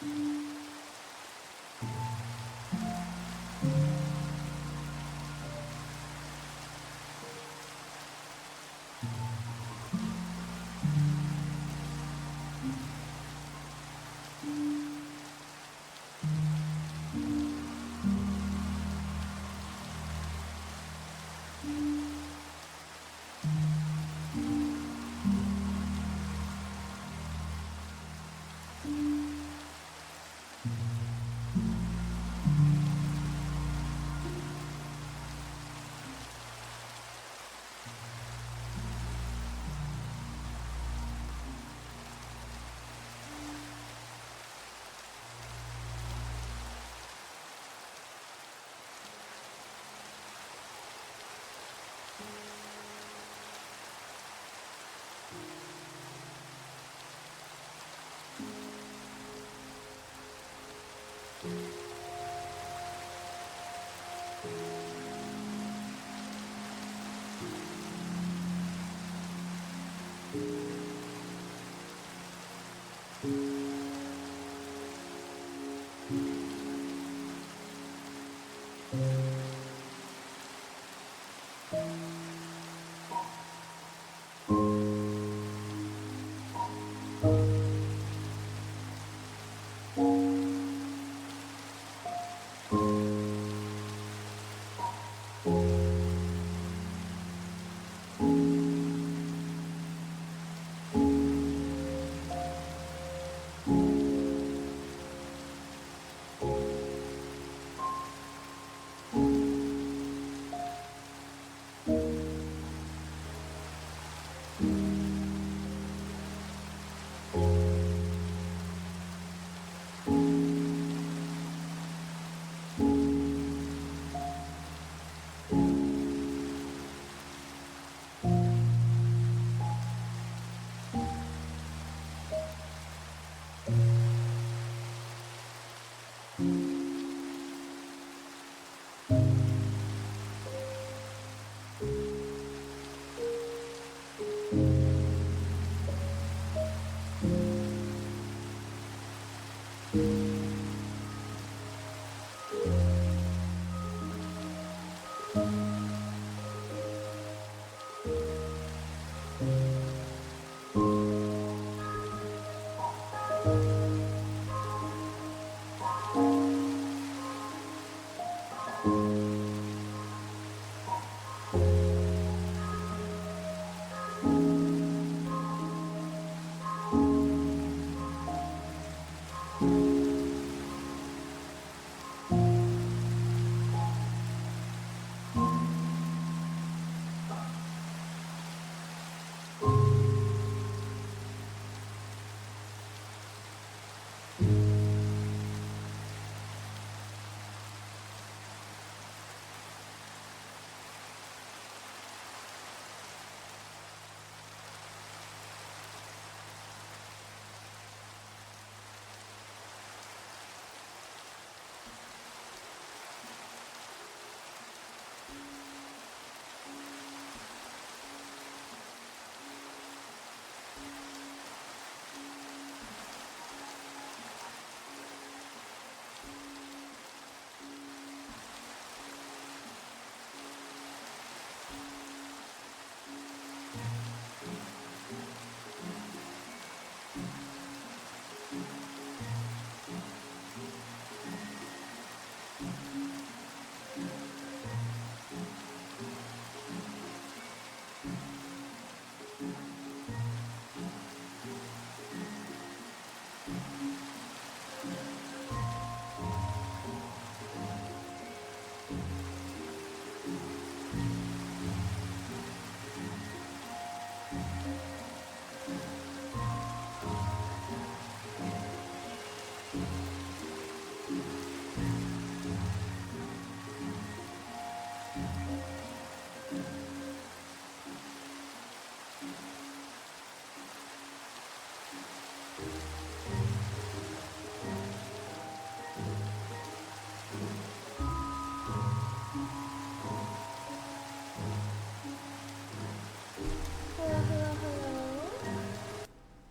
Hello.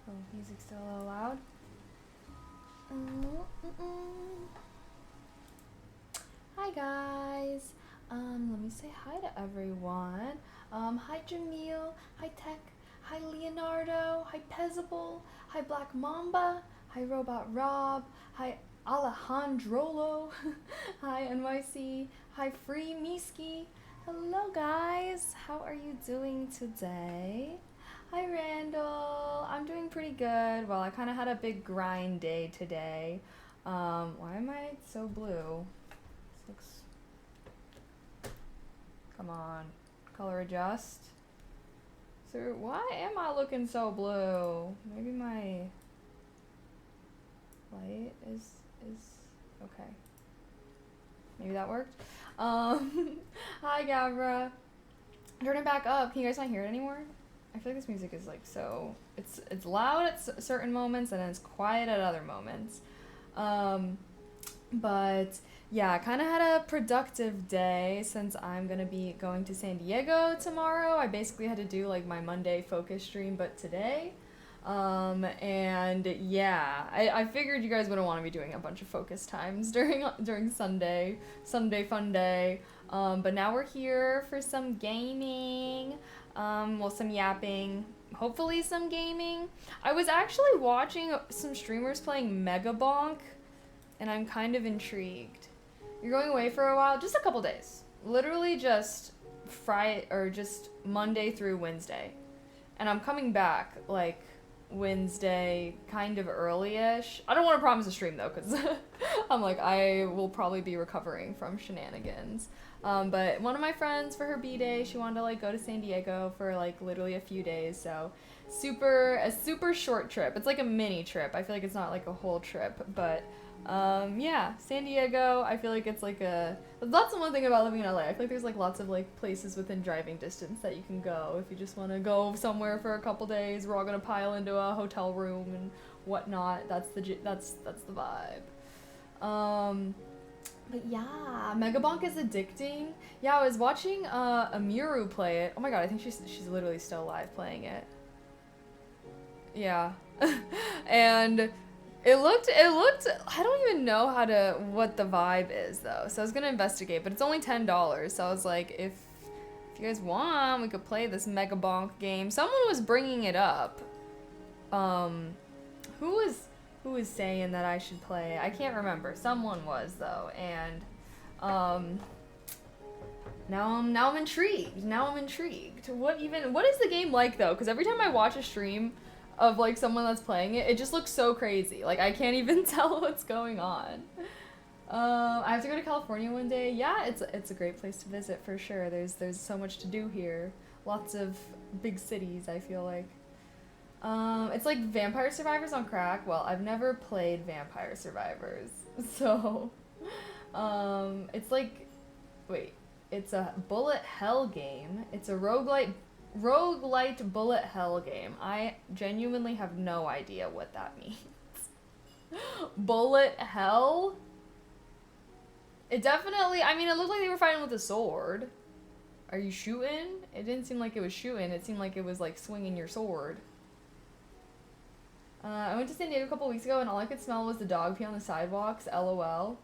Oh, music's still a little loud. Hi guys. Let me say hi to everyone. Hi Jamil. Hi Tech. Hi Leonardo. Hi Pezable. Hi Black Mamba. Hi Robot Rob. Hi Alejandrolo. Hi NYC. Hi Free Miski. Hello guys. How are you doing today? Hi Randall. I'm doing pretty good. Well, I kind of had a big grind day today. Why am I so blue? This looks. Come on. Color adjust. So, why am I looking so blue? Maybe my light is. Okay. Maybe that worked. Hi Gabra. Turn it back up. Can you guys not hear it anymore? I feel like this music is like so. It's loud at certain moments and then it's quiet at other moments. But yeah, I kind of had a productive day since I'm going to be going to San Diego tomorrow. I basically had to do like my Monday focus stream, but today. And yeah, I figured you guys wouldn't want to be doing a bunch of focus times during Sunday fun day. But now we're here for some gaming, well, some yapping, hopefully some gaming. I was actually watching some streamers playing Mega Bonk, and I'm kind of intrigued. You're going away for a while, just a couple days. Literally just just Monday through Wednesday. And I'm coming back like Wednesday kind of early-ish. I don't want to promise a stream though, because I'm like, I will probably be recovering from shenanigans. But one of my friends, for her B-day, she wanted to like go to San Diego for like literally a few days, so a super short trip. It's like a mini trip. I feel like it's not like a whole trip, but yeah, San Diego, I feel like it's like that's the one thing about living in LA. I feel like there's like lots of like places within driving distance that you can go if you just want to go somewhere for a couple days. We're all gonna pile into a hotel room and whatnot. That's the vibe. But yeah, Megabonk is addicting. Yeah, I was watching Amuru play it. Oh my god, I think she's literally still alive playing it. Yeah. And it looked I don't even know what the vibe is though. So I was gonna investigate, but it's only $10. So I was like, if you guys want, we could play this Mega Bonk game. Someone was bringing it up. Who was saying that I should play? I can't remember. Someone was though, and now I'm intrigued. What is the game like though? Because every time I watch a stream of like someone that's playing it, it just looks so crazy. Like I can't even tell what's going on. I have to go to California one day. Yeah, it's a great place to visit for sure. There's so much to do here. Lots of big cities, I feel like. It's like Vampire Survivors on crack. Well, I've never played Vampire Survivors, so it's like, wait, it's a bullet hell game. It's a roguelite bullet hell game. I genuinely have no idea what that means. Bullet hell? It definitely, I mean, it looked like they were fighting with a sword. Are you shooting? It didn't seem like it was shooting. It seemed like it was like swinging your sword. I went to San Diego a couple weeks ago and all I could smell was the dog pee on the sidewalks. LOL.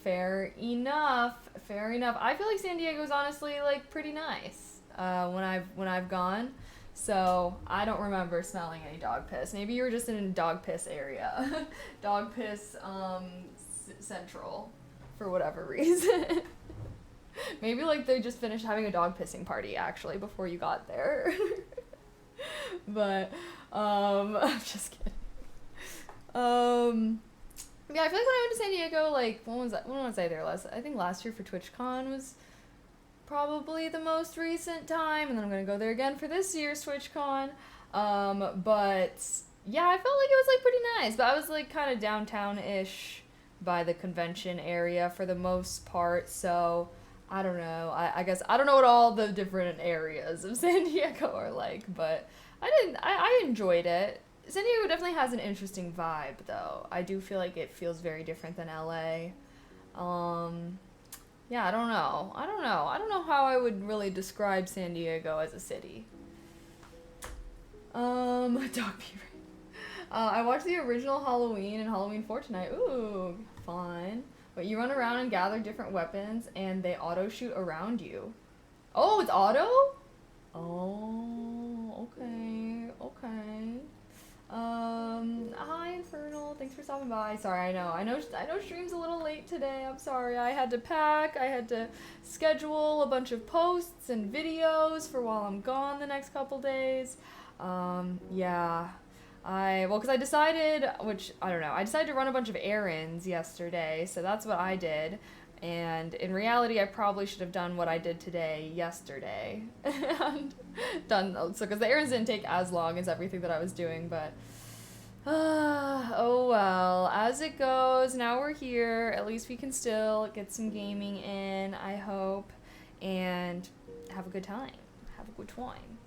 Fair enough. I feel like San Diego's honestly like pretty nice when I've gone. So I don't remember smelling any dog piss. Maybe you were just in a dog piss area. Dog piss central for whatever reason. Maybe like they just finished having a dog pissing party actually before you got there. But I'm just kidding. Yeah, I feel like when I went to San Diego, like when was I there last? I think last year for TwitchCon was probably the most recent time, and then I'm gonna go there again for this year's TwitchCon. But yeah, I felt like it was like pretty nice, but I was like kind of downtown-ish by the convention area for the most part, so I don't know. I guess I don't know what all the different areas of San Diego are like, but I enjoyed it. San Diego definitely has an interesting vibe, though. I do feel like it feels very different than LA. Yeah, I don't know. I don't know how I would really describe San Diego as a city. Dog pee. I watched the original Halloween and Halloween 4 tonight. Ooh, fun. But you run around and gather different weapons, and they auto shoot around you. Oh, it's auto? Oh, okay, okay. Hi Infernal, thanks for stopping by. Sorry, I know stream's a little late today. I'm sorry. I had to pack. I had to schedule a bunch of posts and videos for while I'm gone the next couple days. Yeah. Because I decided, which I don't know, I decided to run a bunch of errands yesterday, so that's what I did. And in reality, I probably should have done what I did today yesterday and done so because the errands didn't take as long as everything that I was doing, but oh well, as it goes. Now we're here. At least we can still get some gaming in, I hope, and have a good time. Have a good time.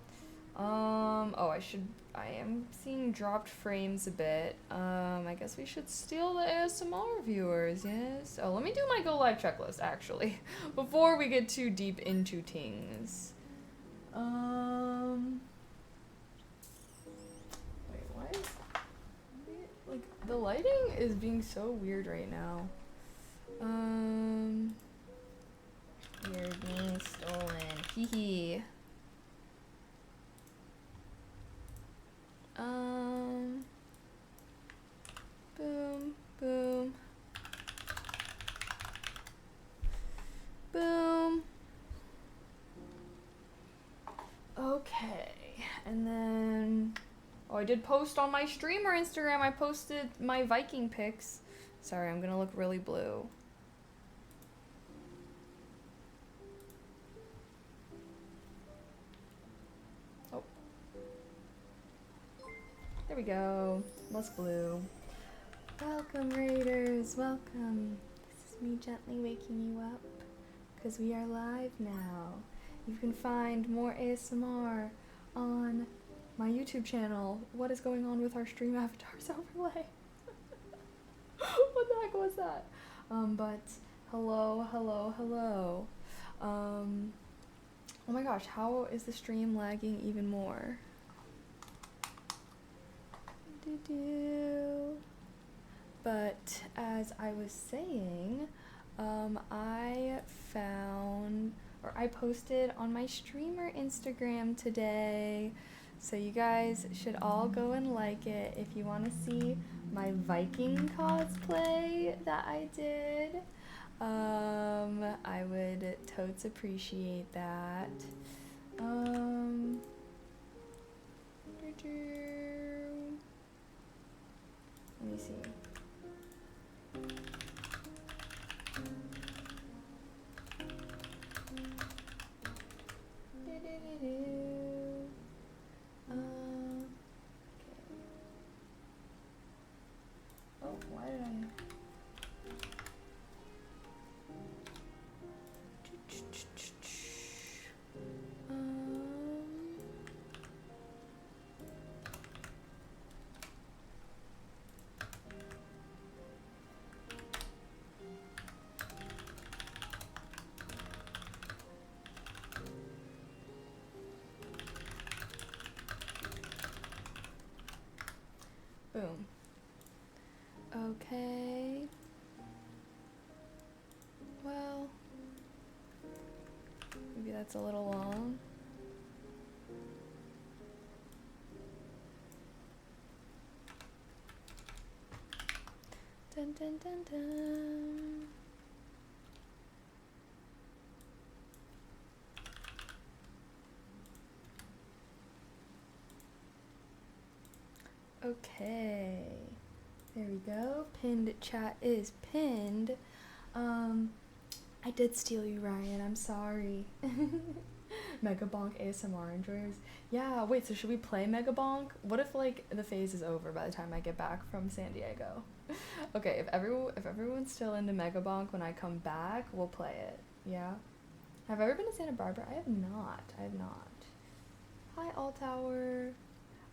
I am seeing dropped frames a bit. I guess we should steal the ASMR viewers, yes? Oh, let me do my go live checklist, actually, before we get too deep into things. Wait, why is, like, the lighting is being so weird right now. You're being stolen. Hee hee. Boom, boom, boom. Okay, and then, oh, I did post on my streamer Instagram. I posted my Viking pics. Sorry, I'm gonna look really blue. Oh. There we go. Less blue. Welcome, Raiders. Welcome. This is me gently waking you up, because we are live now. You can find more ASMR on my YouTube channel. What is going on with our stream avatars overlay? What the heck was that? But hello, hello, hello. Oh my gosh, how is the stream lagging even more? But as I was saying, I posted on my streamer Instagram today, so you guys should all go and like it if you want to see my Viking cosplay that I did. I would totes appreciate that. Let me see. Oh, why did I? Boom. Okay. Well, maybe that's a little long. Dun dun dun dun. Okay, there we go. Pinned chat is pinned. I did steal you, Ryan. I'm sorry. Mega Bonk ASMR enjoyers. Yeah, wait, so should we play Mega Bonk? What if, like, the phase is over by the time I get back from San Diego? Okay, if everyone's still into Mega Bonk when I come back, we'll play it. Yeah? Have I ever been to Santa Barbara? I have not. Hi, All Tower.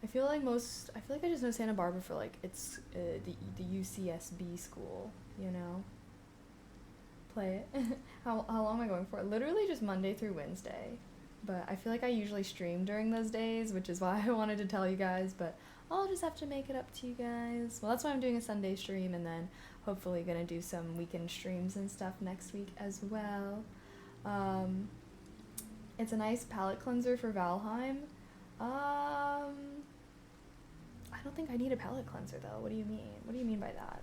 I feel like I just know Santa Barbara for, like, it's the UCSB school, you know? Play it. How long am I going for? Literally just Monday through Wednesday. But I feel like I usually stream during those days, which is why I wanted to tell you guys, but I'll just have to make it up to you guys. Well, that's why I'm doing a Sunday stream, and then hopefully gonna do some weekend streams and stuff next week as well. It's a nice palette cleanser for Valheim. I don't think I need a palette cleanser though. What do you mean? What do you mean by that?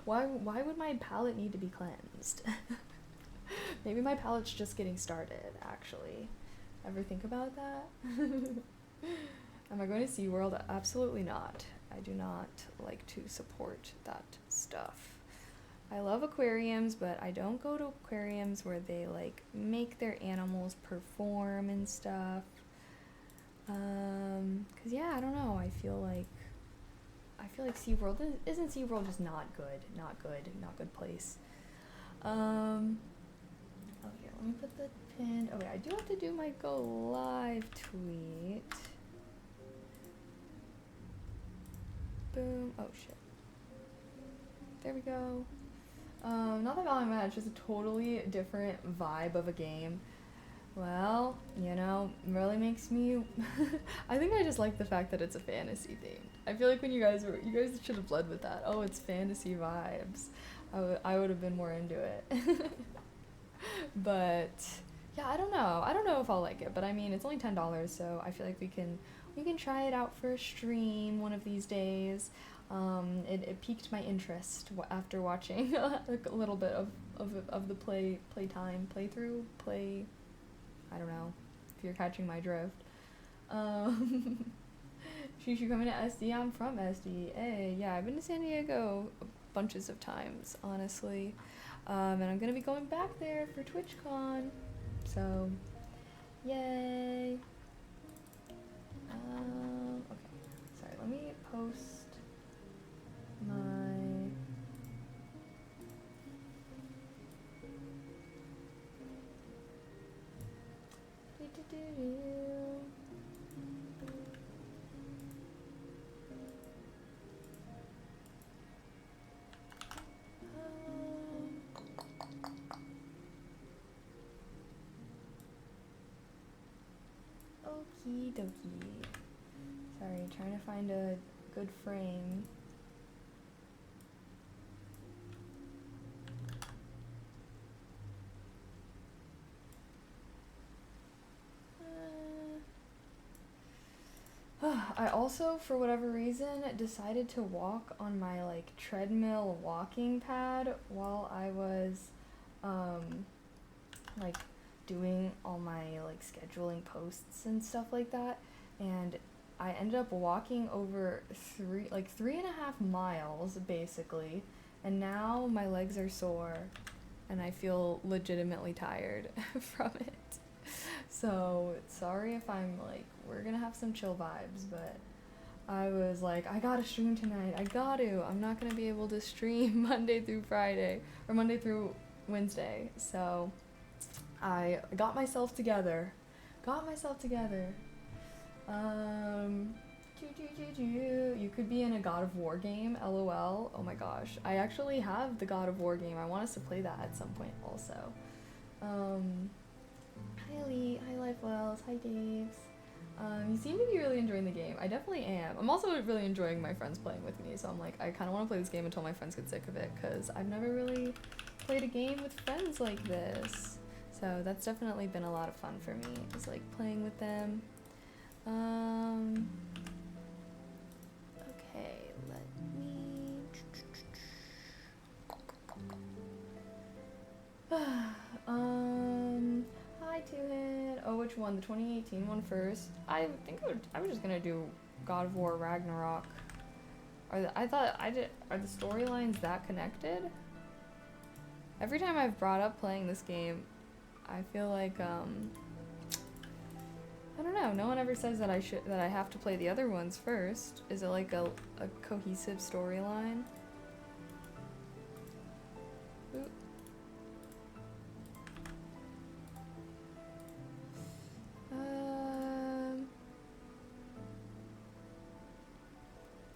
Why would my palette need to be cleansed? Maybe my palette's just getting started, actually. Ever think about that? Am I going to SeaWorld? Absolutely not. I do not like to support that stuff. I love aquariums, but I don't go to aquariums where they like make their animals perform and stuff. 'Cause yeah, I don't know. I feel like SeaWorld isn't SeaWorld just not good place. Oh here, let me put the pin. Okay, I do have to do my go live tweet. Boom. Oh shit. There we go. Not that Valheim Match, just a totally different vibe of a game. Well, you know, really makes me I think I just like the fact that it's a fantasy theme. I feel like when you guys should have led with that. Oh, it's fantasy vibes. I would have been more into it. But yeah, I don't know if I'll like it, but I mean, it's only $10, so I feel like we can try it out for a stream one of these days. It piqued my interest after watching a little bit of the playthrough. I don't know if you're catching my drift. Shishu coming to SD. I'm from SD. Hey, yeah, I've been to San Diego bunches of times, honestly. And I'm gonna be going back there for TwitchCon. So, yay. Okay. Sorry, let me post my okie dokie. Sorry, trying to find a good frame. I also, for whatever reason, decided to walk on my like treadmill walking pad while I was like doing all my like scheduling posts and stuff like that, and I ended up walking over 3.5 miles basically, and now my legs are sore and I feel legitimately tired from it. So sorry if I'm like, we're gonna have some chill vibes, but I was like, I gotta stream tonight. I'm not gonna be able to stream Monday through Friday or Monday through Wednesday. So I got myself together. You could be in a God of War game, LOL. Oh my gosh. I actually have the God of War game. I want us to play that at some point also. Hi Elite, hi Life Wells, hi Daves. You seem to be really enjoying the game. I definitely am. I'm also really enjoying my friends playing with me, so I'm like, I kind of want to play this game until my friends get sick of it, because I've never really played a game with friends like this. So that's definitely been a lot of fun for me, is like playing with them. Okay, let me... Hi Two-Hit. Oh, which one? The 2018 one first? I think I was just gonna do God of War Ragnarok. Are the storylines that connected? Every time I've brought up playing this game, I feel like, I don't know, no one ever says that I have to play the other ones first. Is it like a cohesive storyline? Oop.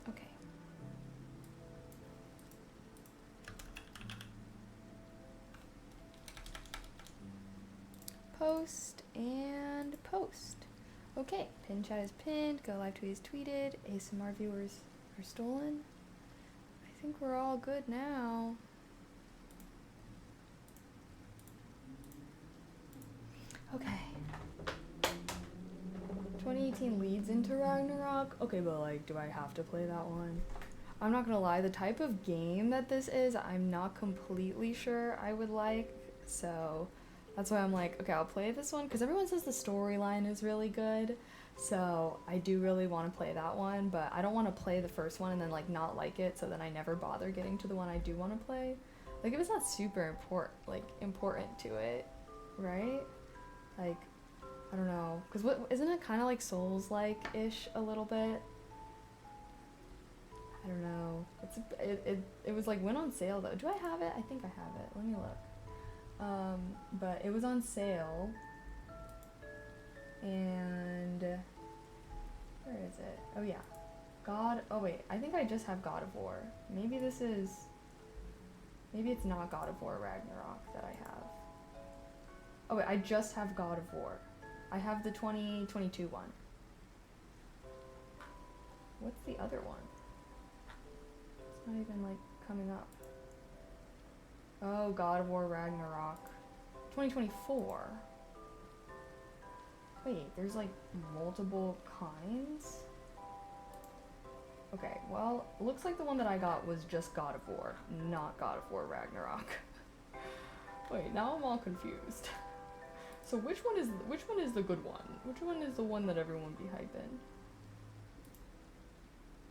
Okay. Post and post. Okay, pin chat is pinned, go live tweet is tweeted, ASMR viewers are stolen. I think we're all good now. Okay. 2018 leads into Ragnarok. Okay, but like, do I have to play that one? I'm not gonna lie, the type of game that this is, I'm not completely sure I would like, so that's why I'm like, okay, I'll play this one, because everyone says the storyline is really good, so I do really want to play that one, but I don't want to play the first one and then like not like it, so then I never bother getting to the one I do want to play. Like, if it's not super important to it, right? Like, I don't know, because what isn't it kind of like Souls-like-ish a little bit? I don't know. It was like went on sale though. Do I have it? I think I have it. Let me look. But it was on sale. And where is it? Oh yeah. Oh wait, I think I just have God of War. Maybe it's not God of War Ragnarok that I have. Oh wait, I just have God of War. I have the 2022 one. What's the other one? It's not even like coming up. Oh, God of War Ragnarok 2024. Wait, there's like multiple kinds? Okay, well, looks like the one that I got was just God of War, not God of War Ragnarok. Wait, now I'm all confused. So which one is the good one? Which one is the one that everyone be hyping?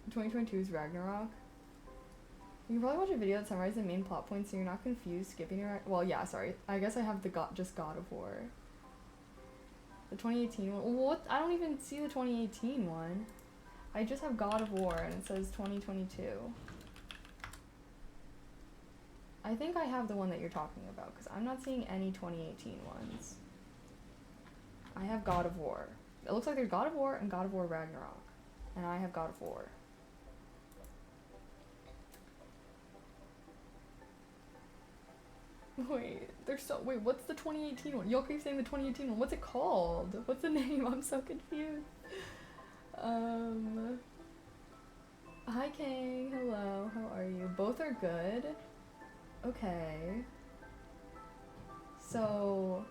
2022 is Ragnarok. You can probably watch a video that summarizes the main plot points so you're not confused skipping your... Well, yeah, sorry. I guess I have just God of War. The 2018 one... What? I don't even see the 2018 one. I just have God of War and it says 2022. I think I have the one that you're talking about because I'm not seeing any 2018 ones. I have God of War. It looks like there's God of War and God of War Ragnarok. And I have God of War. Wait, what's the 2018 one? Y'all keep saying the 2018 one. What's it called? What's the name? I'm so confused. Hi Kang, hello, how are you? Both are good. Okay. So...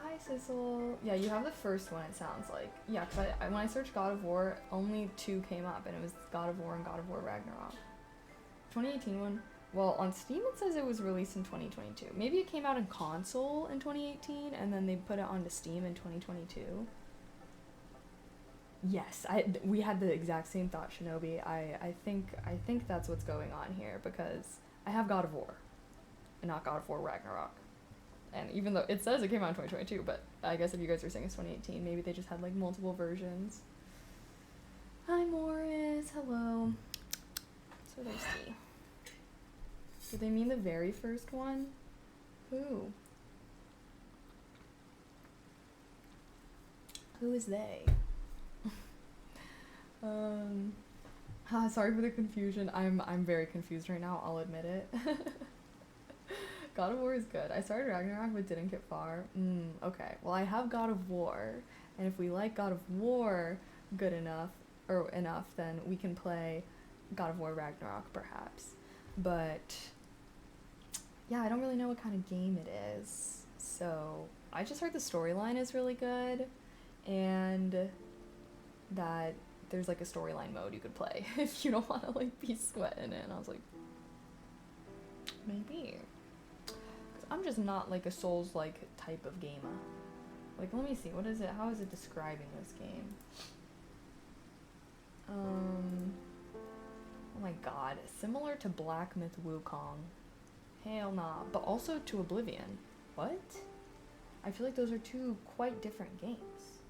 Hi Sissel. Yeah, you have the first one, it sounds like. Yeah, because when I searched God of War, only 2 came up, and it was God of War and God of War Ragnarok. 2018 one, well, on Steam it says it was released in 2022. Maybe it came out in console in 2018 and then they put it onto Steam in 2022. Yes, we had the exact same thought, Shinobi. I think that's what's going on here because I have God of War and not God of War Ragnarok. And even though it says it came out in 2022, but I guess if you guys are saying it's 2018, maybe they just had like multiple versions. Hi Morris, hello. So thirsty. Do they mean the very first one? Who? Who is they? Sorry for the confusion. I'm very confused right now, I'll admit it. God of War is good. I started Ragnarok but didn't get far. Okay. Well, I have God of War, and if we like God of War good enough, then we can play God of War Ragnarok, perhaps. But yeah, I don't really know what kind of game it is. So I just heard the storyline is really good, and that there's like a storyline mode you could play if you don't want to like be sweating it. And I was like, maybe. I'm just not like a Souls-like type of gamer. Like, let me see, what is it? How is it describing this game? Oh my god, similar to Black Myth Wukong. Hell nah, but also to Oblivion. What? I feel like those are 2 quite different games.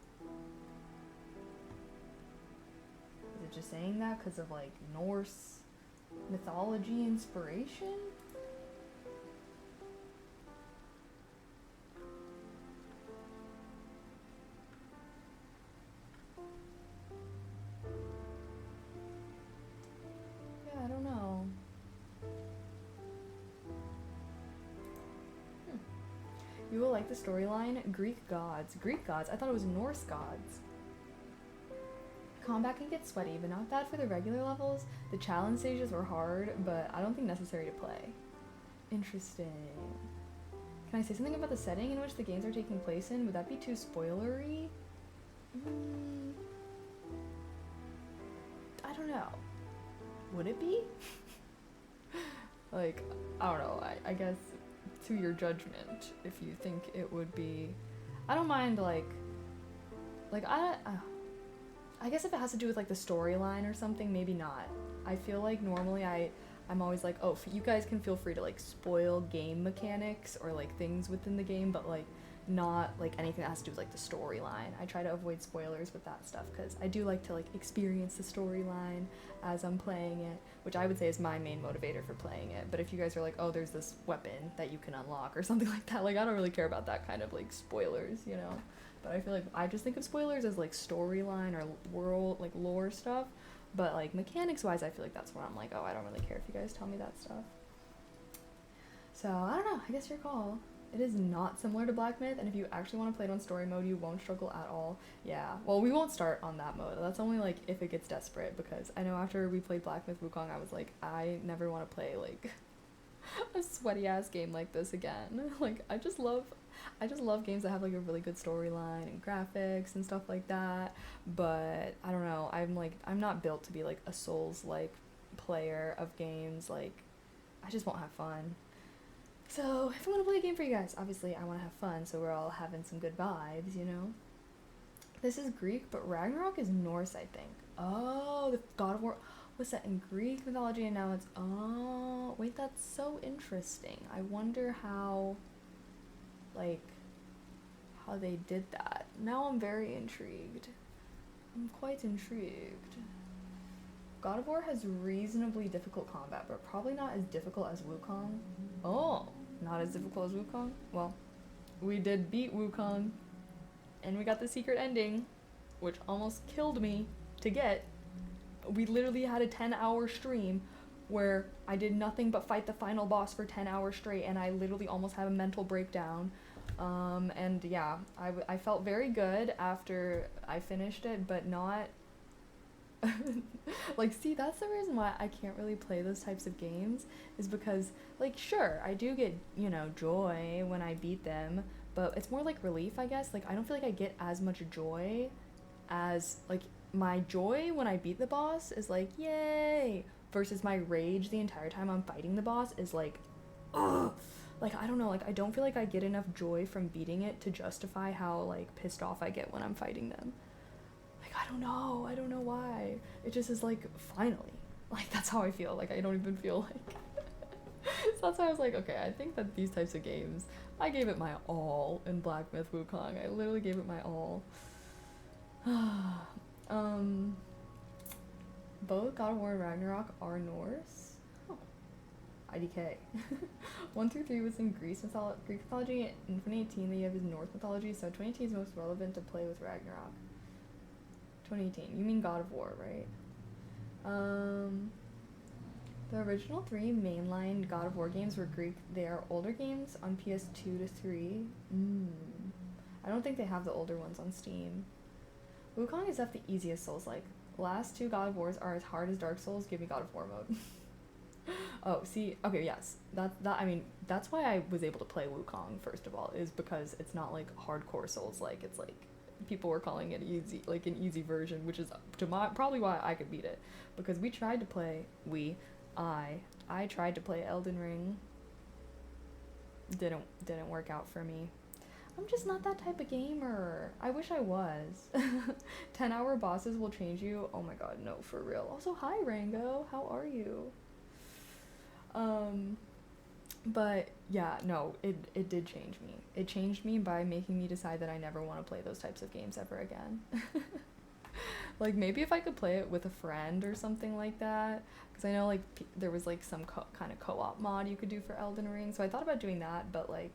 Is it just saying that because of like Norse mythology inspiration? I don't know. You will like the storyline. Greek gods. Greek gods? I thought it was Norse gods. Combat can get sweaty, but not bad for the regular levels. The challenge stages were hard, but I don't think necessary to play. Interesting. Can I say something about the setting in which the games are taking place in? Would that be too spoilery? I don't know. Would it be? Like, I don't know. I guess to your judgment if you think it would be. I don't mind like I guess if it has to do with like the storyline or something, maybe not. I feel like normally I'm always like, oh, you guys can feel free to like spoil game mechanics or like things within the game, but like not like anything that has to do with like the storyline. I try to avoid spoilers with that stuff because I do like to like experience the storyline as I'm playing it, which I would say is my main motivator for playing it. But if you guys are like, oh, there's this weapon that you can unlock or something like that, like I don't really care about that kind of like spoilers, you know? But I feel like I just think of spoilers as like storyline or world, like lore stuff. But like mechanics wise, I feel like that's where I'm like, oh, I don't really care if you guys tell me that stuff. So I don't know, I guess your call. It is not similar to Black Myth, and if you actually want to play it on story mode, you won't struggle at all. Yeah, well, we won't start on that mode. That's only like if it gets desperate, because I know after we played Black Myth Wukong, I was like, I never want to play like a sweaty ass game like this again. Like I just love games that have like a really good storyline and graphics and stuff like that. But I don't know, I'm not built to be like a Souls-like player of games. Like I just won't have fun. So if I'm gonna play a game for you guys, obviously I want to have fun, so we're all having some good vibes, you know? This is Greek, but Ragnarok is Norse, I think. Oh, the God of War was set in Greek mythology, and now it's, oh, wait, that's so interesting. I wonder how they did that. Now I'm very intrigued. I'm quite intrigued. God of War has reasonably difficult combat, but probably not as difficult as Wukong. Oh, not as difficult as Wukong? Well, we did beat Wukong, and we got the secret ending, which almost killed me to get. We literally had a 10-hour stream where I did nothing but fight the final boss for 10 hours straight, and I literally almost had a mental breakdown. And yeah, I felt very good after I finished it, but not... like, see, that's the reason why I can't really play those types of games, is because, like, sure, I do get, you know, joy when I beat them, but it's more like relief, I guess. Like, I don't feel like I get as much joy as, like, my joy when I beat the boss is like, yay, versus my rage the entire time I'm fighting the boss is like, ugh. Like, I don't know, like, I don't feel like I get enough joy from beating it to justify how, like, pissed off I get when I'm fighting them. I don't know why. It just is like, finally. Like, that's how I feel. Like, I don't even feel like... So that's why I was like, okay, I think that these types of games, I gave it my all in Black Myth Wukong. I literally gave it my all. Both God of War and Ragnarok are Norse. Oh. IDK. 1 through 3 was in Greek mythology. In 2018, the year is Norse mythology, so 2018 is most relevant to play with Ragnarok. 2018. You mean God of War, right? The original 3 mainline God of War games were Greek. They are older games on PS2 to 3. I don't think they have the older ones on Steam. Wukong is definitely the easiest Souls-like. Last 2 God of Wars are as hard as Dark Souls. Give me God of War mode. Oh, see, okay, yes. I mean, that's why I was able to play Wukong, first of all, is because it's not like hardcore Souls-like. It's like people were calling it easy, like an easy version, which is probably why I could beat it, because we tried to play I tried to play Elden Ring. Didn't work out for me. I'm just not that type of gamer. I wish I was. 10-hour bosses will change you. Oh my god, no, for real. Also, hi Rango, how are you? But yeah, no, it did change me. It changed me by making me decide that I never want to play those types of games ever again. Like, maybe if I could play it with a friend or something like that, because I know, like, there was, like, some kind of co-op mod you could do for Elden Ring, so I thought about doing that, but, like,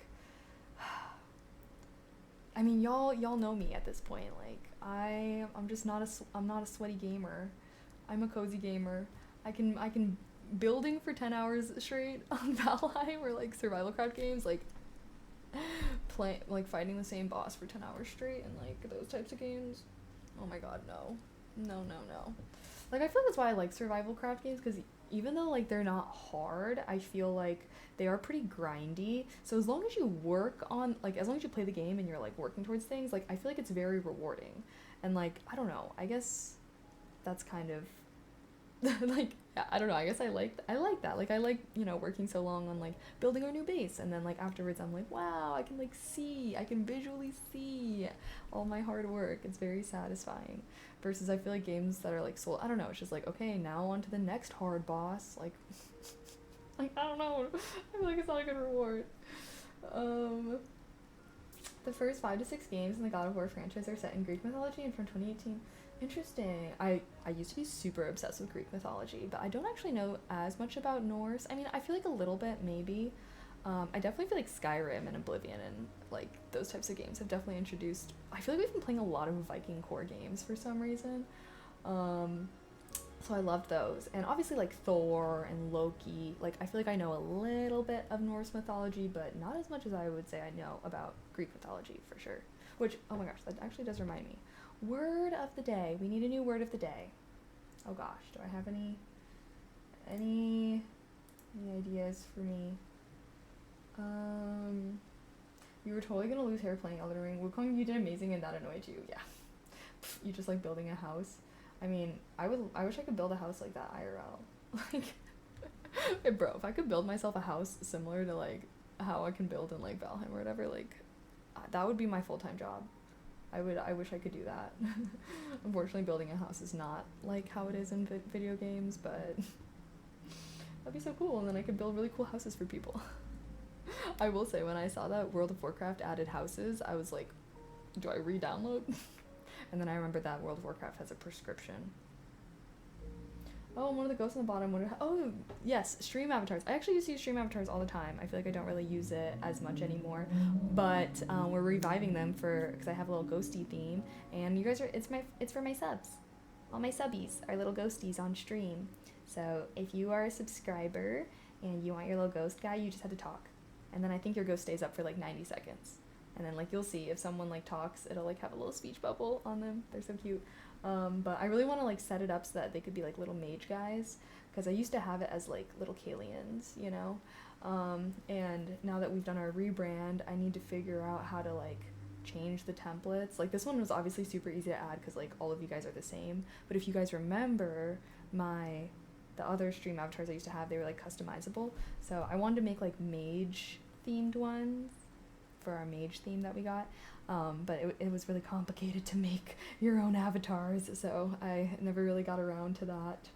I mean, y'all know me at this point. Like, I'm just not I'm not a sweaty gamer. I'm a cozy gamer. I can building for 10 hours straight on Valheim or like survival craft games, like, like fighting the same boss for 10 hours straight and like those types of games. Oh my god, no. No, no, no. Like I feel like that's why I like survival craft games, because even though like they're not hard, I feel like they are pretty grindy. So as long as you work on like as long as you play the game and you're like working towards things, like I feel like it's very rewarding. And like I don't know, I guess that's kind of like yeah, I don't know, I guess I like that. Like I like, you know, working so long on like building our new base, and then like afterwards I'm like, wow, I can visually see all my hard work. It's very satisfying. Versus I feel like games that are like soul, I don't know, it's just like, okay, now on to the next hard boss. Like like I don't know. I feel like it's not a good reward. Um the first 5 to 6 games in the God of War franchise are set in Greek mythology and from 2018. Interesting. I used to be super obsessed with Greek mythology, but I don't actually know as much about Norse. I mean, I feel like a little bit, maybe. I definitely feel like Skyrim and Oblivion and like those types of games have definitely introduced. I feel like we've been playing a lot of Viking core games for some reason. Um, so I loved those, and obviously like Thor and Loki. Like I feel like I know a little bit of Norse mythology, but not as much as I would say I know about Greek mythology for sure. Which, oh my gosh, that actually does remind me. Word of the day. We need a new word of the day. Oh gosh, do I have any ideas for me? You were totally gonna lose hair playing Elden Ring. Wukong, you did amazing and that annoyed you. Yeah. You just like building a house. I mean, I wish I could build a house like that IRL. Like, bro, if I could build myself a house similar to like how I can build in like Valheim or whatever, like that would be my full-time job. I wish I could do that. Unfortunately, building a house is not like how it is in video games, but that'd be so cool, and then I could build really cool houses for people. I will say, when I saw that World of Warcraft added houses, I was like, do I re-download? And then I remembered that World of Warcraft has a prescription. Oh, one of the ghosts on the bottom. Oh, yes, stream avatars. I actually used to use stream avatars all the time. I feel like I don't really use it as much anymore, but we're reviving them because I have a little ghosty theme, and you guys are. It's for my subs. All my subbies are little ghosties on stream. So if you are a subscriber and you want your little ghost guy, you just have to talk, and then I think your ghost stays up for like 90 seconds, and then like you'll see if someone like talks, it'll like have a little speech bubble on them. They're so cute. But I really want to like set it up so that they could be like little mage guys, because I used to have it as like little Kalians, you know. And now that we've done our rebrand, I need to figure out how to like change the templates. Like this one was obviously super easy to add because like all of you guys are the same. But if you guys remember the other stream avatars I used to have, they were like customizable. So I wanted to make like mage themed ones for our mage theme that we got. But it was really complicated to make your own avatars, so I never really got around to that.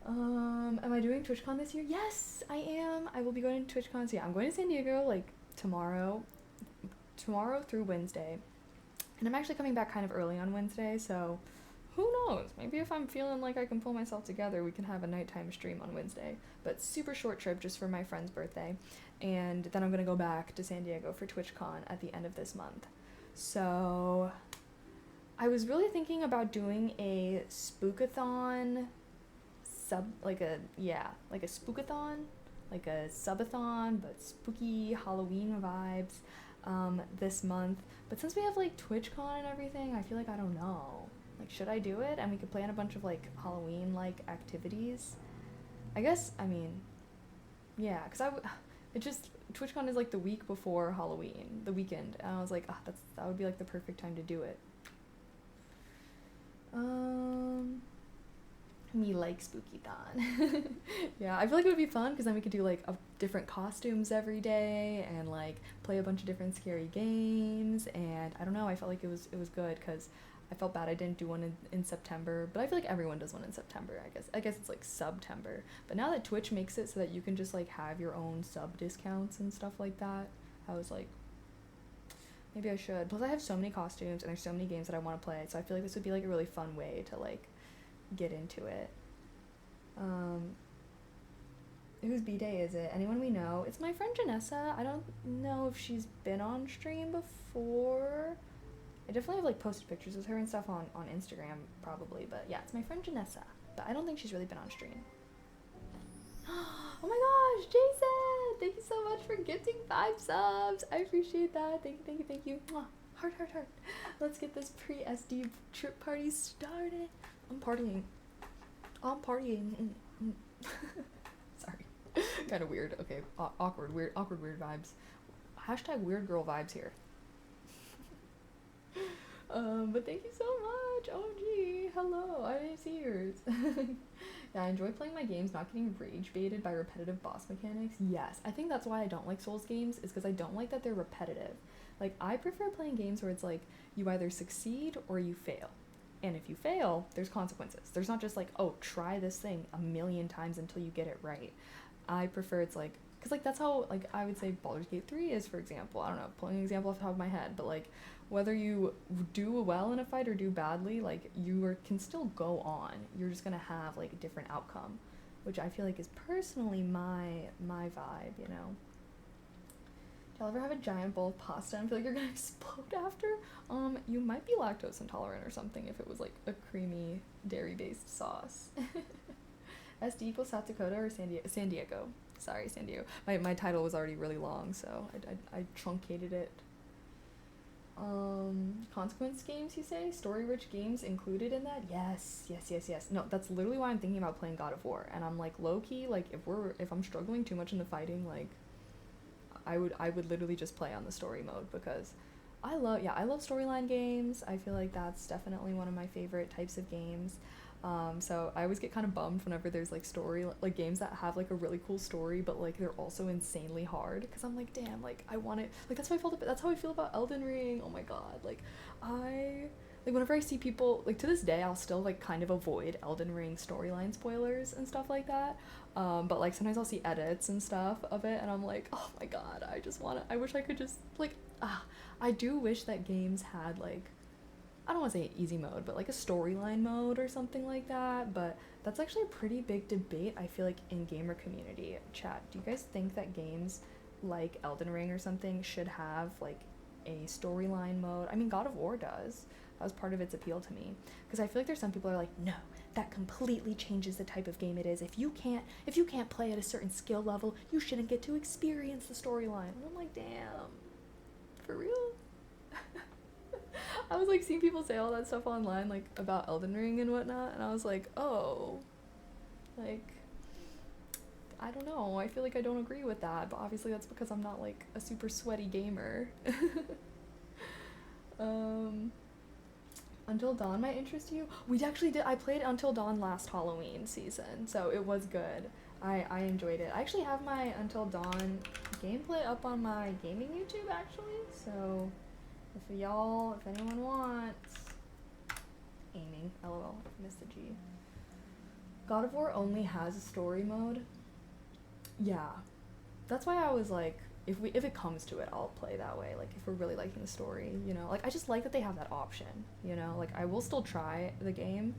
Am I doing TwitchCon this year? Yes, I am. I will be going to TwitchCon. So yeah, I'm going to San Diego like tomorrow through Wednesday. And I'm actually coming back kind of early on Wednesday, so who knows? Maybe if I'm feeling like I can pull myself together, we can have a nighttime stream on Wednesday. But super short trip just for my friend's birthday. And then I'm going to go back to San Diego for TwitchCon at the end of this month. So I was really thinking about doing a spookathon like a spookathon, like a subathon, but spooky Halloween vibes this month. But since we have like TwitchCon and everything, I feel like I don't know. Like, should I do it? And we could plan a bunch of like Halloween like activities. I guess, I mean, yeah, because TwitchCon is like the week before Halloween, the weekend, and I was like, that would be like the perfect time to do it. Me like spooky-thon. Yeah, I feel like it would be fun because then we could do like different costumes every day and like play a bunch of different scary games, and I don't know, I felt like it was good because I felt bad I didn't do one in September, but I feel like everyone does one in September, I guess it's like September. But now that Twitch makes it so that you can just like have your own sub discounts and stuff like that, I was like, maybe I should. Plus I have so many costumes and there's so many games that I want to play, so I feel like this would be like a really fun way to like get into it. Whose B-Day is it? Anyone we know? It's my friend Janessa. I don't know if she's been on stream before. I definitely have like posted pictures with her and stuff on Instagram probably, but yeah, it's my friend Janessa. But I don't think she's really been on stream. Oh my gosh, Jason! Thank you so much for gifting 5 subs. I appreciate that. Thank you, thank you, thank you. Mwah. Heart, heart, heart. Let's get this pre-SD trip party started. I'm partying. I'm partying. Sorry. Kind of weird. Okay. Awkward, weird vibes. Hashtag weird girl vibes here. But thank you so much. OMG. Hello. I didn't see yours. Yeah, I enjoy playing my games, not getting rage baited by repetitive boss mechanics. Yes, I think that's why I don't like Souls games, is because I don't like that they're repetitive. Like, I prefer playing games where it's like, you either succeed or you fail. And if you fail, there's consequences. There's not just like, oh, try this thing a million times until you get it right. I prefer it's like, because like that's how, like, I would say Baldur's Gate 3 is, for example. I don't know, pulling an example off the top of my head, but like, whether you do well in a fight or do badly, like, can still go on. You're just gonna have like a different outcome, which I feel like is personally my vibe, you know. Do y'all ever have a giant bowl of pasta and feel like you're gonna explode after? You might be lactose intolerant or something if it was like a creamy dairy-based sauce. SD equals South Dakota or San Diego. Sorry, San Diego. My title was already really long, so I truncated it. Consequence games, you say? Story-rich games included in that? Yes. No, that's literally why I'm thinking about playing God of War. And I'm like, low-key, like, if I'm struggling too much in the fighting, like, I would literally just play on the story mode, because I love storyline games. I feel like that's definitely one of my favorite types of games. So I always get kind of bummed whenever there's like like games that have like a really cool story, but like they're also insanely hard, because I'm like, damn, like I want it. Like that's how I feel about Elden Ring. Oh my god, like whenever I see people, like to this day I'll still like kind of avoid Elden Ring storyline spoilers and stuff like that. But like sometimes I'll see edits and stuff of it and I'm like, oh my god, I wish I could just like I do wish that games had like, I don't want to say easy mode, but like a storyline mode or something like that. But that's actually a pretty big debate, I feel like, in gamer community. Chat, do you guys think that games like Elden Ring or something should have like a storyline mode? I mean, God of War does. That was part of its appeal to me, because I feel like there's some people who are like, no, that completely changes the type of game it is. If you can't play at a certain skill level, you shouldn't get to experience the storyline. And I'm like, damn, for real? I was like seeing people say all that stuff online, like about Elden Ring and whatnot, and I was like, oh, like, I don't know, I feel like I don't agree with that, but obviously that's because I'm not like a super sweaty gamer. Until Dawn might interest you? I played Until Dawn last Halloween season, so it was good. I enjoyed it. I actually have my Until Dawn gameplay up on my gaming YouTube actually, so if anyone wants, aiming, lol, I missed the G. God of War only has a story mode. Yeah, that's why I was like, if it comes to it, I'll play that way. Like if we're really liking the story, you know, like I just like that they have that option, you know, like I will still try the game,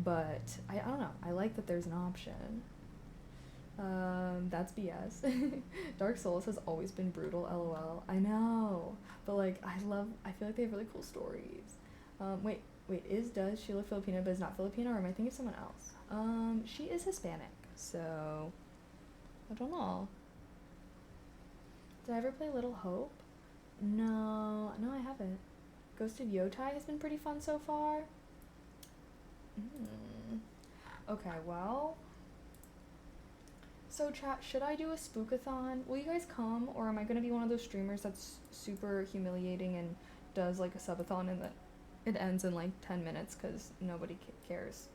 but I don't know, I like that there's an option. That's BS. Dark Souls has always been brutal, lol. I know, but like I feel like they have really cool stories. Does she look Filipino but is not Filipino, or am I thinking of someone else? She is Hispanic, so I don't know. Did I ever play Little Hope? No, I haven't. Ghosted Yotai has been pretty fun so far. Okay, well, so chat, should I do a spookathon? Will you guys come, or am I gonna be one of those streamers that's super humiliating and does like a subathon and that it ends in like 10 minutes because nobody cares?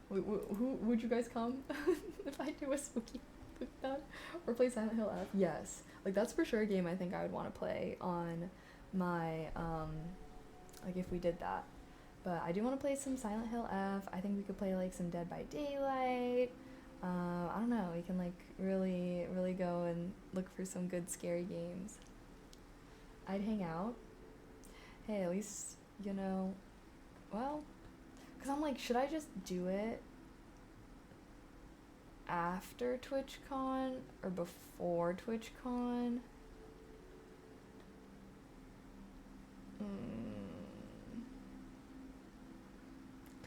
Who would you guys come if I do a spookathon or play Silent Hill F? Yes, like that's for sure a game I think I would want to play on my like if we did that. But I do want to play some Silent Hill F. I think we could play like some Dead by Daylight. I don't know, we can like really go and look for some good scary games. I'd hang out. Hey, at least, you know, well, because I'm like, should I just do it after TwitchCon or before TwitchCon?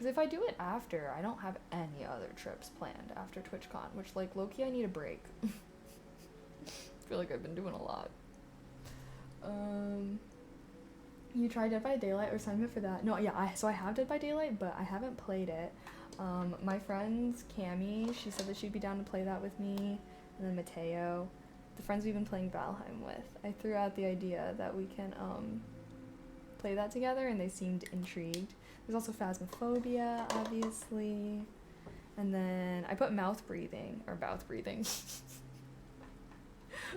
Because if I do it after, I don't have any other trips planned after TwitchCon, which, like, low-key, I need a break. I feel like I've been doing a lot. You tried Dead by Daylight or signed up for that? No, yeah, so I have Dead by Daylight, but I haven't played it. My friend Cami, she said that she'd be down to play that with me, and then Mateo, the friends we've been playing Valheim with. I threw out the idea that we can play that together, and they seemed intrigued. There's also Phasmophobia, obviously, and then I put mouth breathing.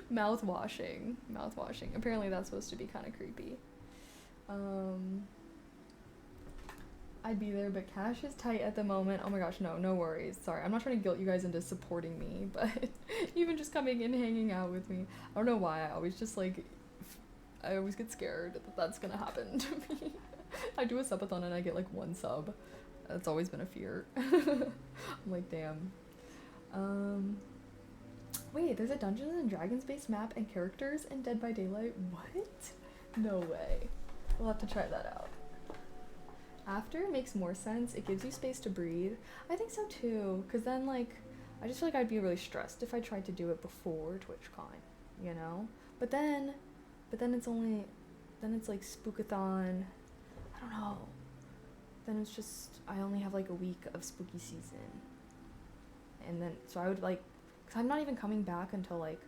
Mouth washing. Apparently that's supposed to be kind of creepy. I'd be there, but cash is tight at the moment. Oh my gosh, no worries. Sorry, I'm not trying to guilt you guys into supporting me, but even just coming and hanging out with me. I don't know why, I always get scared that that's gonna happen to me. I do a subathon and I get like 1 sub. That's always been a fear. I'm like, damn. Wait, there's a Dungeons and Dragons based map and characters in Dead by Daylight? What? No way. We'll have to try that out. After makes more sense. It gives you space to breathe. I think so too, because then, like, I just feel like I'd be really stressed if I tried to do it before TwitchCon, you know? But then it's like Spookathon. I don't know. Then it's just, I only have like a week of spooky season. And then, so I would like, because I'm not even coming back until like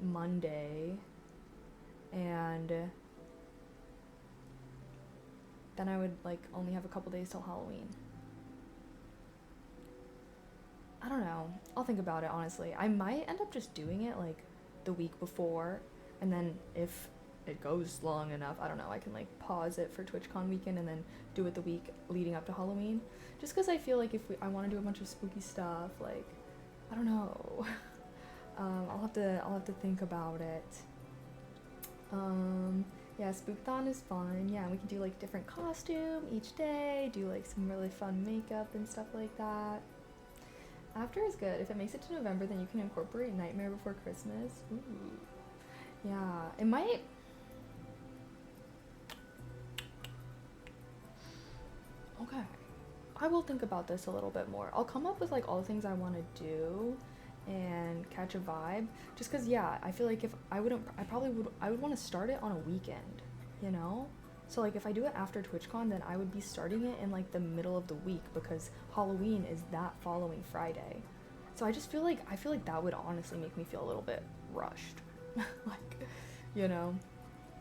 Monday. And then I would like only have a couple days till Halloween. I don't know. I'll think about it, honestly. I might end up just doing it like the week before, and then if it goes long enough, I don't know, I can like pause it for TwitchCon weekend and then do it the week leading up to Halloween. Just because I feel like if I want to do a bunch of spooky stuff, like, I don't know. I'll have to think about it. Yeah, Spookthon is fun. Yeah, we can do like different costume each day, do like some really fun makeup and stuff like that. After is good. If it makes it to November, then you can incorporate Nightmare Before Christmas. Ooh. Yeah, it might. Okay. I will think about this a little bit more. I'll come up with like all the things I want to do and catch a vibe, just because, yeah, I feel like if I would want to start it on a weekend, you know? So like if I do it after TwitchCon, then I would be starting it in like the middle of the week, because Halloween is that following Friday. So I feel like that would honestly make me feel a little bit rushed. Like, you know?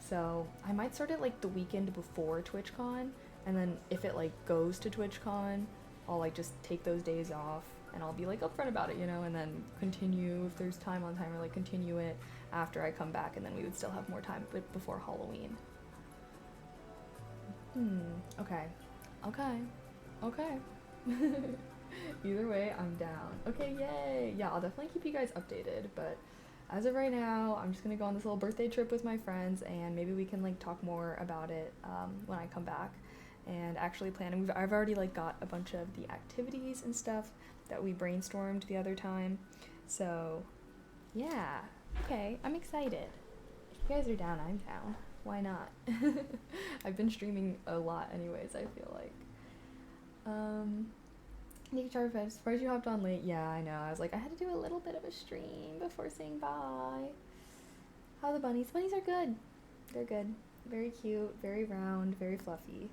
So I might start it like the weekend before TwitchCon, and then if it like goes to TwitchCon, I'll like just take those days off and I'll be like upfront about it, you know, and then continue if there's time on timer, like continue it after I come back, and then we would still have more time before Halloween. Okay. Either way, I'm down. Okay, yay! Yeah, I'll definitely keep you guys updated, but as of right now, I'm just gonna go on this little birthday trip with my friends, and maybe we can like talk more about it when I come back and actually plan. And I've already like got a bunch of the activities and stuff that we brainstormed the other time. So yeah, okay, I'm excited. If you guys are down, I'm down. Why not? I've been streaming a lot anyways, I feel like. Nick Charfed, I'm surprised you hopped on late. Yeah, I know. I was like, I had to do a little bit of a stream before saying bye. How are the bunnies? Bunnies are good. They're good. Very cute, very round, very fluffy.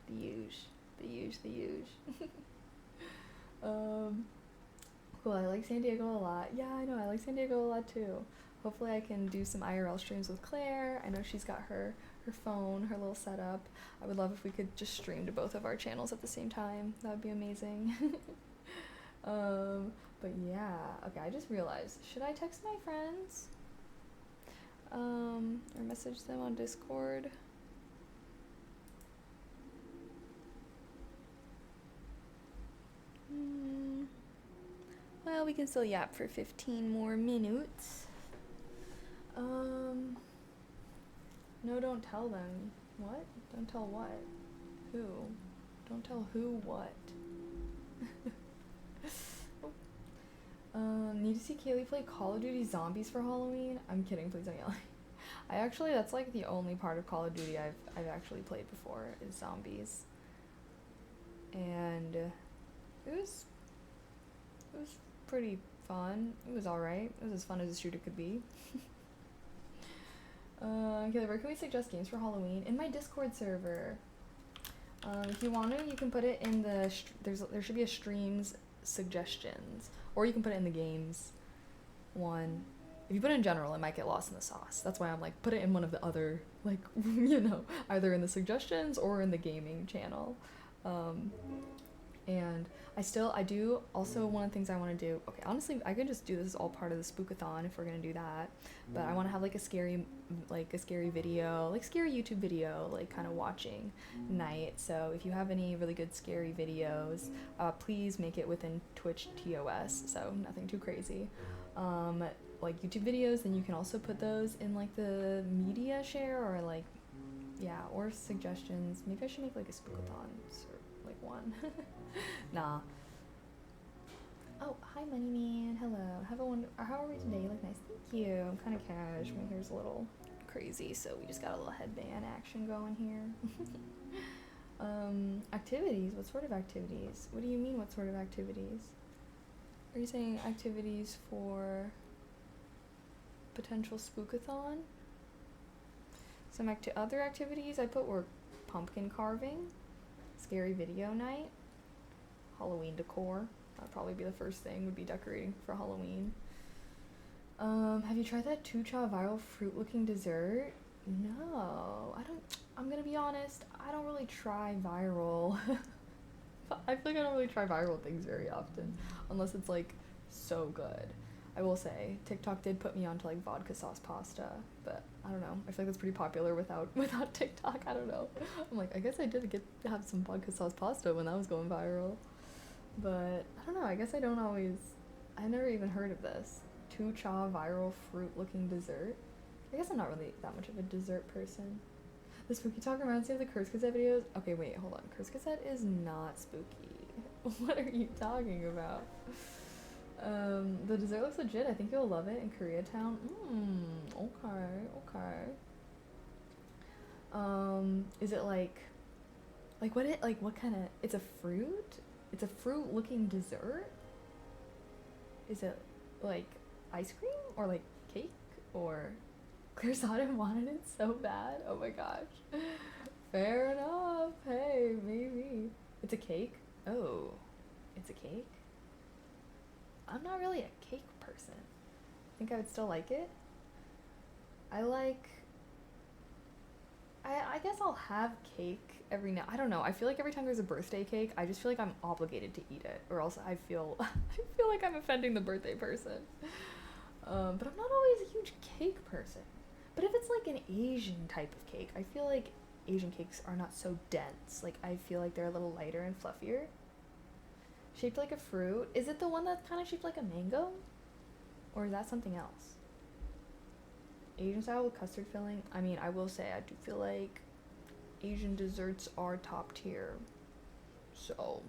The huge. Cool, I like San Diego a lot. Yeah, I know, I like San Diego a lot too. Hopefully I can do some IRL streams with Claire. I know she's got her phone, her little setup. I would love if we could just stream to both of our channels at the same time. That would be amazing. But yeah, okay, I just realized, should I text my friends? Or message them on Discord? Well, we can still yap for 15 more minutes. No, don't tell them. What? Don't tell what? Who? Don't tell who what? Need to see Kaylee play Call of Duty Zombies for Halloween? I'm kidding, please don't yell. That's like the only part of Call of Duty I've actually played before is Zombies. and it was pretty fun. It was alright. It was as fun as a shooter could be. Okay, where can we suggest games for Halloween? In my Discord server. If you want to, you can put it in the there should be a streams suggestions, or you can put it in the games one. If you put it in general, it might get lost in the sauce. That's why I'm like, put it in one of the other, like, either in the suggestions or in the gaming channel. And I do also, one of the things I want to do, okay, honestly, I could just do this as all part of the spookathon if we're gonna do that, but I want to have like a scary video, like scary YouTube video, like kind of watching night. So if you have any really good scary videos, please make it within Twitch TOS, so nothing too crazy. Like YouTube videos, then you can also put those in like the media share, or like, yeah, or suggestions. Maybe I should make like a spookathon or like one. Nah. Oh, hi Money Man. Hello. How are we today? You look nice. Thank you. I'm kind of cash. My hair's a little crazy, so we just got a little headband action going here. Activities. What sort of activities? What do you mean, what sort of activities? Are you saying activities for potential spookathon? Some other activities I put were pumpkin carving, scary video night, Halloween decor. That'd probably be the first thing, would be decorating for Halloween. Have you tried that Tucha viral fruit looking dessert? No, I'm gonna be honest, I don't really try viral. I feel like I don't really try viral things very often, unless it's like so good. I will say, TikTok did put me onto like vodka sauce pasta, but I don't know. I feel like that's pretty popular without TikTok. I don't know. I'm like, I guess I did have some vodka sauce pasta when that was going viral. But I don't know. I guess I never even heard of this. Tucha viral fruit looking dessert. I guess I'm not really that much of a dessert person. The spooky talk reminds me of the Curse Cassette videos. Okay, wait, hold on. Curse Cassette is not spooky. What are you talking about? The dessert looks legit. I think you'll love it in Koreatown. Okay. Is it what kind of, it's a fruit? It's a fruit looking dessert? Is it like ice cream or like cake or Claire wanted it so bad? Oh my gosh. Fair enough. Hey, maybe. It's a cake? Oh, it's a cake? I'm not really a cake person. I think I would still like it. I guess I'll have cake every now. I don't know. I feel like every time there's a birthday cake, I just feel like I'm obligated to eat it, or else I feel like I'm offending the birthday person. But I'm not always a huge cake person. But if it's like an Asian type of cake, I feel like Asian cakes are not so dense. Like, I feel like they're a little lighter and fluffier. Shaped like a fruit. Is it the one that's kind of shaped like a mango? Or is that something else? Asian style with custard filling. I mean, I will say I do feel like Asian desserts are top tier. So,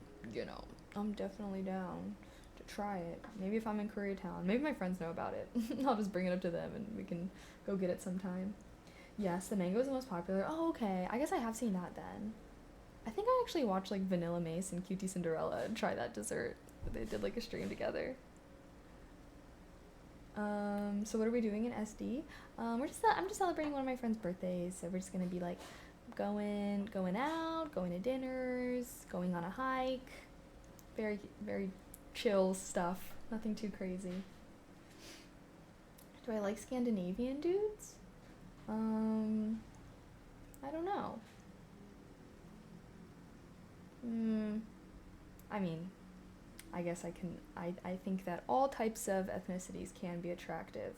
I'm definitely down to try it. Maybe if I'm in Koreatown. Maybe my friends know about it. I'll just bring it up to them and we can go get it sometime. Yes, the mango is the most popular. Oh, okay. I guess I have seen that then. I think I actually watched like Vanilla Mace and Cutie Cinderella and try that dessert. They did like a stream together. So what are we doing in SD? I'm just celebrating one of my friend's birthdays, so we're just gonna be like going out, going to dinners, going on a hike. Very, very chill stuff. Nothing too crazy. Do I like Scandinavian dudes? I don't know. I mean, I guess I think that all types of ethnicities can be attractive.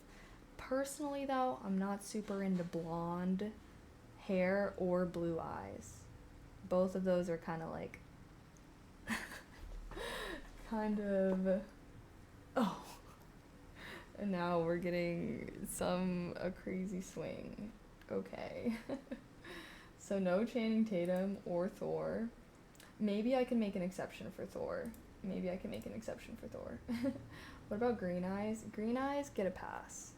Personally, though, I'm not super into blonde hair or blue eyes. Both of those are kind of like, oh. And now we're getting a crazy swing. Okay. So no Channing Tatum or Thor. Maybe I can make an exception for Thor. What about green eyes? Green eyes get a pass.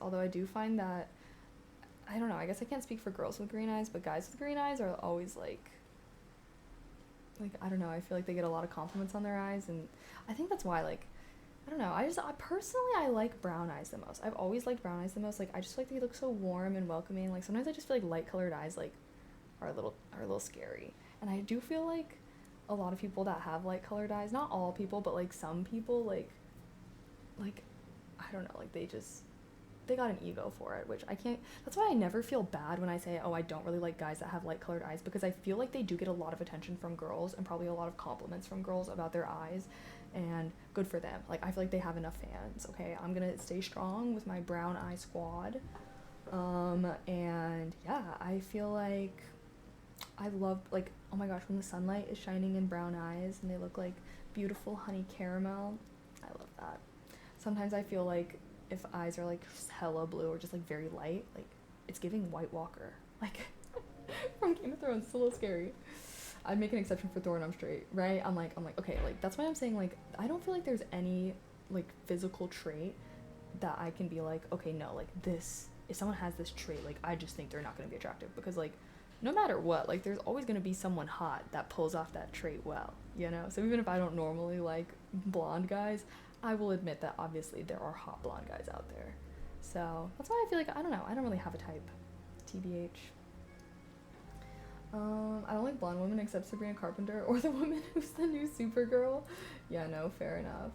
Although I do find that, I don't know, I guess I can't speak for girls with green eyes, but guys with green eyes are always like, Like, I don't know, I feel like they get a lot of compliments on their eyes, and I think that's why, like, I don't know, I personally, I like brown eyes the most. I've always liked brown eyes the most. Like, I just feel like they look so warm and welcoming. Like, sometimes I just feel like light colored eyes, like, are a little scary. And I do feel like a lot of people that have light colored eyes, not all people, but like some people, like I don't know, like they got an ego for it, which I can't. That's why I never feel bad when I say, oh, I don't really like guys that have light colored eyes, because I feel like they do get a lot of attention from girls and probably a lot of compliments from girls about their eyes, and good for them. Like, I feel like they have enough fans. Okay, I'm gonna stay strong with my brown eye squad. And yeah, I feel like I love, like, oh my gosh, when the sunlight is shining in brown eyes and they look like beautiful honey caramel, I love that. Sometimes I feel like if eyes are like hella blue or just like very light, like it's giving White Walker, like from Game of Thrones. It's a little scary. I'd make an exception for Thor and I'm straight, right? I'm like okay, like that's why I'm saying, like, I don't feel like there's any like physical trait that I can be like, okay, no, like this, if someone has this trait, like I just think they're not gonna be attractive, because like no matter what, like there's always gonna be someone hot that pulls off that trait well, you know? So even if I don't normally like blonde guys, I will admit that obviously there are hot blonde guys out there. So that's why I feel like, I don't know, I don't really have a type, TBH. I don't like blonde women except Sabrina Carpenter or the woman who's the new Supergirl. Yeah, no, fair enough.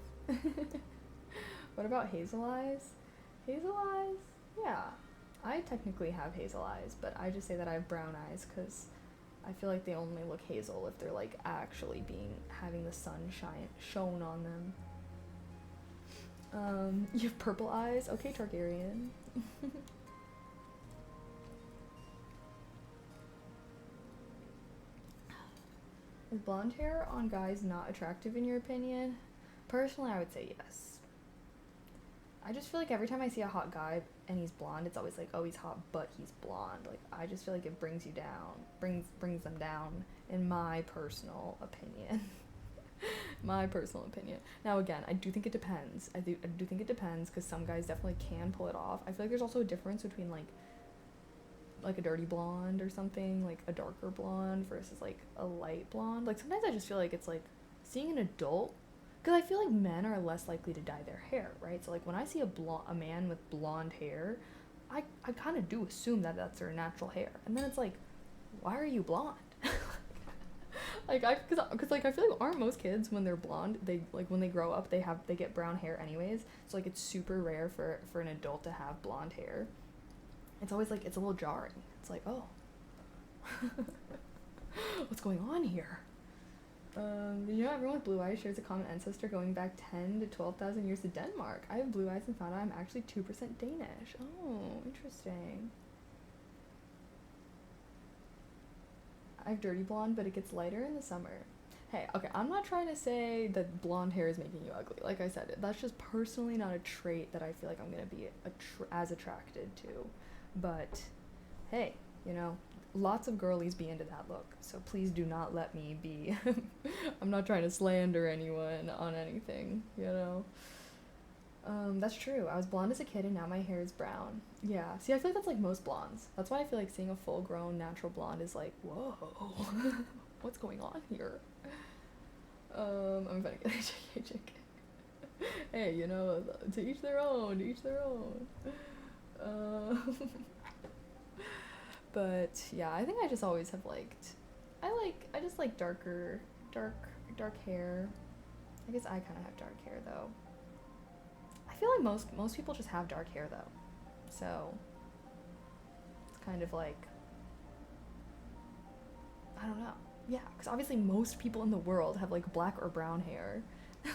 What about hazel eyes? Hazel eyes? Yeah. I technically have hazel eyes, but I just say that I have brown eyes because I feel like they only look hazel if they're like actually having the sun shone on them. You have purple eyes? Okay, Targaryen. Is blonde hair on guys not attractive in your opinion? Personally, I would say yes. I just feel like every time I see a hot guy and he's blonde, it's always like, oh, he's hot, but he's blonde. Like, I just feel like it brings you down, brings them down, in my personal opinion. My personal opinion. Now, again, I do think it depends. I do think it depends, because some guys definitely can pull it off. I feel like there's also a difference between like a dirty blonde or something, like a darker blonde versus like a light blonde. Like, sometimes I just feel like it's like seeing an adult, because I feel like men are less likely to dye their hair, right? So like when I see a man with blonde hair, I kind of do assume that that's their natural hair, and then it's like, why are you blonde? Like, cause like I feel like, aren't most kids when they're blonde, they like when they grow up they get brown hair anyways, so like it's super rare for an adult to have blonde hair. It's always like, it's a little jarring. It's like, oh, what's going on here? You know, everyone with blue eyes shares a common ancestor going back 10 to 12,000 years to Denmark. I have blue eyes and found out I'm actually 2% Danish. Oh, interesting. I have dirty blonde, but it gets lighter in the summer. Hey, okay, I'm not trying to say that blonde hair is making you ugly. Like I said, that's just personally not a trait that I feel like I'm gonna be as attracted to. But hey, you know, lots of girlies be into that look, so please do not let me be. I'm not trying to slander anyone on anything, you know. That's true. I was blonde as a kid and now my hair is brown. Yeah, see, I feel like that's like most blondes. That's why I feel like seeing a full-grown natural blonde is like, whoa, what's going on here? I'm funny. Hey, you know, to each their own, to each their own. But yeah, I think I just always have liked, I just like dark hair. I guess I kind of have dark hair though. I feel like most people just have dark hair though, so it's kind of like, I don't know. Yeah, because obviously most people in the world have like black or brown hair.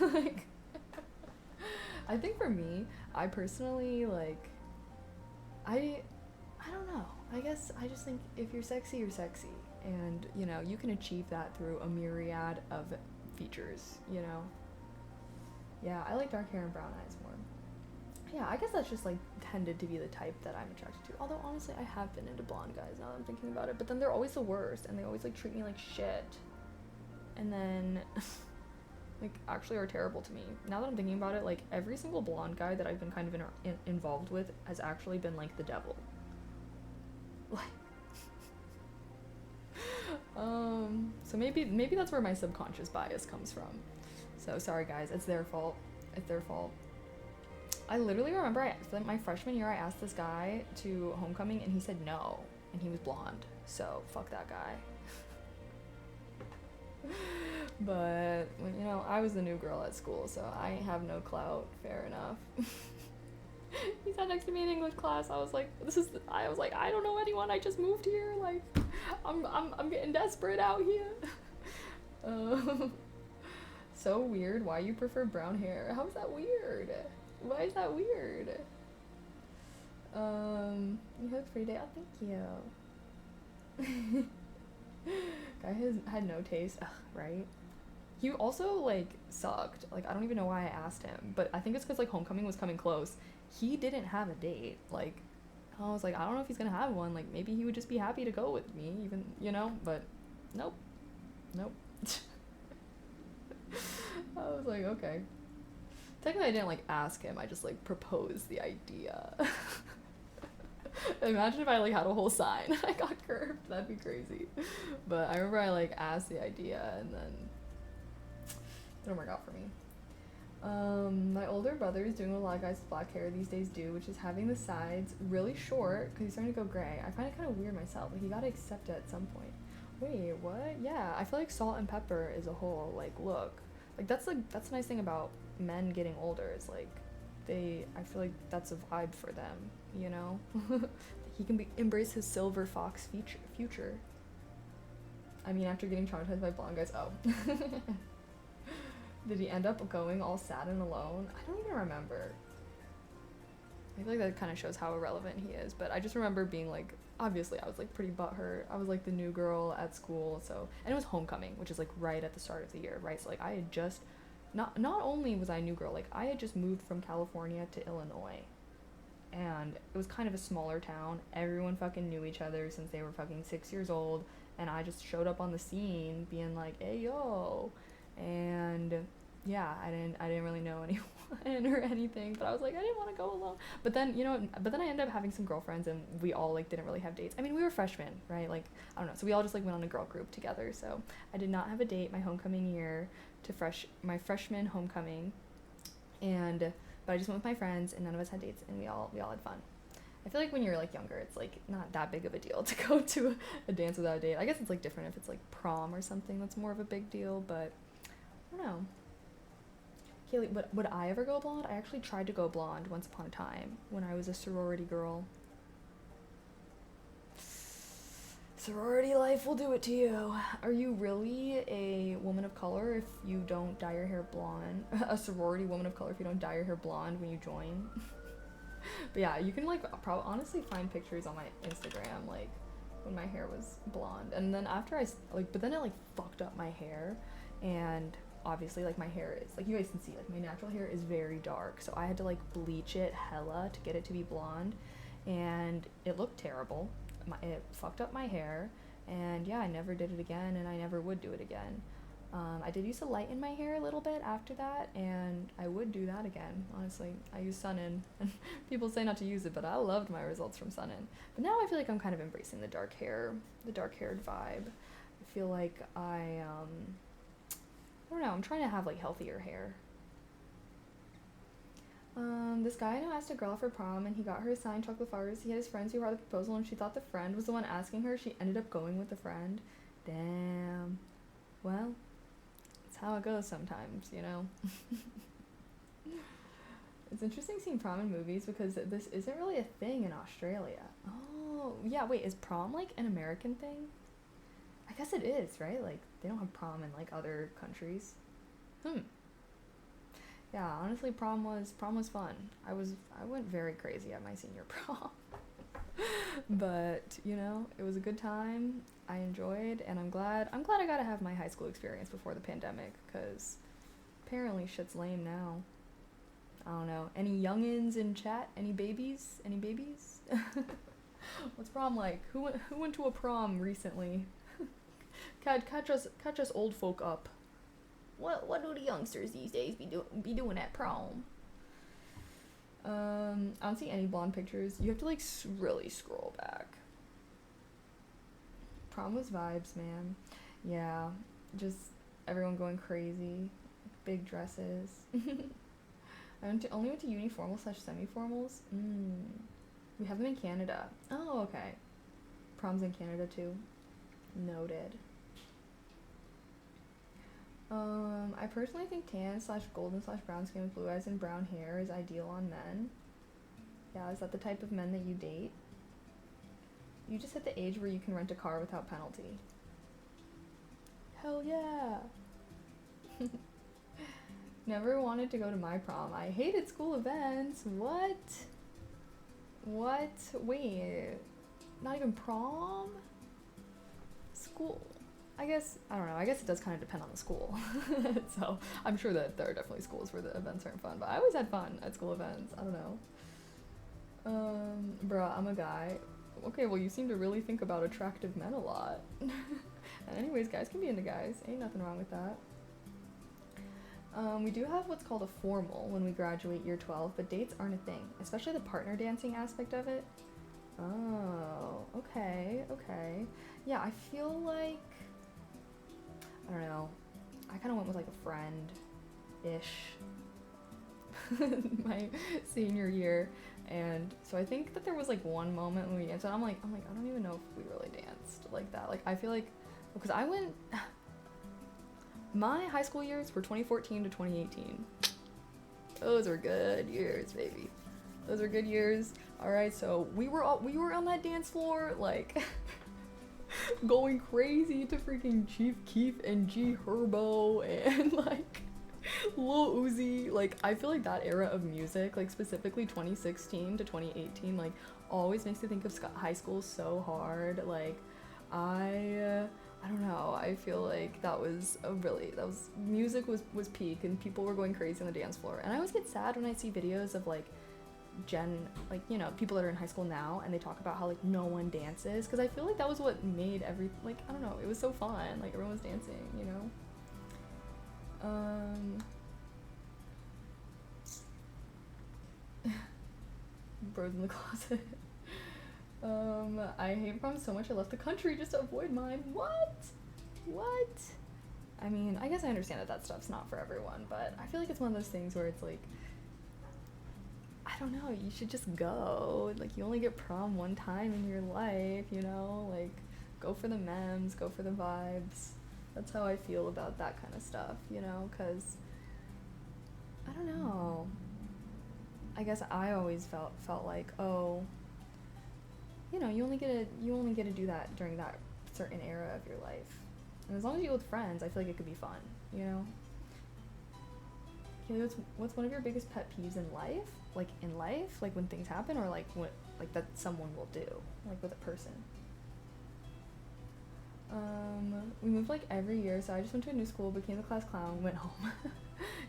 Like, I think for me, I personally like, I don't know. I guess I just think if you're sexy, you're sexy. And, you know, you can achieve that through a myriad of features, you know? Yeah, I like dark hair and brown eyes more. Yeah, I guess that's just, like, tended to be the type that I'm attracted to. Although, honestly, I have been into blonde guys now that I'm thinking about it. But then they're always the worst, and they always, like, treat me like shit. And then, like, actually are terrible to me. Now that I'm thinking about it, like, every single blonde guy that I've been kind of involved with has actually been, like, the devil. Like, So maybe that's where my subconscious bias comes from. So sorry guys, it's their fault. It's their fault. I literally remember my freshman year I asked this guy to homecoming and he said no, and he was blonde. So fuck that guy. But you know, I was the new girl at school, so I have no clout. Fair enough. He sat next to me in English class. I was like, I don't know anyone. I just moved here. Like, I'm getting desperate out here. So weird. Why you prefer brown hair? How is that weird? Why is that weird? You hooked for your day. Oh, thank you. Guy had no taste. Ugh, right? He also, like, sucked. Like, I don't even know why I asked him. But I think it's because, like, homecoming was coming close. He didn't have a date. Like, I was like, I don't know if he's gonna have one. Like, maybe he would just be happy to go with me, even, you know? But, nope. Nope. I was like, okay. Technically, I didn't, like, ask him. I just, like, proposed the idea. Imagine if I, like, had a whole sign and I got curved. That'd be crazy. But I remember I, like, asked the idea and then it didn't work out for me. My older brother is doing what a lot of guys with black hair these days do, which is having the sides really short because he's starting to go gray. I find it kind of weird myself. Like, you gotta accept it at some point. Wait, what? Yeah, I feel like salt and pepper is a whole, like, look. Like, that's the nice thing about men getting older is, like, I feel like that's a vibe for them, you know? He can embrace his silver fox future. I mean, after getting traumatized by blonde guys, oh. Did he end up going all sad and alone? I don't even remember. I feel like that kind of shows how irrelevant he is, but I just remember being like, obviously I was like pretty butthurt. I was like the new girl at school, so, and it was homecoming, which is like right at the start of the year, right? So like I had just, not only was I a new girl, like I had just moved from California to Illinois, and it was kind of a smaller town. Everyone fucking knew each other since they were fucking 6 years old, and I just showed up on the scene being like, hey yo, and yeah, I didn't really know anyone or anything, but I was like, I didn't want to go alone. But then, you know, I ended up having some girlfriends, and we all like didn't really have dates. I mean, we were freshmen, right? Like, I don't know. So we all just like went on a girl group together. So I did not have a date my homecoming year to my freshman homecoming, but I just went with my friends, and none of us had dates, and we all had fun. I feel like when you're like younger, it's like not that big of a deal to go to a dance without a date. I guess it's like different if it's like prom or something. That's more of a big deal, but I don't know. Kaylee, would I ever go blonde? I actually tried to go blonde once upon a time when I was a sorority girl. Sorority life will do it to you. Are you really a woman of color if you don't dye your hair blonde? A sorority woman of color if you don't dye your hair blonde when you join? But yeah, you can like probably honestly find pictures on my Instagram like when my hair was blonde, and then after but then it like fucked up my hair, and obviously like my hair is like, you guys can see like my natural hair is very dark, so I had to like bleach it hella to get it to be blonde, and it looked terrible. It fucked up my hair, and yeah, I never did it again, and I never would do it again. I did used to lighten my hair a little bit after that, and I would do that again, honestly. I use Sun-In, and people say not to use it, but I loved my results from Sun-In. But now I feel like I'm kind of embracing the dark-haired vibe. I feel like I don't know, I'm trying to have like healthier hair. This guy I know asked a girl for prom, and he got her signed chocolate flowers. He had his friends who brought the proposal, and she thought the friend was the one asking her. She ended up going with the friend. Damn. Well, it's how it goes sometimes, you know? It's interesting seeing prom in movies because this isn't really a thing in Australia. Oh, yeah, wait, is prom like an American thing? I guess it is, right? Like, they don't have prom in like other countries. Yeah, honestly, prom was fun. I went very crazy at my senior prom. But, you know, it was a good time. I enjoyed, and I'm glad I got to have my high school experience before the pandemic, because apparently shit's lame now. I don't know. Any youngins in chat? Any babies? What's prom like? Who went to a prom recently? Catch us old folk up. What do the youngsters these days be doing at prom? I don't see any blonde pictures. You have to like really scroll back. Prom was vibes, man. Yeah, just everyone going crazy, big dresses. Only went to uniformal slash semi-formals. We have them in Canada. Oh, okay. Prom's in Canada too. Noted. I personally think tan slash golden slash brown skin with blue eyes and brown hair is ideal on men. Yeah, is that the type of men that you date? You just hit the age where you can rent a car without penalty. Hell yeah! Never wanted to go to my prom. I hated school events. What? What? Wait. Not even prom? School. I guess, I don't know, I guess it does kind of depend on the school. So, I'm sure that there are definitely schools where the events aren't fun, but I always had fun at school events. I don't know. Bruh, I'm a guy. Okay, well, you seem to really think about attractive men a lot. And anyways, guys can be into guys. Ain't nothing wrong with that. We do have what's called a formal when we graduate year 12, but dates aren't a thing, especially the partner dancing aspect of it. Oh, okay, okay. Yeah, I feel like, I don't know, I kind of went with like a friend-ish my senior year, and so I think that there was like one moment when we danced, and I'm like, I don't even know if we really danced like that. Like, I feel like, because I went, my high school years were 2014 to 2018. Those were good years, baby. Those were good years. All right, so we were on that dance floor, like going crazy to freaking Chief Keef and G Herbo and like Lil Uzi. Like, I feel like that era of music, like specifically 2016 to 2018, like always makes me think of high school so hard. Like, I don't know. I feel like music was peak and people were going crazy on the dance floor. And I always get sad when I see videos of like people that are in high school now, and they talk about how like no one dances, because I feel like that was what made I don't know, it was so fun, like everyone was dancing, you know. Bros in the closet. I hate prom so much I left the country just to avoid mine. What? I mean, I guess I understand that stuff's not for everyone, but I feel like it's one of those things where it's like, I don't know, you should just go. Like, you only get prom one time in your life, you know? Like, go for the memes, go for the vibes. That's how I feel about that kind of stuff, you know? Because, I don't know. I guess I always felt like, oh, you know, you only get to do that during that certain era of your life. And as long as you go with friends, I feel like it could be fun, you know? Kaylee, what's one of your biggest pet peeves in life? Like, in life? Like, when things happen, or like what, like that someone will do? Like, with a person? We moved like every year, so I just went to a new school, became the class clown, went home.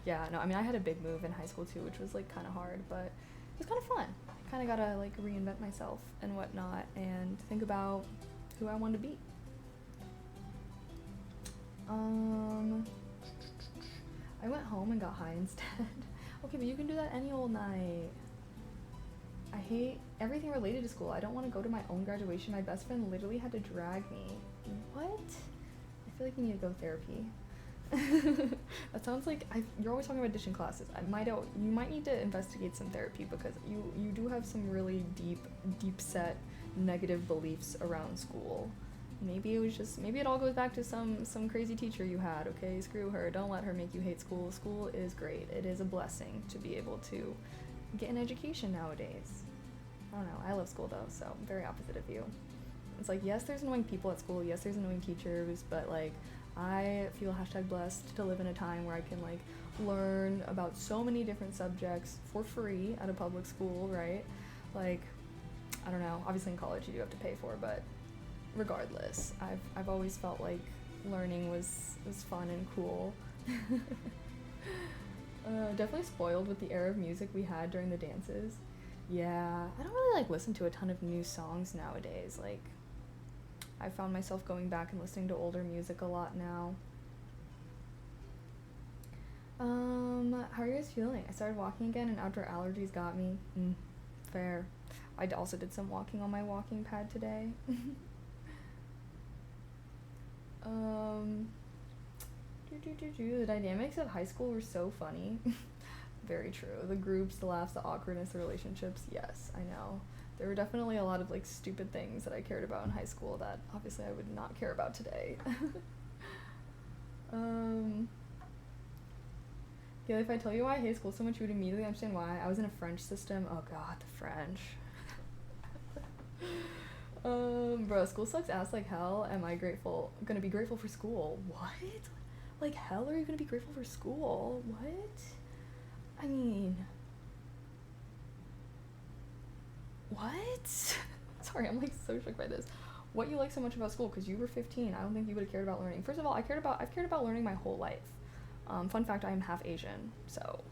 Yeah, no, I mean, I had a big move in high school too, which was like kind of hard, but it was kind of fun. I kind of gotta like reinvent myself and whatnot, and think about who I want to be. I went home and got high instead. Okay, but you can do that any old night. I hate everything related to school. I don't want to go to my own graduation. My best friend literally had to drag me. What? I feel like you need to go to therapy. That sounds like you're always talking about addition classes. You might need to investigate some therapy, because you do have some really deep set negative beliefs around school. Maybe it all goes back to some crazy teacher you had. Okay, screw her. Don't let her make you hate school. School is great. It is a blessing to be able to get an education nowadays. I don't know. I love school though, so I'm very opposite of you. It's like, yes, there's annoying people at school. Yes, there's annoying teachers, but like, I feel #blessed to live in a time where I can like learn about so many different subjects for free at a public school, right? Like, I don't know. Obviously in college you do have to pay for, but regardless, I've always felt like learning was fun and cool. Definitely spoiled with the era of music we had during the dances. Yeah, I don't really like listen to a ton of new songs nowadays. Like, I found myself going back and listening to older music a lot now. How are you guys feeling? I started walking again and outdoor allergies got me. Fair. I also did some walking on my walking pad today. Um, the dynamics of high school were so funny. Very true. The groups, the laughs, the awkwardness, the relationships. Yes, I know. There were definitely a lot of like stupid things that I cared about in high school that obviously I would not care about today. um, yeah, if I tell you why I hate school so much, you would immediately understand why. I was in a French system. Oh god, the French. Bro, school sucks ass like hell. Am I gonna be grateful for school? What? Like hell are you gonna be grateful for school? What? I mean, what? Sorry, I'm like so shook by this. What you like so much about school? Because you were 15. I don't think you would have cared about learning. First of all, I've cared about learning my whole life. Fun fact, I am half Asian, so.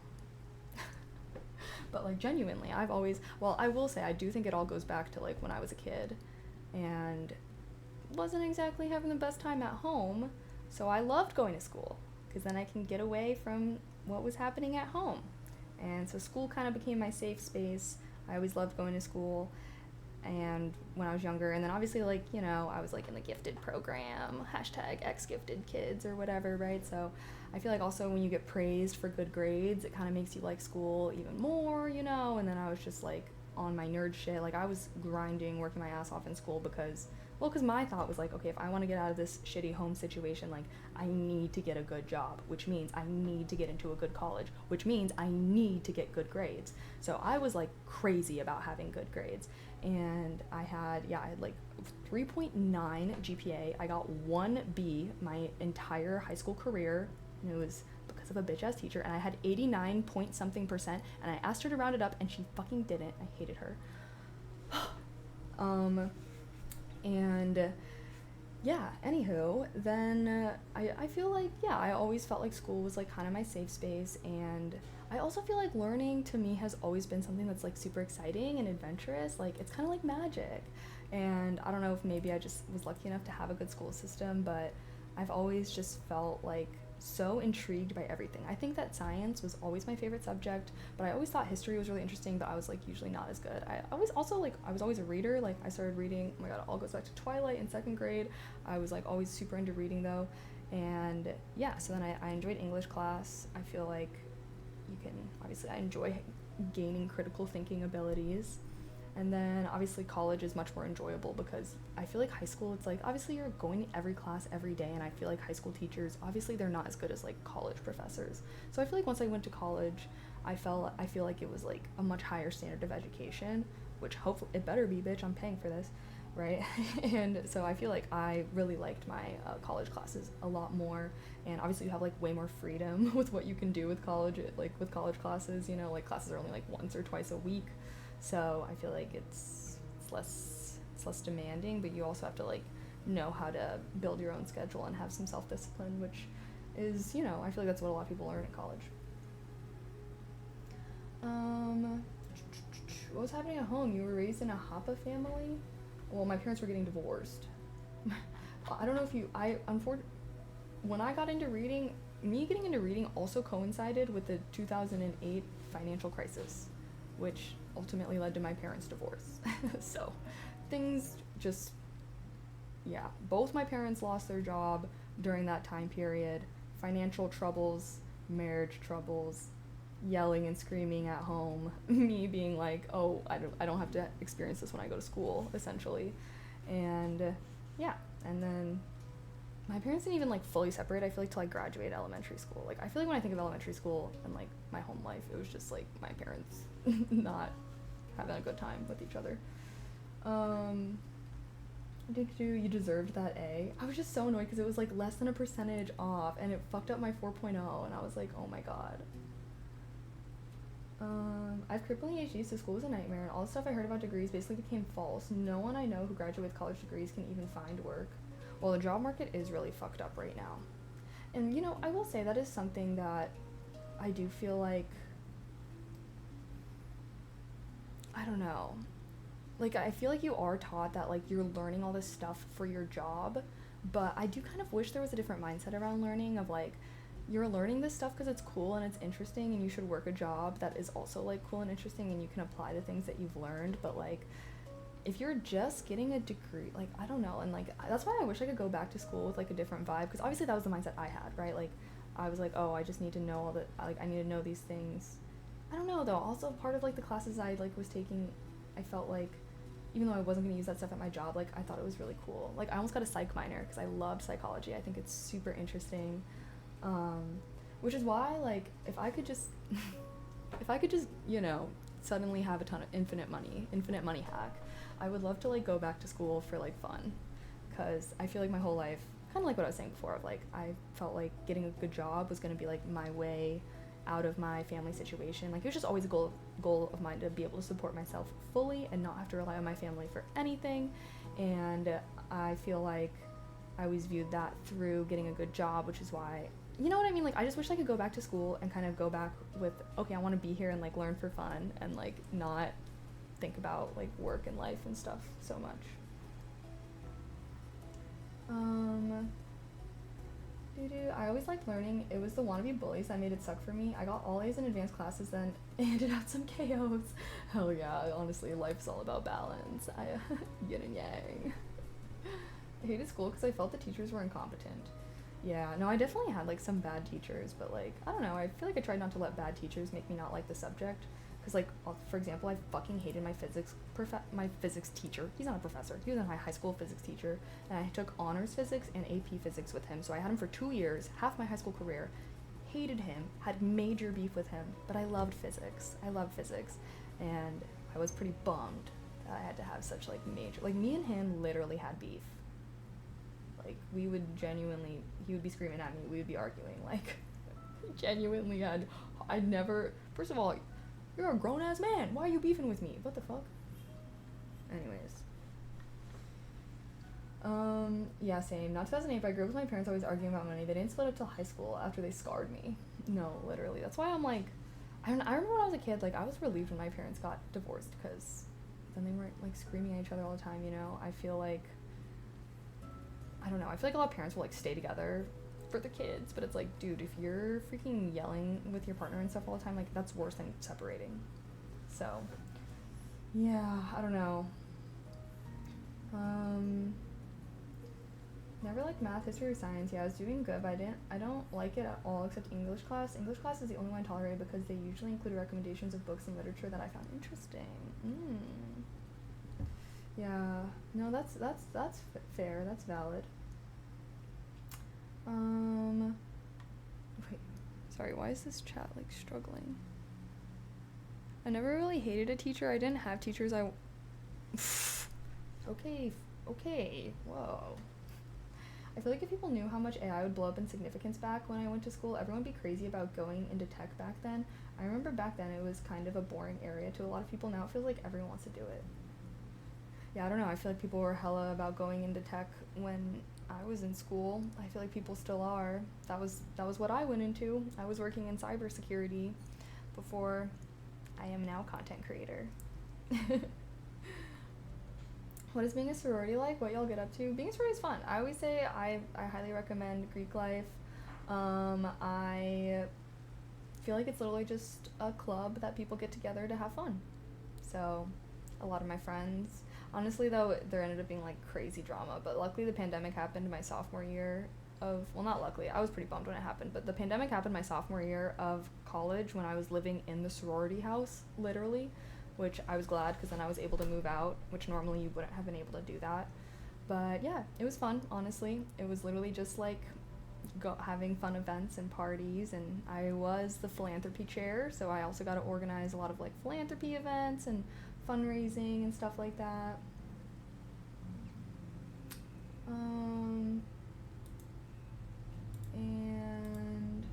But like genuinely, I will say I do think it all goes back to like when I was a kid and wasn't exactly having the best time at home, so I loved going to school because then I can get away from what was happening at home. And so school kind of became my safe space. I always loved going to school and when I was younger, and then obviously like, you know, I was like in the gifted program, #xgiftedkids or whatever, right? So I feel like also when you get praised for good grades, it kind of makes you like school even more, you know. And then I was just like on my nerd shit, like I was grinding, working my ass off in school because my thought was like, okay, if I want to get out of this shitty home situation, like I need to get a good job, which means I need to get into a good college, which means I need to get good grades. So I was like crazy about having good grades. And I had like 3.9 GPA. I got 1B my entire high school career, and it was because of a bitch ass teacher. And I had 89 point something percent, and I asked her to round it up, and she fucking didn't. I hated her. And yeah, anywho, then I feel like, yeah, I always felt like school was like kind of my safe space, and I also feel like learning to me has always been something that's like super exciting and adventurous. Like it's kind of like magic. And I don't know if maybe I just was lucky enough to have a good school system, but I've always just felt like so intrigued by everything. I think that science was always my favorite subject, but I always thought history was really interesting, but I was like usually not as good. I was always a reader. Like I started reading, oh my god, it all goes back to Twilight in 2nd grade. I was like always super into reading though. And yeah, so then I enjoyed English class. I feel like I enjoy gaining critical thinking abilities. And then obviously college is much more enjoyable because I feel like high school, it's like obviously you're going to every class every day, and I feel like high school teachers, obviously they're not as good as like college professors. So I feel like once I went to college, I feel like it was like a much higher standard of education, which hopefully it better be, bitch, I'm paying for this, right? And so I feel like I really liked my college classes a lot more. And obviously you have like way more freedom with what you can do with college, like with college classes, you know, like classes are only like once or twice a week. So I feel like it's less demanding, but you also have to like know how to build your own schedule and have some self-discipline, which is, you know, I feel like that's what a lot of people learn in college. What was happening at home? You were raised in a Hapa family? Well, my parents were getting divorced. I don't know if when I got into reading, me getting into reading also coincided with the 2008 financial crisis, which ultimately led to my parents' divorce. So things just, yeah, both my parents lost their job during that time period. Financial troubles, marriage troubles, yelling and screaming at home, me being like, oh, I don't have to experience this when I go to school, essentially. And yeah, and then my parents didn't even like fully separate, I feel like, till I graduated elementary school. Like I feel like when I think of elementary school and like my home life, it was just like my parents not having a good time with each other. You deserved that A. I was just so annoyed because it was like less than a percentage off, and it fucked up my 4.0, and I was like, oh my god. I have crippling ADHD, so school was a nightmare, and all the stuff I heard about degrees basically became false. No one I know who graduated with college degrees can even find work. Well, the job market is really fucked up right now. And, you know, I will say that is something that I do feel like, I don't know. Like, I feel like you are taught that, like, you're learning all this stuff for your job, but I do kind of wish there was a different mindset around learning of, like, you're learning this stuff because it's cool and it's interesting, and you should work a job that is also like cool and interesting, and you can apply the things that you've learned. But like if you're just getting a degree, like, I don't know, and like that's why I wish I could go back to school with like a different vibe, because obviously that was the mindset I had, right? Like, I was like, oh, I just need to know all the, like, I need to know these things. I don't know though. Also, part of like the classes I like was taking, I felt like, even though I wasn't gonna use that stuff at my job, like I thought it was really cool. Like I almost got a psych minor because I loved psychology. I think it's super interesting, um, which is why like if I could just, if I could just suddenly have a ton of infinite money hack, I would love to like go back to school for like fun, because I feel like my whole life, kind of like what I was saying before, of like I felt like getting a good job was gonna be like my way out of my family situation. Like it was just always a goal of mine to be able to support myself fully and not have to rely on my family for anything. And I feel like I always viewed that through getting a good job, which is why, you know what I mean? Like I just wish I could go back to school and kind of go back with, okay, I want to be here and like learn for fun and like not think about like work and life and stuff so much. I always liked learning. It was the wannabe bullies that made it suck for me. I got all A's in advanced classes, then handed out some KOs. Hell yeah, honestly, life's all about balance. Yin and yang. I hated school because I felt the teachers were incompetent. Yeah, no, I definitely had like some bad teachers, but like, I don't know, I feel like I tried not to let bad teachers make me not like the subject. Because like, for example, I fucking hated my physics teacher. He's not a professor. He was my high school physics teacher, and I took honors physics and AP physics with him. So I had him for 2 years, half my high school career. Hated him, had major beef with him, but I loved physics. And I was pretty bummed that I had to have such like major, like me and him literally had beef. Like we would genuinely, he would be screaming at me, we would be arguing. Like genuinely had, I'd never, first of all, you're a grown-ass man. Why are you beefing with me? What the fuck? Anyways. Yeah, same. Not 2008, but I grew up with my parents always arguing about money. They didn't split up till high school after they scarred me. No, literally. That's why I'm like, I remember when I was a kid, like, I was relieved when my parents got divorced, because then they weren't, like, screaming at each other all the time, you know? I feel like a lot of parents will, like, stay together for the kids, but it's like, dude, if you're freaking yelling with your partner and stuff all the time, like that's worse than separating. So yeah, I don't know. Never liked math, history, or science. Yeah, I was doing good, but I don't like it at all except English class. English class is the only one I tolerate because they usually include recommendations of books and literature that I found interesting. Yeah, no, that's fair, that's valid. Wait, sorry, why is this chat like struggling? I never really hated a teacher. I didn't have teachers okay, whoa. I feel like if people knew how much AI would blow up in significance back when I went to school, everyone would be crazy about going into tech back then. I remember back then it was kind of a boring area to a lot of people. Now it feels like everyone wants to do it. Yeah, I don't know. I feel like people were hella about going into tech when I was in school. I feel like people still are. That was what I went into. I was working in cybersecurity before I am now content creator. What is being a sorority like? What y'all get up to? Being a sorority is fun. I always say I highly recommend Greek life. I feel like it's literally just a club that people get together to have fun. So a lot of my friends, honestly though, there ended up being like crazy drama, but luckily the pandemic happened my sophomore year of, well, not luckily, I was pretty bummed when it happened, but the pandemic happened my sophomore year of college when I was living in the sorority house, literally, which I was glad because then I was able to move out, which normally you wouldn't have been able to do that. But yeah, it was fun, honestly. It was literally just like having fun events and parties, and I was the philanthropy chair, so I also got to organize a lot of like philanthropy events and fundraising and stuff like that. And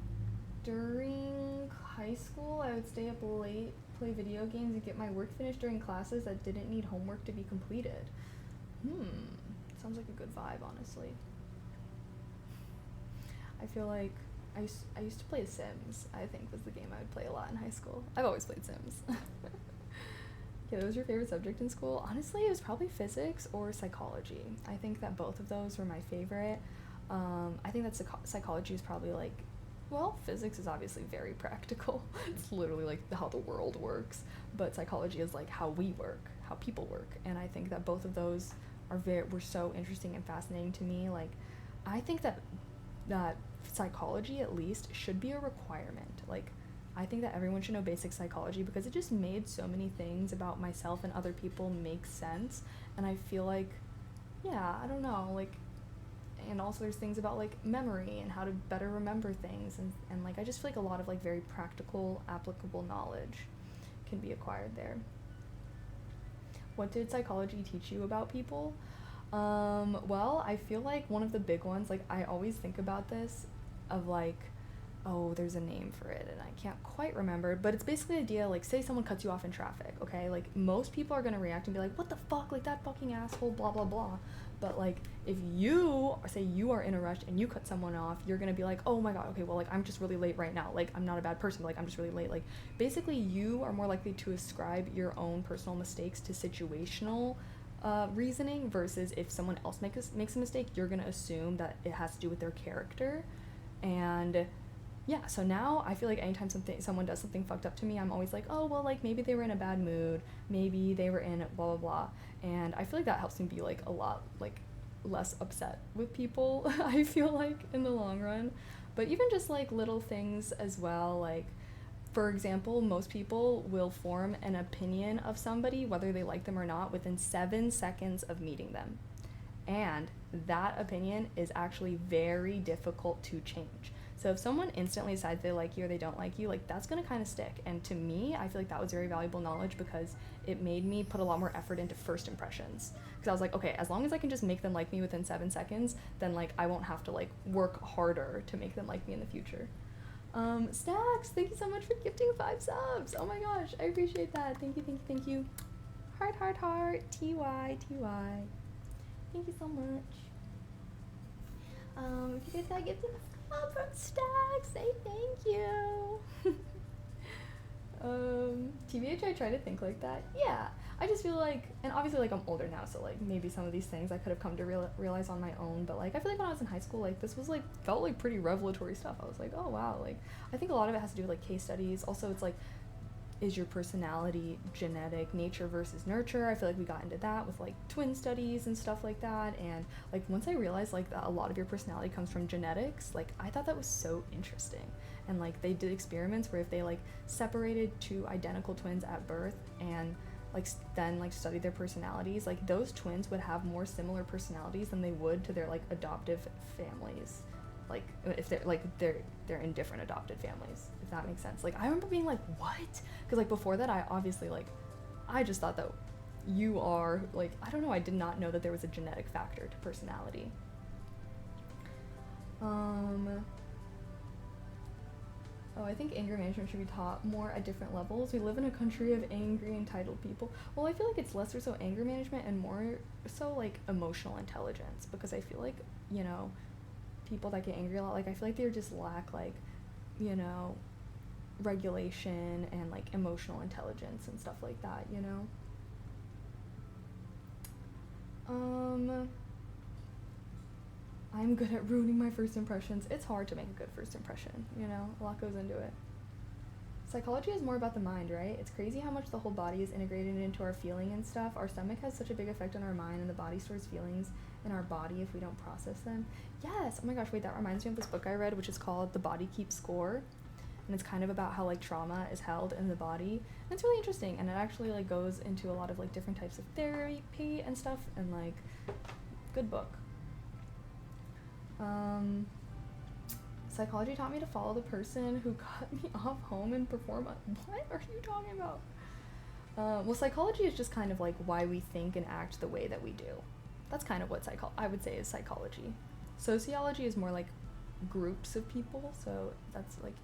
during high school, I would stay up late, play video games, and get my work finished during classes that didn't need homework to be completed. Sounds like a good vibe, honestly. I feel like I used to play Sims, I think was the game I would play a lot in high school. I've always played Sims. Yeah, what was your favorite subject in school? Honestly, it was probably physics or psychology. I think that both of those were my favorite. I think that psychology is probably like Well, physics is obviously very practical. It's literally like how the world works, but psychology is like how we work, how people work. And I think that both of those were so interesting and fascinating to me. Like, I think that psychology at least should be a requirement. Like, I think that everyone should know basic psychology because it just made so many things about myself and other people make sense. And I feel like, yeah, I don't know, like, and also there's things about like memory and how to better remember things, and like I just feel like a lot of like very practical, applicable knowledge can be acquired there. What did psychology teach you about people? Well, I feel like one of the big ones, like I always think about this, of like, oh, there's a name for it and I can't quite remember, but it's basically the idea, like, say someone cuts you off in traffic, okay? Like, most people are gonna react and be like, what the fuck, like, that fucking asshole, blah, blah, blah. But, like, if you, say you are in a rush and you cut someone off, you're gonna be like, oh my god, okay, well, like, I'm just really late right now. Like, I'm not a bad person, but, like, I'm just really late. Like, basically, you are more likely to ascribe your own personal mistakes to situational reasoning versus if someone else makes a mistake, you're gonna assume that it has to do with their character. And yeah, so now I feel like anytime someone does something fucked up to me, I'm always like, oh, well, like, maybe they were in a bad mood, maybe they were in blah, blah, blah. And I feel like that helps me be, like, a lot, like, less upset with people, I feel like, in the long run. But even just, like, little things as well, like, for example, most people will form an opinion of somebody, whether they like them or not, within 7 seconds of meeting them. And that opinion is actually very difficult to change. So if someone instantly decides they like you or they don't like you, like, that's gonna kind of stick. And to me, I feel like that was very valuable knowledge because it made me put a lot more effort into first impressions. Because I was like, okay, as long as I can just make them like me within 7 seconds, then, like, I won't have to, like, work harder to make them like me in the future. Stacks, thank you so much for gifting 5 subs. Oh my gosh, I appreciate that. Thank you, thank you, thank you. Heart, heart, heart. TY, TY. Thank you so much. If you guys got gifted from Stacks, say thank you. TBH, I try to think like that. Yeah, I just feel like, and obviously, like, I'm older now, so, like, maybe some of these things I could have come to realize on my own, but, like, I feel like when I was in high school, like, this was, like, felt like pretty revelatory stuff. I was like, oh wow, like, I think a lot of it has to do with, like, case studies. Also, it's like, is your personality genetic, nature versus nurture? I feel like we got into that with, like, twin studies and stuff like that. And, like, once I realized, like, that a lot of your personality comes from genetics, like, I thought that was so interesting. And, like, they did experiments where if they, like, separated 2 identical twins at birth and, like, then, like, studied their personalities, like, those twins would have more similar personalities than they would to their, like, adoptive families. Like, if they're in different adopted families, if that makes sense. Like, I remember being like, what? Because, like, before that, I obviously, like, I just thought that you are, like, I don't know, I did not know that there was a genetic factor to personality. Oh, I think anger management should be taught more at different levels. We live in a country of angry, entitled people. Well, I feel like it's less or so anger management and more so, like, emotional intelligence, because I feel like, you know, people that get angry a lot, like, I feel like they just lack, like, you know, regulation and, like, emotional intelligence and stuff like that, you know? I'm good at ruining my first impressions. It's hard to make a good first impression, you know? A lot goes into it. Psychology is more about the mind, right? It's crazy how much the whole body is integrated into our feeling and stuff. Our stomach has such a big effect on our mind, and the body stores feelings in our body if we don't process them. Yes! Oh my gosh, wait, that reminds me of this book I read, which is called The Body Keeps Score. And it's kind of about how, like, trauma is held in the body. And it's really interesting, and it actually, like, goes into a lot of, like, different types of therapy and stuff, and, like, good book. Psychology taught me to follow the person who cut me off home and perform what are you talking about? Well, psychology is just kind of, like, why we think and act the way that we do. That's kind of what I would say is psychology. Sociology is more like groups of people, so that's, like,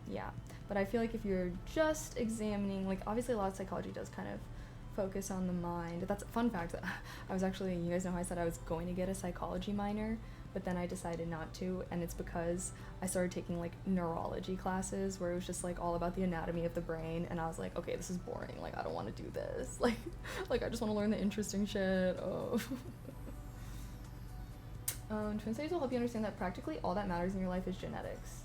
yeah. But I feel like if you're just examining, like, obviously a lot of psychology does kind of focus on the mind. That's a fun fact. I was actually, you guys know how I said I was going to get a psychology minor, but then I decided not to, and it's because I started taking, like, neurology classes where it was just, like, all about the anatomy of the brain, and I was like, okay, this is boring, like, I don't want to do this, like, I just want to learn the interesting shit. Oh. Twin studies will help you understand that practically all that matters in your life is genetics.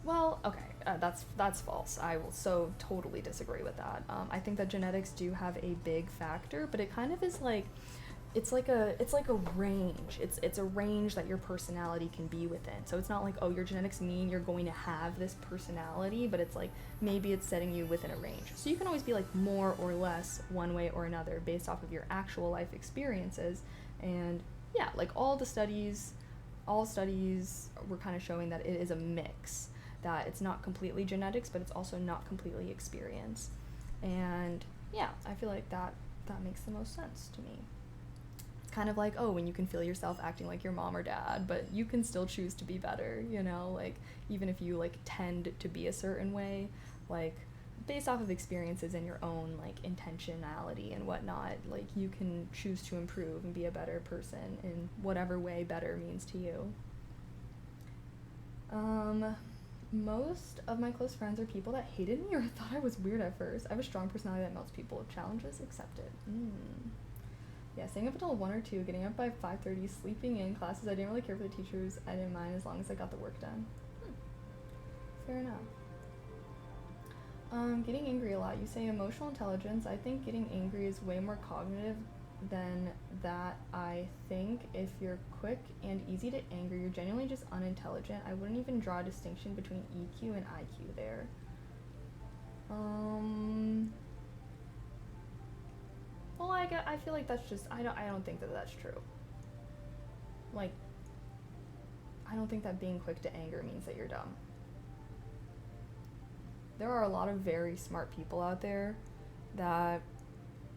Well, okay, that's false. I will so totally disagree with that. I think that genetics do have a big factor, but it kind of is like it's like a range. It's a range that your personality can be within. So it's not like, oh, your genetics mean you're going to have this personality, but it's like maybe it's setting you within a range. So you can always be like more or less one way or another based off of your actual life experiences. And yeah, like all studies were kind of showing that it is a mix, that it's not completely genetics, but it's also not completely experience. And yeah, I feel like that makes the most sense to me. It's kind of like, oh, when you can feel yourself acting like your mom or dad, but you can still choose to be better, you know, like even if you like tend to be a certain way, like based off of experiences and your own like intentionality and whatnot, like you can choose to improve and be a better person in whatever way better means to you. Most of my close friends are people that hated me or thought I was weird at first. I have a strong personality that melts people. Challenges accepted. Yeah, staying up until 1 or 2, getting up by 5:30, sleeping in classes. I didn't really care for the teachers. I didn't mind as long as I got the work done. Fair enough. Getting angry a lot. You say emotional intelligence. I think getting angry is way more cognitive than that. I think if you're quick and easy to anger, you're genuinely just unintelligent. I wouldn't even draw a distinction between EQ and IQ there. Well, I feel like that's just I don't think that that's true. Like, I don't think that being quick to anger means that you're dumb. There are a lot of very smart people out there that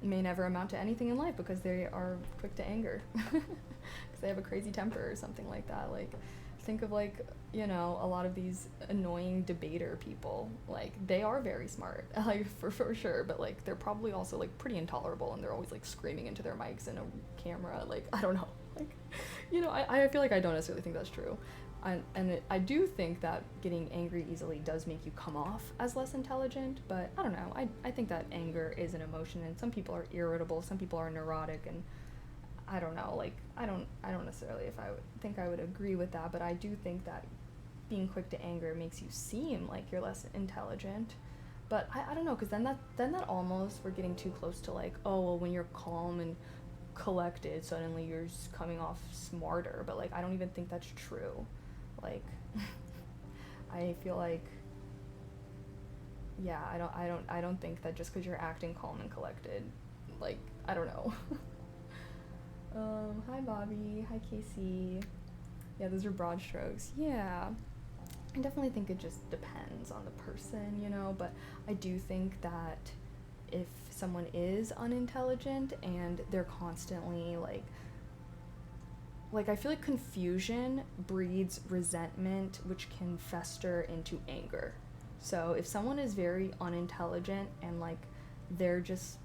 may never amount to anything in life because they are quick to anger. Because they have a crazy temper or something like that. Like, think of like, you know, a lot of these annoying debater people. Like, they are very smart, like for sure, but like they're probably also like pretty intolerable and they're always like screaming into their mics in a camera. Like, I don't know. Like, you know, I feel like I don't necessarily think that's true. I do think that getting angry easily does make you come off as less intelligent, but I don't know. I think that anger is an emotion, and some people are irritable, some people are neurotic, and I don't know. Like, I don't necessarily think I would agree with that, but I do think that being quick to anger makes you seem like you're less intelligent. But I don't know, because then that almost, we're getting too close to like, oh, well, when you're calm and collected, suddenly you're just coming off smarter. But like, I don't even think that's true. Like, I feel like, yeah, I don't think that just because you're acting calm and collected, like, I don't know. Hi Bobby, hi Casey. Yeah, those are broad strokes. Yeah, I definitely think it just depends on the person, you know, but I do think that if someone is unintelligent and they're constantly like I feel like confusion breeds resentment, which can fester into anger. So if someone is very unintelligent and like they're just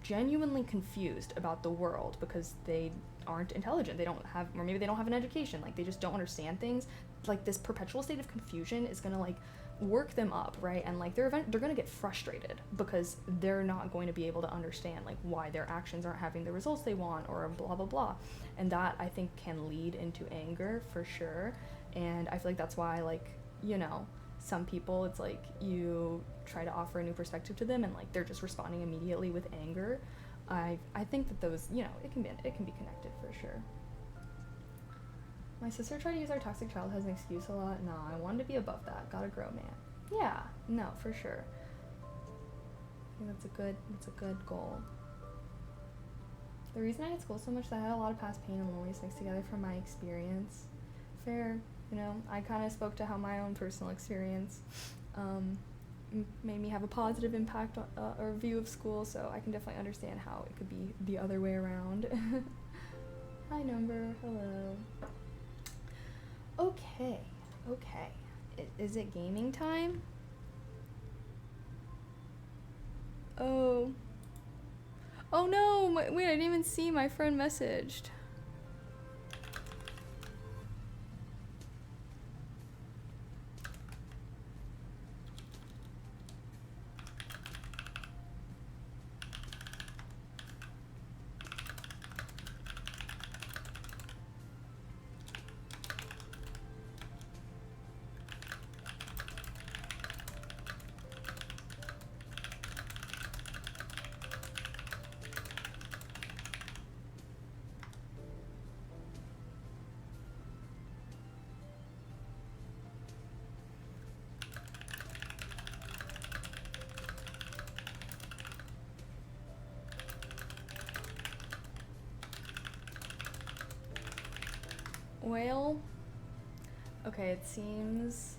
genuinely confused about the world because they aren't intelligent, they don't have, or maybe they don't have an education, like they just don't understand things, like this perpetual state of confusion is gonna like work them up, right? And like they're gonna get frustrated because they're not going to be able to understand like why their actions aren't having the results they want, or blah blah blah. And that, I think, can lead into anger for sure. And I feel like that's why, like, you know, some people, it's like you try to offer a new perspective to them and like they're just responding immediately with anger. I think that those, you know, it can be connected for sure. My sister tried to use our toxic childhood as an excuse a lot. No, I wanted to be above that. Gotta grow, man. Yeah, no, for sure. I think that's a good goal. The reason I hate school so much is that I had a lot of past pain and loneliness mixed together from my experience. Fair, you know, I kind of spoke to how my own personal experience made me have a positive impact or view of school, so I can definitely understand how it could be the other way around. Hi, number. Hello. Okay. Is it gaming time? Oh no, wait, I didn't even see my friend messaged. whale. Okay, it seems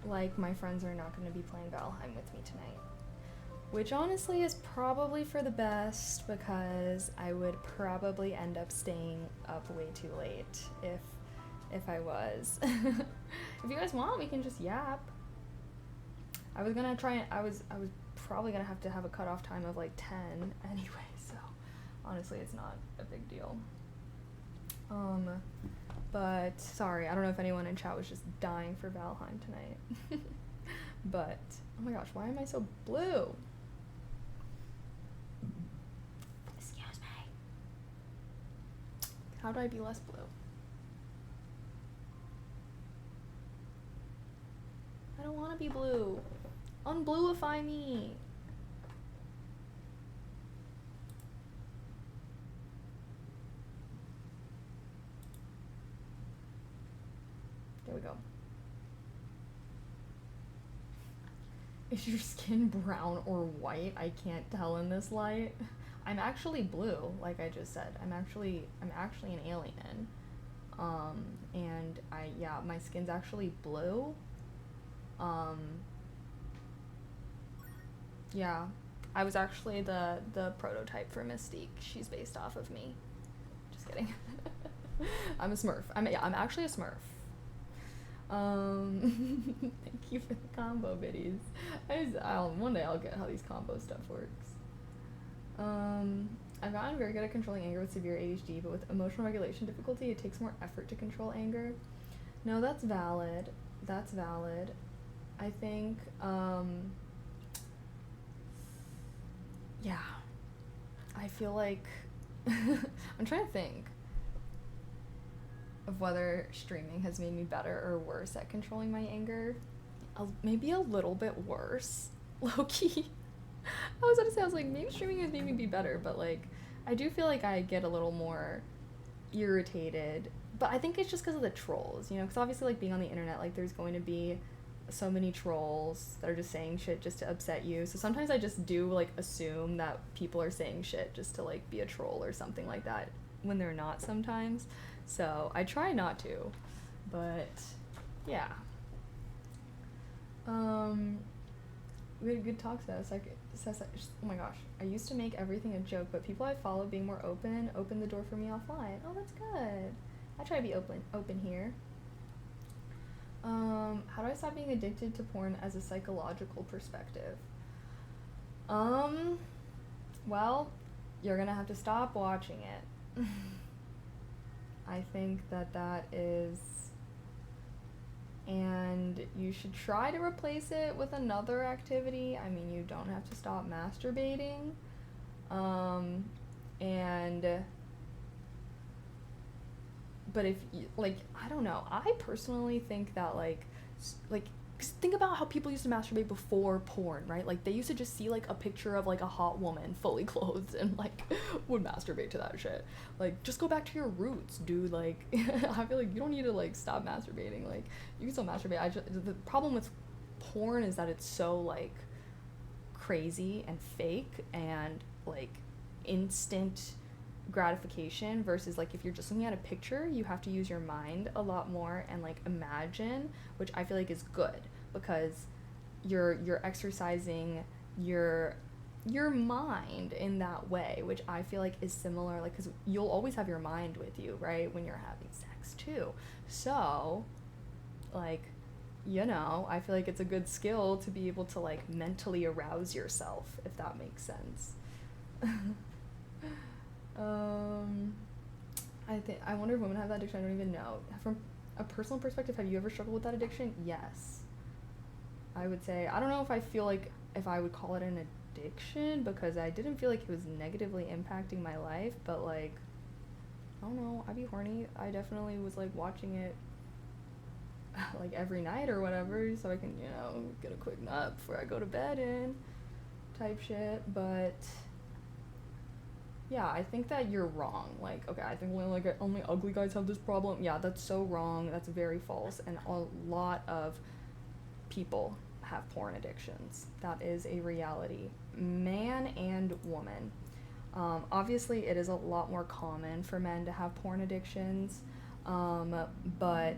like my friends are not going to be playing Valheim with me tonight. Which honestly is probably for the best, because I would probably end up staying up way too late if I was. If you guys want, we can just yap. I was gonna try and I was probably gonna have to have a cutoff time of like 10 anyway, so honestly it's not a big deal. But sorry, I don't know if anyone in chat was just dying for Valheim tonight. But oh my gosh, why am I so blue? Excuse me. How do I be less blue? I don't want to be blue. Unbluify me. There we go. Is your skin brown or white? I can't tell in this light. I'm actually blue, like I just said. I'm actually an alien. And my skin's actually blue. Yeah, I was actually the prototype for Mystique. She's based off of me. Just kidding. I'm a Smurf. I'm actually a Smurf. Thank you for the combo biddies. One day I'll get how these combo stuff works. I've gotten very good at controlling anger with severe ADHD, but with emotional regulation difficulty, it takes more effort to control anger. No, that's valid. That's valid. I think, yeah. I feel like I'm trying to think of whether streaming has made me better or worse at controlling my anger. Maybe a little bit worse, low-key. I was like, maybe streaming has made me be better, but like, I do feel like I get a little more irritated. But I think it's just because of the trolls, you know, because obviously, like, being on the internet, like, there's going to be so many trolls that are just saying shit just to upset you. So sometimes I just do, like, assume that people are saying shit just to, like, be a troll or something like that when they're not sometimes. So I try not to, but yeah. We had good talks about it. Oh my gosh, I used to make everything a joke, but people I follow being more opened the door for me offline. Oh, that's good. I try to be open here. How do I stop being addicted to porn as a psychological perspective? Well, you're gonna have to stop watching it. I think that is, and you should try to replace it with another activity. I mean, you don't have to stop masturbating. But if you, like, I don't know, I personally think that, like, 'cause think about how people used to masturbate before porn, right? Like, they used to just see, like, a picture of, like, a hot woman fully clothed and, like, would masturbate to that shit. Like, just go back to your roots, dude. Like, I feel like you don't need to, like, stop masturbating. Like, you can still masturbate. The problem with porn is that it's so, like, crazy and fake and, like, instant gratification versus, like, if you're just looking at a picture, you have to use your mind a lot more and, like, imagine, which I feel like is good because you're exercising your mind in that way, which I feel like is similar, like, because you'll always have your mind with you, right, when you're having sex too. So, like, you know, I feel like it's a good skill to be able to, like, mentally arouse yourself, if that makes sense. I wonder if women have that addiction. I don't even know. From a personal perspective, have you ever struggled with that addiction? Yes. I would say, I don't know if I feel like if I would call it an addiction, because I didn't feel like it was negatively impacting my life, but, like, I don't know, I'd be horny. I definitely was, like, watching it like every night or whatever, so I can, you know, get a quick nap before I go to bed and type shit. But yeah, I think that you're wrong. Like, okay, I think only ugly guys have this problem. Yeah, that's so wrong. That's very false. And a lot of people have porn addictions. That is a reality. Man and woman. Obviously, it is a lot more common for men to have porn addictions. Um, but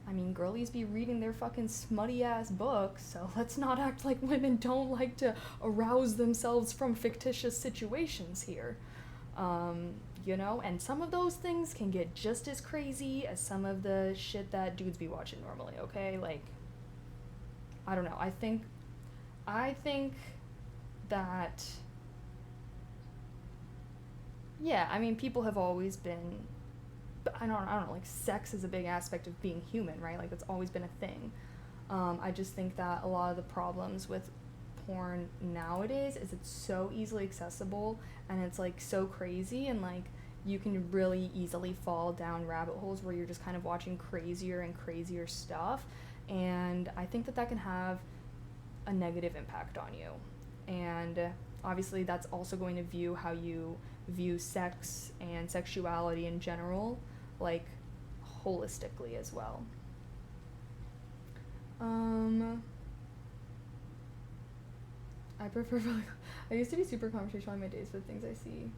I mean, girlies be reading their fucking smutty ass books, so let's not act like women don't like to arouse themselves from fictitious situations here. Um, you know, and some of those things can get just as crazy as some of the shit that dudes be watching normally, okay? Like, I don't know. I think that, yeah, I mean, people have always been, I don't know, like, sex is a big aspect of being human, right? Like, that's always been a thing. I just think that a lot of the problems with porn nowadays is it's so easily accessible and it's like so crazy, and like you can really easily fall down rabbit holes where you're just kind of watching crazier and crazier stuff, and I think that that can have a negative impact on you. And obviously that's also going to view how you view sex and sexuality in general, like holistically as well. um I prefer I used to be super conversational on my days with things I see.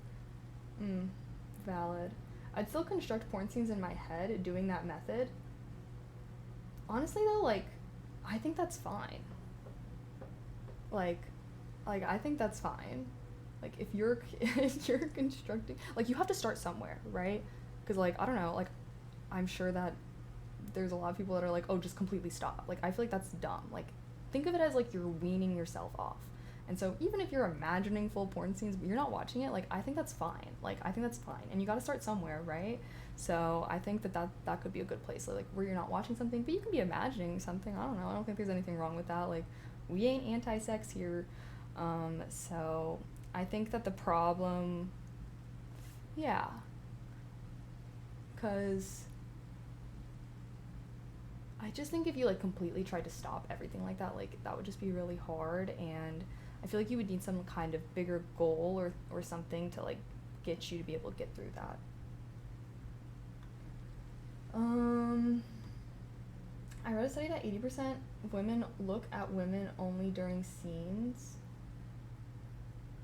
Mm, valid. I'd still construct porn scenes in my head doing that method. Honestly though, like, I think that's fine. Like, I think that's fine. Like, if you're if you're constructing, like, you have to start somewhere, right? Because like, I don't know, like, I'm sure that there's a lot of people that are like, oh, just completely stop. Like, I feel like that's dumb. Like, think of it as like you're weaning yourself off. And so even if you're imagining full porn scenes but you're not watching it, like, I think that's fine. Like, I think that's fine. And you got to start somewhere, right? So I think that, that could be a good place, like where you're not watching something, but you can be imagining something. I don't know. I don't think there's anything wrong with that. Like, we ain't anti-sex here. So I think that the problem, yeah, because I just think if you like completely tried to stop everything like that would just be really hard, and I feel like you would need some kind of bigger goal or something to like get you to be able to get through that. Um, I read a study that 80% of women look at women only during scenes.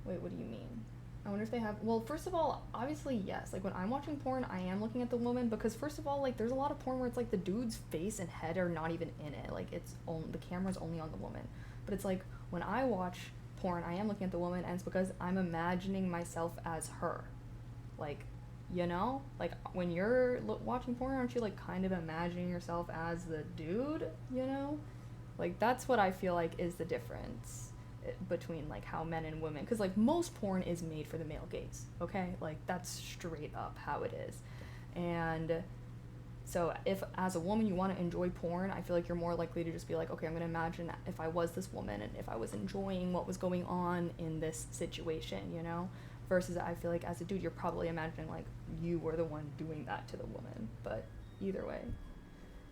Wait, what do you mean? I wonder if they have. Well, first of all, obviously yes. Like when I'm watching porn, I am looking at the woman because first of all, like there's a lot of porn where it's like the dude's face and head are not even in it. Like it's on the camera's only on the woman. But it's like when I watch porn, I am looking at the woman, and it's because I'm imagining myself as her. Like, you know, like when you're watching porn, aren't you like kind of imagining yourself as the dude? You know, like that's what I feel like is the difference between like how men and women, because like most porn is made for the male gaze, okay, like that's straight up how it is. And so if as a woman you want to enjoy porn, I feel like you're more likely to just be like, okay, I'm going to imagine if I was this woman and if I was enjoying what was going on in this situation, you know, versus I feel like as a dude you're probably imagining like you were the one doing that to the woman. But either way,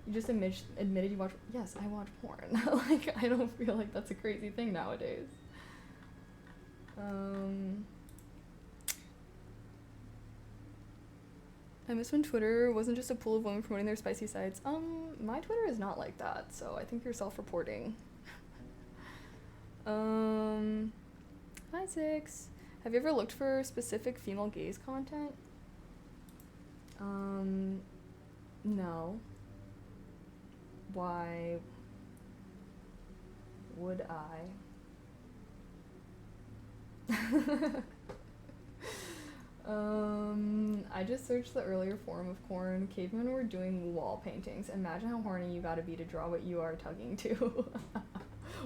you just admitted you watch. Yes, I watch porn. Like, I don't feel like that's a crazy thing nowadays. Um, I miss when Twitter wasn't just a pool of women promoting their spicy sites. My Twitter is not like that, so I think you're self-reporting. um, Hi Six. Have you ever looked for specific female gaze content? No. Why would I? I just searched the earlier form of corn. Cavemen were doing wall paintings. Imagine how horny you gotta be to draw what you are tugging to.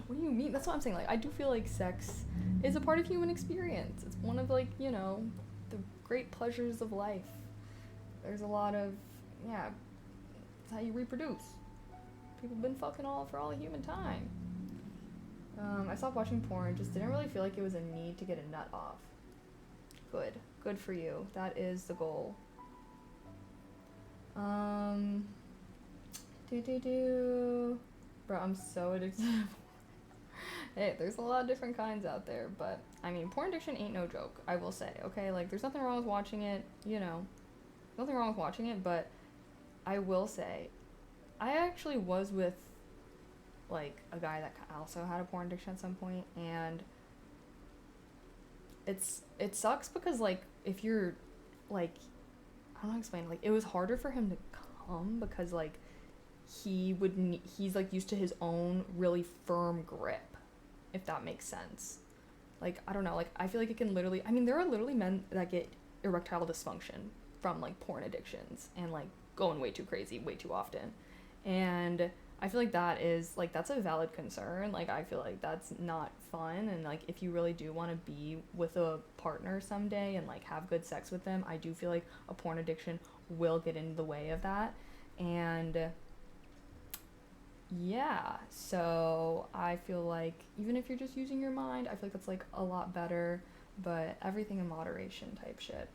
What do you mean? That's what I'm saying. Like, I do feel like sex is a part of human experience. It's one of, like, you know, the great pleasures of life. There's a lot of, yeah, it's how you reproduce. People have been fucking for all of human time. I stopped watching porn, just didn't really feel like it was a need to get a nut off. Good. Good for you. That is the goal. Bro, I'm so addicted. Hey, there's a lot of different kinds out there, but I mean, porn addiction ain't no joke, I will say, okay? Like, there's nothing wrong with watching it, you know. Nothing wrong with watching it, but I will say, I actually was with, like, a guy that also had a porn addiction at some point, and it sucks because, like, if you're, like, I don't know how to explain. Like, it was harder for him to come because like he's like used to his own really firm grip, if that makes sense. Like, I don't know, like I feel like it can literally, I mean, there are literally men that get erectile dysfunction from like porn addictions and like going way too crazy way too often. And I feel like that is like that's a valid concern. Like, I feel like that's not fun, and like if you really do want to be with a partner someday and like have good sex with them, I do feel like a porn addiction will get in the way of that. And yeah, so I feel like even if you're just using your mind, I feel like that's like a lot better, but everything in moderation type shit.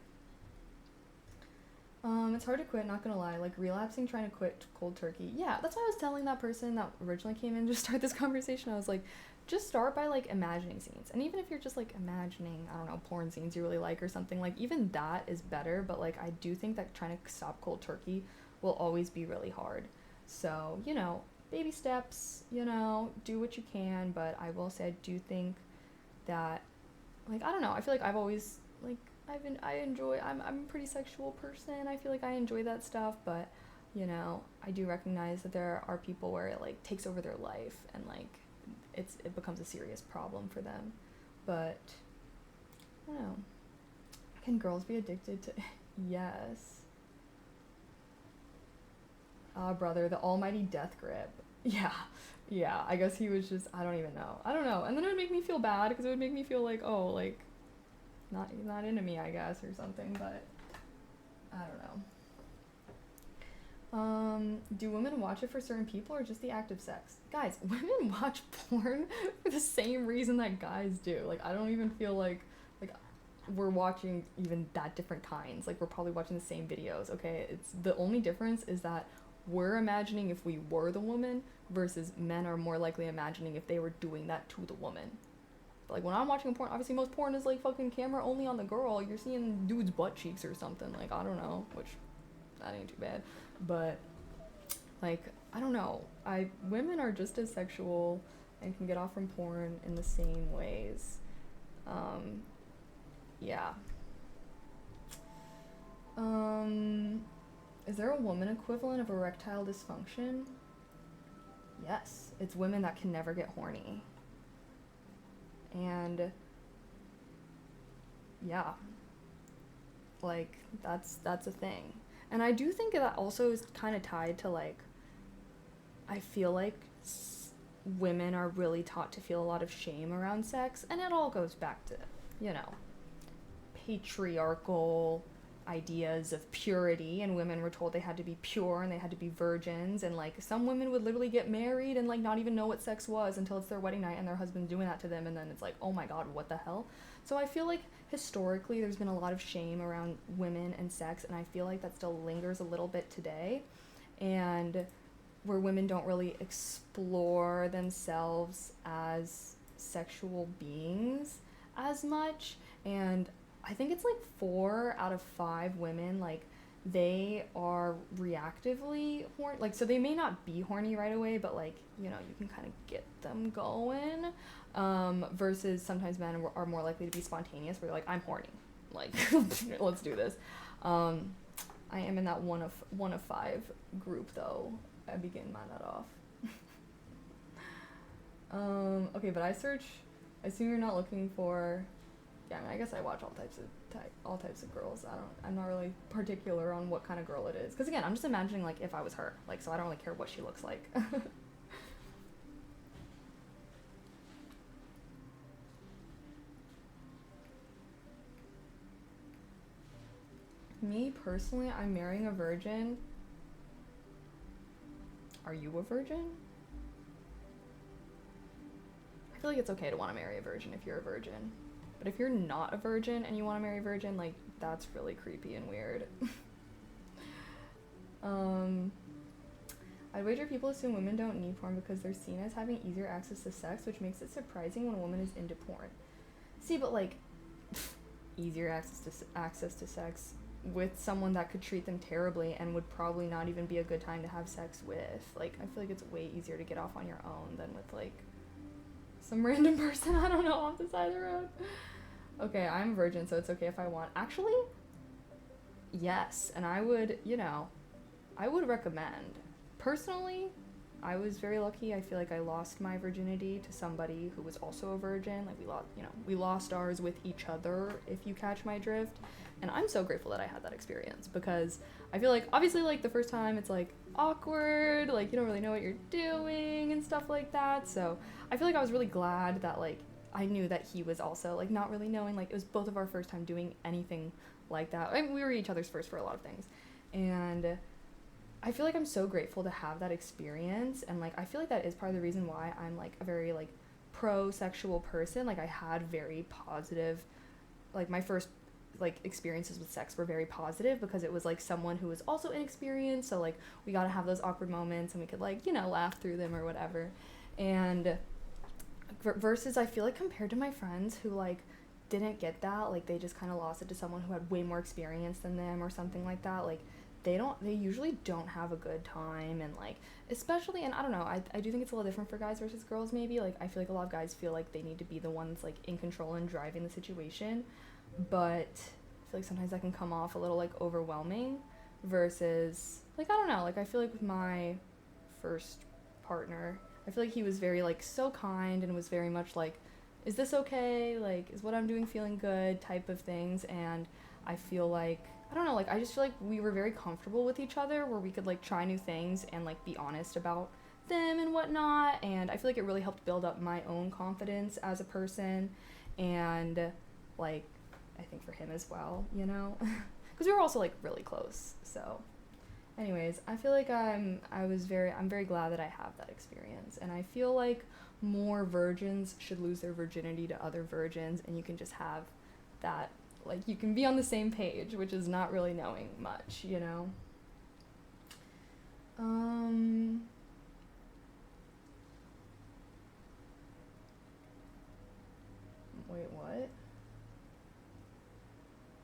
It's hard to quit, not gonna lie. Like, relapsing, trying to quit cold turkey. Yeah, that's why I was telling that person that originally came in to start this conversation. I was like, just start by like imagining scenes. And even if you're just like imagining, I don't know, porn scenes you really like or something, like even that is better. But like, I do think that trying to stop cold turkey will always be really hard. So, baby steps, do what you can. But I will say, I do think that, like, I don't know, I feel like I've always, like, I'm a pretty sexual person. I feel like I enjoy that stuff, but I do recognize that there are people where it like takes over their life and like it becomes a serious problem for them. But I don't know. Can girls be addicted to yes. Ah, brother, the almighty death grip. Yeah. Yeah, I guess he was just, I don't even know. I don't know. And then it would make me feel bad because it would make me feel like, oh, like not into me, I guess, or something, but I don't know. Do women watch it for certain people or just the act of sex? Guys, women watch porn for the same reason that guys do. Like, I don't even feel like we're watching even that different kinds. Like, we're probably watching the same videos, okay? It's the only difference is that we're imagining if we were the woman versus men are more likely imagining if they were doing that to the woman. Like, when I'm watching porn, obviously most porn is like fucking camera only on the girl. You're seeing dude's butt cheeks or something. Like, I don't know, which that ain't too bad. But like, I don't know. Women are just as sexual and can get off from porn in the same ways. Yeah. Is there a woman equivalent of erectile dysfunction? Yes, it's women that can never get horny. And yeah, like that's a thing. And I do think that also is kind of tied to like, I feel like women are really taught to feel a lot of shame around sex, and it all goes back to, patriarchal ideas of purity, and women were told they had to be pure and they had to be virgins, and like some women would literally get married and like not even know what sex was until it's their wedding night and their husband's doing that to them, and then it's like, oh my god, what the hell. So I feel like historically there's been a lot of shame around women and sex, and I feel like that still lingers a little bit today, and where women don't really explore themselves as sexual beings as much. And I think it's like 4 out of 5 women, like, they are reactively horny. Like, so they may not be horny right away, but like, you can kind of get them going. Versus sometimes men are more likely to be spontaneous, where they're like, I'm horny, like, let's do this. I am in that one of 5 group though. I begin my nut off. Okay, but I assume you're not looking for. Yeah, I mean, I guess I watch all types of girls. I'm not really particular on what kind of girl it is, because again, I'm just imagining like if I was her, like, so I don't really care what she looks like. Me personally, I'm marrying a virgin. Are you a virgin? I feel like it's okay to want to marry a virgin if you're a virgin. But if you're not a virgin and you want to marry a virgin, like, that's really creepy and weird. I'd wager people assume women don't need porn because they're seen as having easier access to sex, which makes it surprising when a woman is into porn. See, but like, easier access to sex with someone that could treat them terribly and would probably not even be a good time to have sex with. Like, I feel like it's way easier to get off on your own than with like some random person, I don't know, off the side of the road. Okay, I'm a virgin, so it's okay if I want. Actually, Yes, and I would, I would recommend. Personally, I was very lucky. I feel like I lost my virginity to somebody who was also a virgin. Like we lost ours with each other, if you catch my drift. And I'm so grateful that I had that experience because I feel like obviously like the first time it's like awkward, like you don't really know what you're doing and stuff like that. So I feel like I was really glad that like I knew that he was also like not really knowing, like it was both of our first time doing anything like that. I mean, we were each other's first for a lot of things. And I feel like I'm so grateful to have that experience, and like I feel like that is part of the reason why I'm like a very like pro-sexual person. Like I had very positive, like my first like experiences with sex were very positive because it was like someone who was also inexperienced, so like we got to have those awkward moments and we could like laugh through them or whatever. And versus I feel like compared to my friends who like didn't get that, like they just kind of lost it to someone who had way more experience than them or something like that, like they usually don't have a good time. And like especially, and I don't know, I do think it's a little different for guys versus girls maybe. Like I feel like a lot of guys feel like they need to be the ones like in control and driving the situation, but I feel like sometimes that can come off a little like overwhelming versus like I don't know, like I feel like with my first partner, I feel like he was very like so kind and was very much like, is this okay, like is what I'm doing feeling good type of things. And I feel like I don't know, like I just feel like we were very comfortable with each other where we could like try new things and like be honest about them and whatnot. And I feel like it really helped build up my own confidence as a person, and like I think for him as well, because we were also like really close. So anyways, I feel like I'm very glad that I have that experience, and I feel like more virgins should lose their virginity to other virgins, and you can just have that, like you can be on the same page, which is not really knowing much. Wait, what?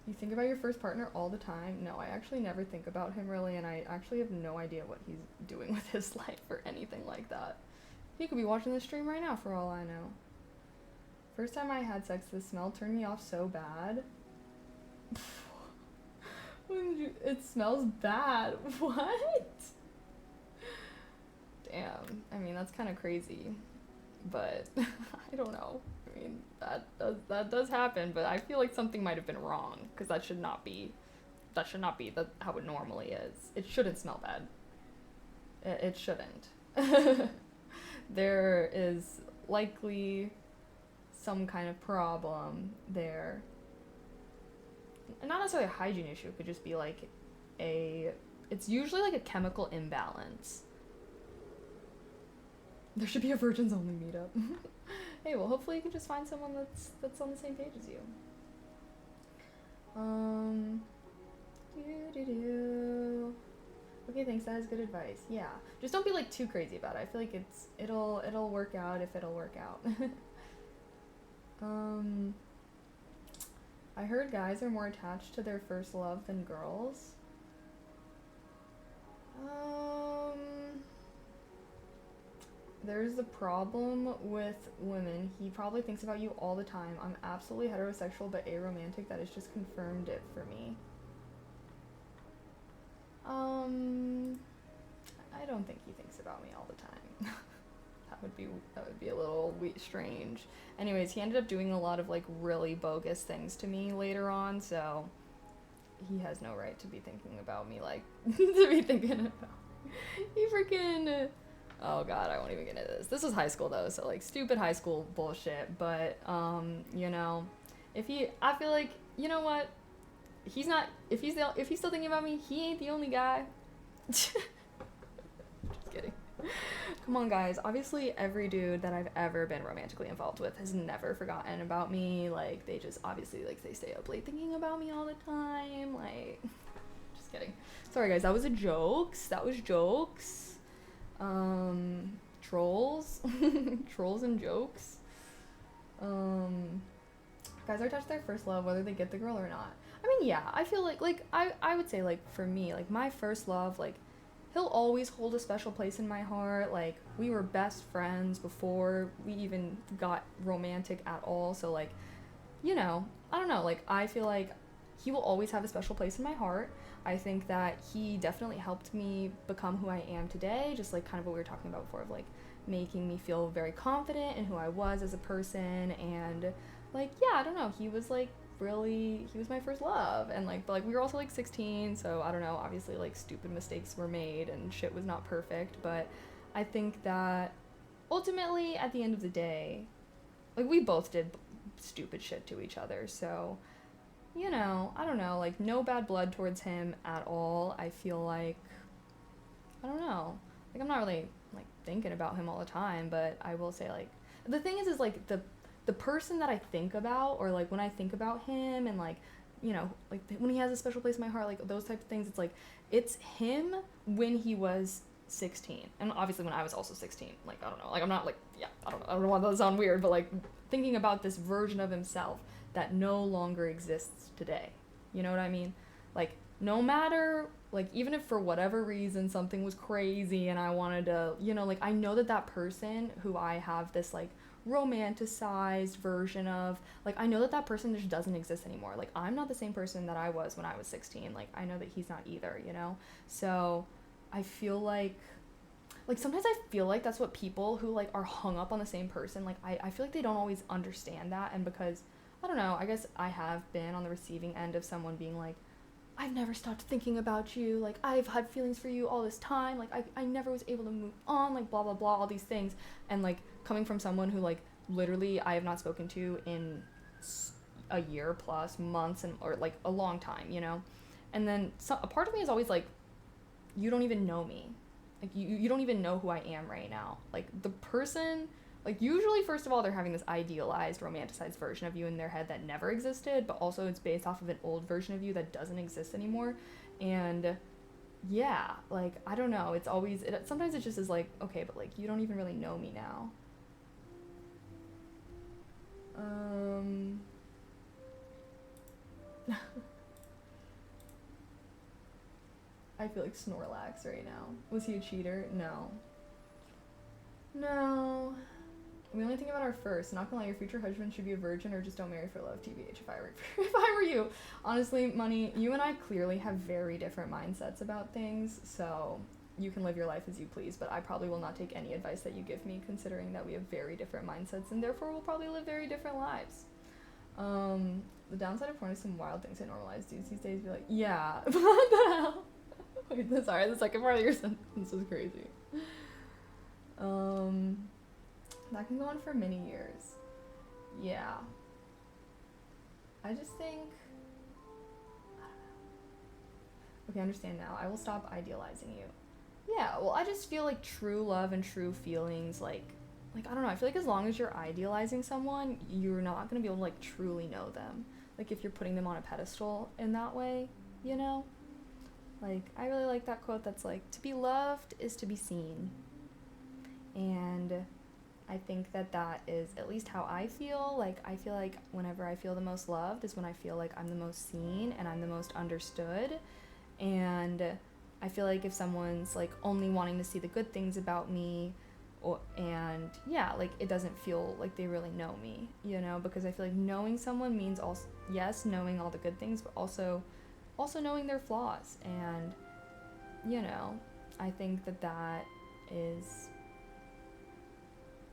You think about your first partner all the time? No, I actually never think about him really, and I actually have no idea what he's doing with his life or anything like that. He could be watching this stream right now for all I know. First time I had sex, the smell turned me off so bad. It smells bad. What? Damn. I mean, that's kind of crazy, but I don't know. I mean, that does happen, but I feel like something might have been wrong because that should not be how it normally is. It shouldn't smell bad. It shouldn't. There is likely some kind of problem there. And not necessarily a hygiene issue, it could just be like it's usually like a chemical imbalance. There should be a virgins only meetup. Hey, well hopefully you can just find someone that's on the same page as you. Okay, thanks, that is good advice. Yeah. Just don't be like too crazy about it. I feel like it'll work out if it'll work out. I heard guys are more attached to their first love than girls. There's the problem with women. He probably thinks about you all the time. I'm absolutely heterosexual but aromantic. That has just confirmed it for me. I don't think he thinks about me all the time. That would be a little strange. Anyways, he ended up doing a lot of like really bogus things to me later on, so he has no right to be thinking about me like to be thinking about he freaking oh god, I won't even get into this. This was high school though, so like stupid high school bullshit. But I feel like, you know what? He's not, if he's still thinking about me, he ain't the only guy. Just kidding. Come on, guys. Obviously, every dude that I've ever been romantically involved with has never forgotten about me. Like, they just obviously, like, they stay up late thinking about me all the time. Like, just kidding. Sorry, guys. That was jokes. Trolls. Trolls and jokes. Guys are attached to their first love, whether they get the girl or not. I mean, yeah, I feel like I would say, like, for me, like, my first love, like, he'll always hold a special place in my heart. Like, we were best friends before we even got romantic at all. So, like, I don't know. Like, I feel like he will always have a special place in my heart. I think that he definitely helped me become who I am today, just like kind of what we were talking about before, of like making me feel very confident in who I was as a person. And like, yeah, I don't know, he was like really, he was my first love. And like, but like we were also like 16, so I don't know, obviously like stupid mistakes were made and shit was not perfect, but I think that ultimately at the end of the day, like we both did stupid shit to each other. So, you know, I don't know, like no bad blood towards him at all. I feel like, I don't know, like I'm not really like thinking about him all the time, but I will say like the thing is like the person that I think about, or like when I think about him and like, you know, like when he has a special place in my heart, like those type of things, it's like it's him when he was 16, and obviously when I was also 16. Like I don't know, like I'm not like, yeah, I don't want that to sound weird, but like thinking about this version of himself that no longer exists today. You know what I mean? Like no matter, like even if for whatever reason something was crazy and I wanted to, you know, like I know that that person who I have this like romanticized version of, like I know that that person just doesn't exist anymore. Like I'm not the same person that I was when I was 16. Like I know that he's not either, you know? So I feel like sometimes I feel like that's what people who like are hung up on the same person, like I feel like they don't always understand that. And because I don't know, I guess I have been on the receiving end of someone being like, I've never stopped thinking about you, like I've had feelings for you all this time, like I never was able to move on, like blah blah blah, all these things. And like coming from someone who like literally I have not spoken to in a year plus, months, and or like a long time, you know. And then a part of me is always like, you don't even know me, like you don't even know who I am right now. Like the person, like usually first of all they're having this idealized romanticized version of you in their head that never existed, but also it's based off of an old version of you that doesn't exist anymore. And yeah, like I don't know, it's always sometimes it just is like, okay, but like you don't even really know me now. I feel like Snorlax right now. Was he a cheater? No. No. We only think about our first. Not gonna lie, your future husband should be a virgin or just don't marry for love, TBH, if I were you. Honestly, Money, you and I clearly have very different mindsets about things, so you can live your life as you please, but I probably will not take any advice that you give me, considering that we have very different mindsets, and therefore we'll probably live very different lives. The downside of porn is some wild things I normalize dudes these days. Be like, yeah, what the hell? Wait, sorry, the second part of your sentence was crazy. That can go on for many years. Yeah. I just think, I don't know. Okay, I understand now. I will stop idealizing you. Yeah, well, I just feel like true love and true feelings, like I don't know, I feel like as long as you're idealizing someone, you're not gonna be able to like truly know them. Like if you're putting them on a pedestal in that way, you know? Like, I really like that quote that's like, to be loved is to be seen. And I think that that is at least how I feel. Like, I feel like whenever I feel the most loved is when I feel like I'm the most seen and I'm the most understood. And I feel like if someone's like only wanting to see the good things about me, and yeah, like it doesn't feel like they really know me, you know? Because I feel like knowing someone means also, yes, knowing all the good things, but also knowing their flaws. And you know, I think that that is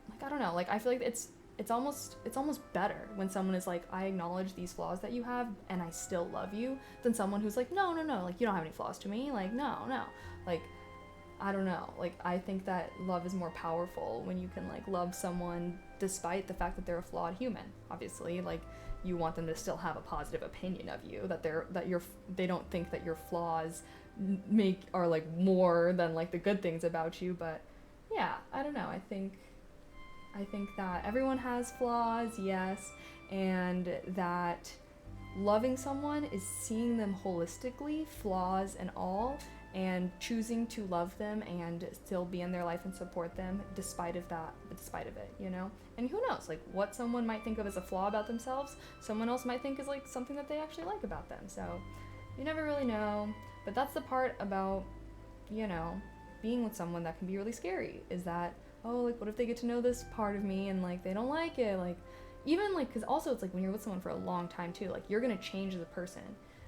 like, I don't know, like I feel like it's almost better when someone is like, I acknowledge these flaws that you have and I still love you, than someone who's like, no, like you don't have any flaws to me, like no, like I don't know, like I think that love is more powerful when you can like love someone despite the fact that they're a flawed human. Obviously, like you want them to still have a positive opinion of you, that they don't think that your flaws are like more than like the good things about you. But yeah, I don't know, I think that everyone has flaws, yes, and that loving someone is seeing them holistically, flaws and all, and choosing to love them and still be in their life and support them despite of it, you know? And who knows, like what someone might think of as a flaw about themselves, someone else might think is like something that they actually like about them. So you never really know. But that's the part about, you know, being with someone that can be really scary, is that, oh, like what if they get to know this part of me and like they don't like it, like even like, because also it's like when you're with someone for a long time too, like you're gonna change as a person.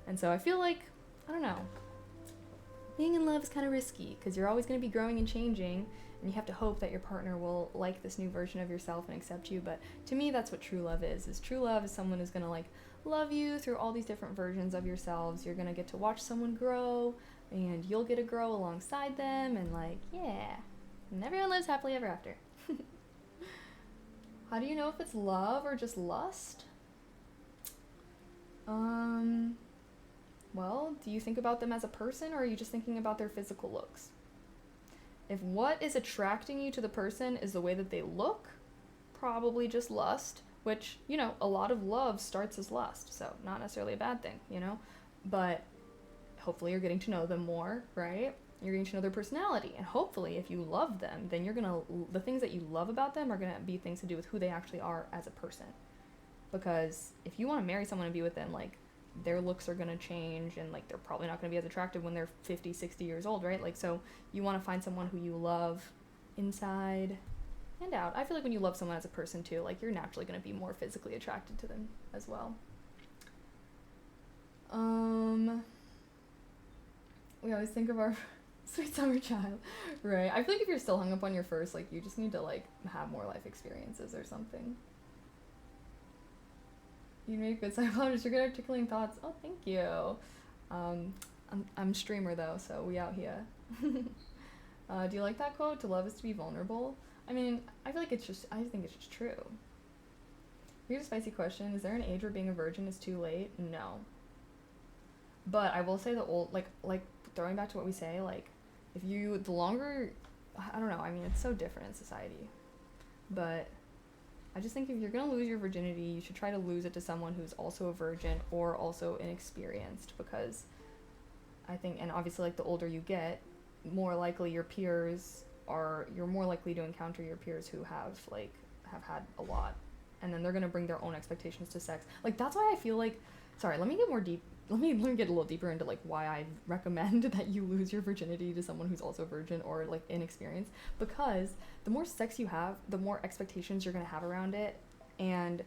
And so I feel like, I don't know, being in love is kind of risky because you're always going to be growing and changing, and you have to hope that your partner will like this new version of yourself and accept you. But to me, that's what true love is true love is someone who's going to like love you through all these different versions of yourselves. You're going to get to watch someone grow, and you'll get to grow alongside them, and like, yeah, and everyone lives happily ever after. How do you know if it's love or just lust? Well, do you think about them as a person, or are you just thinking about their physical looks? If what is attracting you to the person is the way that they look, probably just lust, which, you know, a lot of love starts as lust, so not necessarily a bad thing, you know? But hopefully you're getting to know them more, right? You're getting to know their personality, and hopefully if you love them, then the things that you love about them are gonna be things to do with who they actually are as a person. Because if you want to marry someone and be with them, like, their looks are going to change, and like they're probably not going to be as attractive when they're 50, 60 years old, right? Like, so you want to find someone who you love inside and out. I feel like when you love someone as a person too, like, you're naturally going to be more physically attracted to them as well. We always think of our sweet summer child, right? I feel like if you're still hung up on your first, like, you just need to like have more life experiences or something. You make good psychologist. You're good at articulating thoughts. Oh, thank you. I'm streamer though, so we out here. Do you like that quote? To love is to be vulnerable. I mean, I feel like I think it's just true. Here's a spicy question. Is there an age where being a virgin is too late? No. But I will say like throwing back to what we say, like, the longer, I don't know, I mean, it's so different in society. But I just think if you're going to lose your virginity, you should try to lose it to someone who's also a virgin or also inexperienced, because I think, and obviously, like, the older you get, more likely you're more likely to encounter your peers who have had a lot, and then they're going to bring their own expectations to sex. Like, that's why I feel like, sorry, let me get a little deeper into like why I recommend that you lose your virginity to someone who's also virgin or like inexperienced, because the more sex you have, the more expectations you're going to have around it, and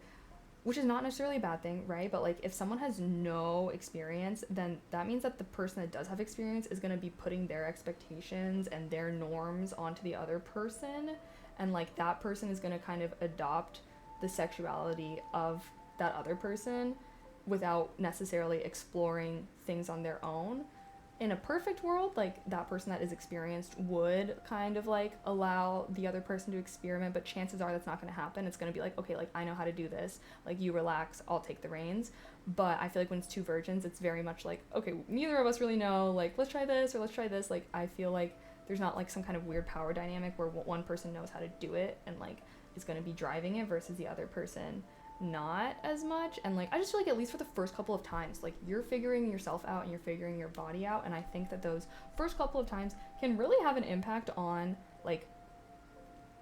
which is not necessarily a bad thing, right? But like, if someone has no experience, then that means that the person that does have experience is going to be putting their expectations and their norms onto the other person, and like that person is going to kind of adopt the sexuality of that other person without necessarily exploring things on their own. In a perfect world, like, that person that is experienced would kind of like allow the other person to experiment, but chances are that's not going to happen. It's going to be like, okay, like, I know how to do this, like, you relax, I'll take the reins. But I feel like when it's two virgins, it's very much like, okay, neither of us really know, like, let's try this or let's try this. Like, I feel like there's not like some kind of weird power dynamic where one person knows how to do it and like is going to be driving it versus the other person not as much. And like, I just feel like, at least for the first couple of times, like, you're figuring yourself out and you're figuring your body out, and I think that those first couple of times can really have an impact on like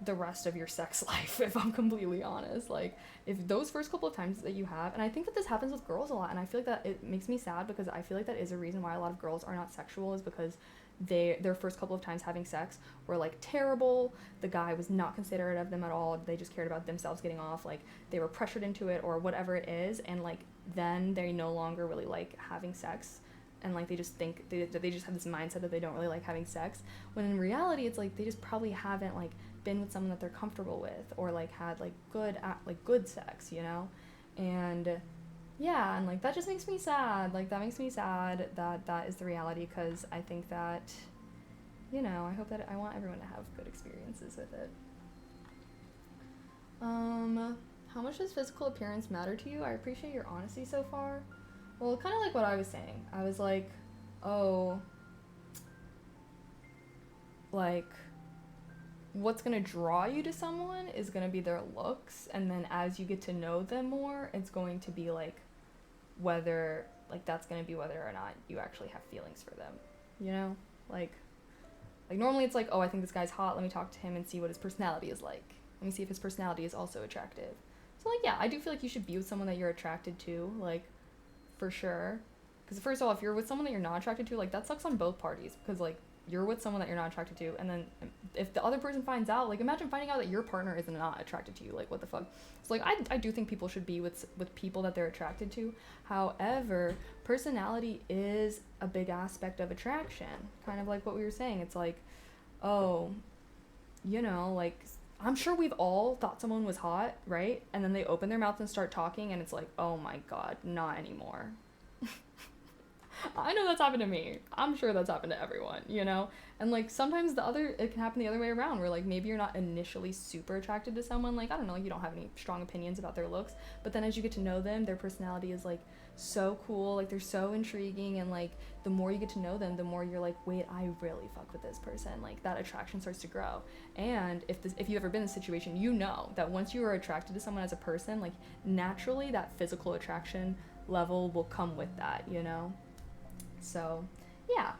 the rest of your sex life, if I'm completely honest. Like, if those first couple of times that you have, and I think that this happens with girls a lot, and I feel like that it makes me sad, because I feel like that is a reason why a lot of girls are not sexual, is because their first couple of times having sex were like terrible. The guy was not considerate of them at all. They just cared about themselves getting off. Like, they were pressured into it or whatever it is, and like then they no longer really like having sex, and like they just think they just have this mindset that they don't really like having sex, when in reality it's like they just probably haven't like been with someone that they're comfortable with, or like had like good sex, you know. And yeah, and like that just makes me sad. Like, that makes me sad that that is the reality, because I think that, you know, I want everyone to have good experiences with it. How much does physical appearance matter to you? I appreciate your honesty so far. Well, kind of like what I was saying. I was like, oh, like, what's going to draw you to someone is going to be their looks, and then as you get to know them more, it's going to be like whether, like, that's going to be whether or not you actually have feelings for them, you know? Like normally it's like, oh, I think this guy's hot, let me talk to him and see what his personality is like. Let me see if his personality is also attractive. So like, yeah, I do feel like you should be with someone that you're attracted to, like, for sure. Because first of all, if you're with someone that you're not attracted to, like, that sucks on both parties, because like, you're with someone that you're not attracted to, and then if the other person finds out, like, imagine finding out that your partner is not attracted to you. Like, what the fuck? So, like, I do think people should be with people that they're attracted to. However, personality is a big aspect of attraction. Kind of like what we were saying. It's like, oh, you know, like, I'm sure we've all thought someone was hot, right? And then they open their mouth and start talking, and it's like, oh my god, not anymore. I know that's happened to me. I'm sure that's happened to everyone, you know? And, like, sometimes it can happen the other way around, where, like, maybe you're not initially super attracted to someone, like, I don't know, like, you don't have any strong opinions about their looks, but then as you get to know them, their personality is, like, so cool, like, they're so intriguing, and, like, the more you get to know them, the more you're like, wait, I really fuck with this person, like, that attraction starts to grow. And if you've ever been in a situation, you know that once you are attracted to someone as a person, like, naturally that physical attraction level will come with that, you know? So, yeah.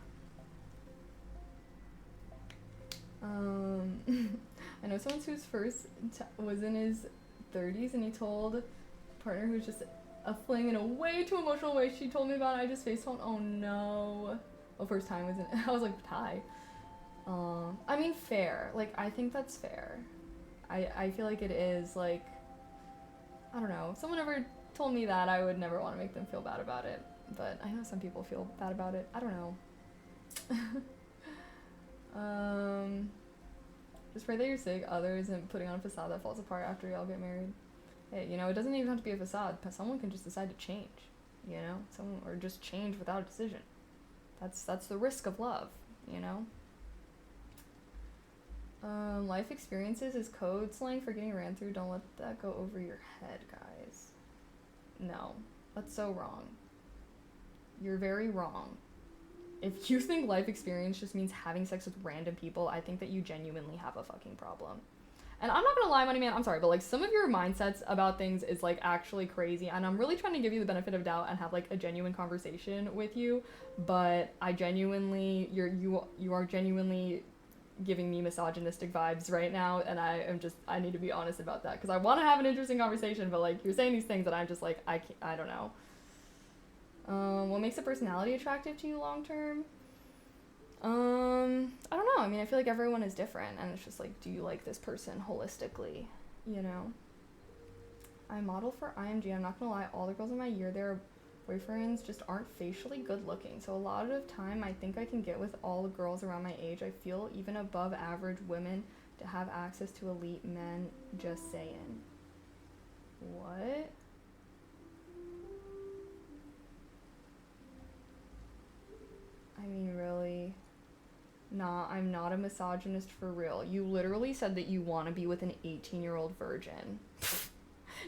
I know someone whose first was in his 30s, and he told a partner who's just a fling in a way too emotional way. She told me about it. I just facepalmed. Oh no. Well, first time was in. I was like, hi. I mean, fair. Like, I think that's fair. I feel like it is, like, I don't know. If someone ever told me that, I would never want to make them feel bad about it. But I know some people feel bad about it. I don't know. Just pray that you're sick, others, and putting on a facade that falls apart after y'all get married. Hey, you know, it doesn't even have to be a facade. Someone can just decide to change, you know? Or just change without a decision. That's the risk of love, you know? Life experiences is code slang for getting ran through. Don't let that go over your head, guys. No, that's so wrong. You're very wrong. If you think life experience just means having sex with random people, I think that you genuinely have a fucking problem. And I'm not gonna lie, Money Man, I'm sorry, but, like, some of your mindsets about things is, like, actually crazy, and I'm really trying to give you the benefit of doubt and have, like, a genuine conversation with you, but I genuinely, you are genuinely giving me misogynistic vibes right now, and I need to be honest about that, because I want to have an interesting conversation, but, like, you're saying these things that I'm just like, I don't know. What makes a personality attractive to you long term? I don't know. I mean, I feel like everyone is different, and it's just like, do you like this person holistically, you know? I model for IMG. I'm not gonna lie, all the girls in my year, their boyfriends just aren't facially good looking. So a lot of the time, I think I can get with all the girls around my age. I feel even above average women to have access to elite men. Just saying. What? I mean, really? Nah, I'm not a misogynist for real. You literally said that you want to be with an 18-year-old virgin.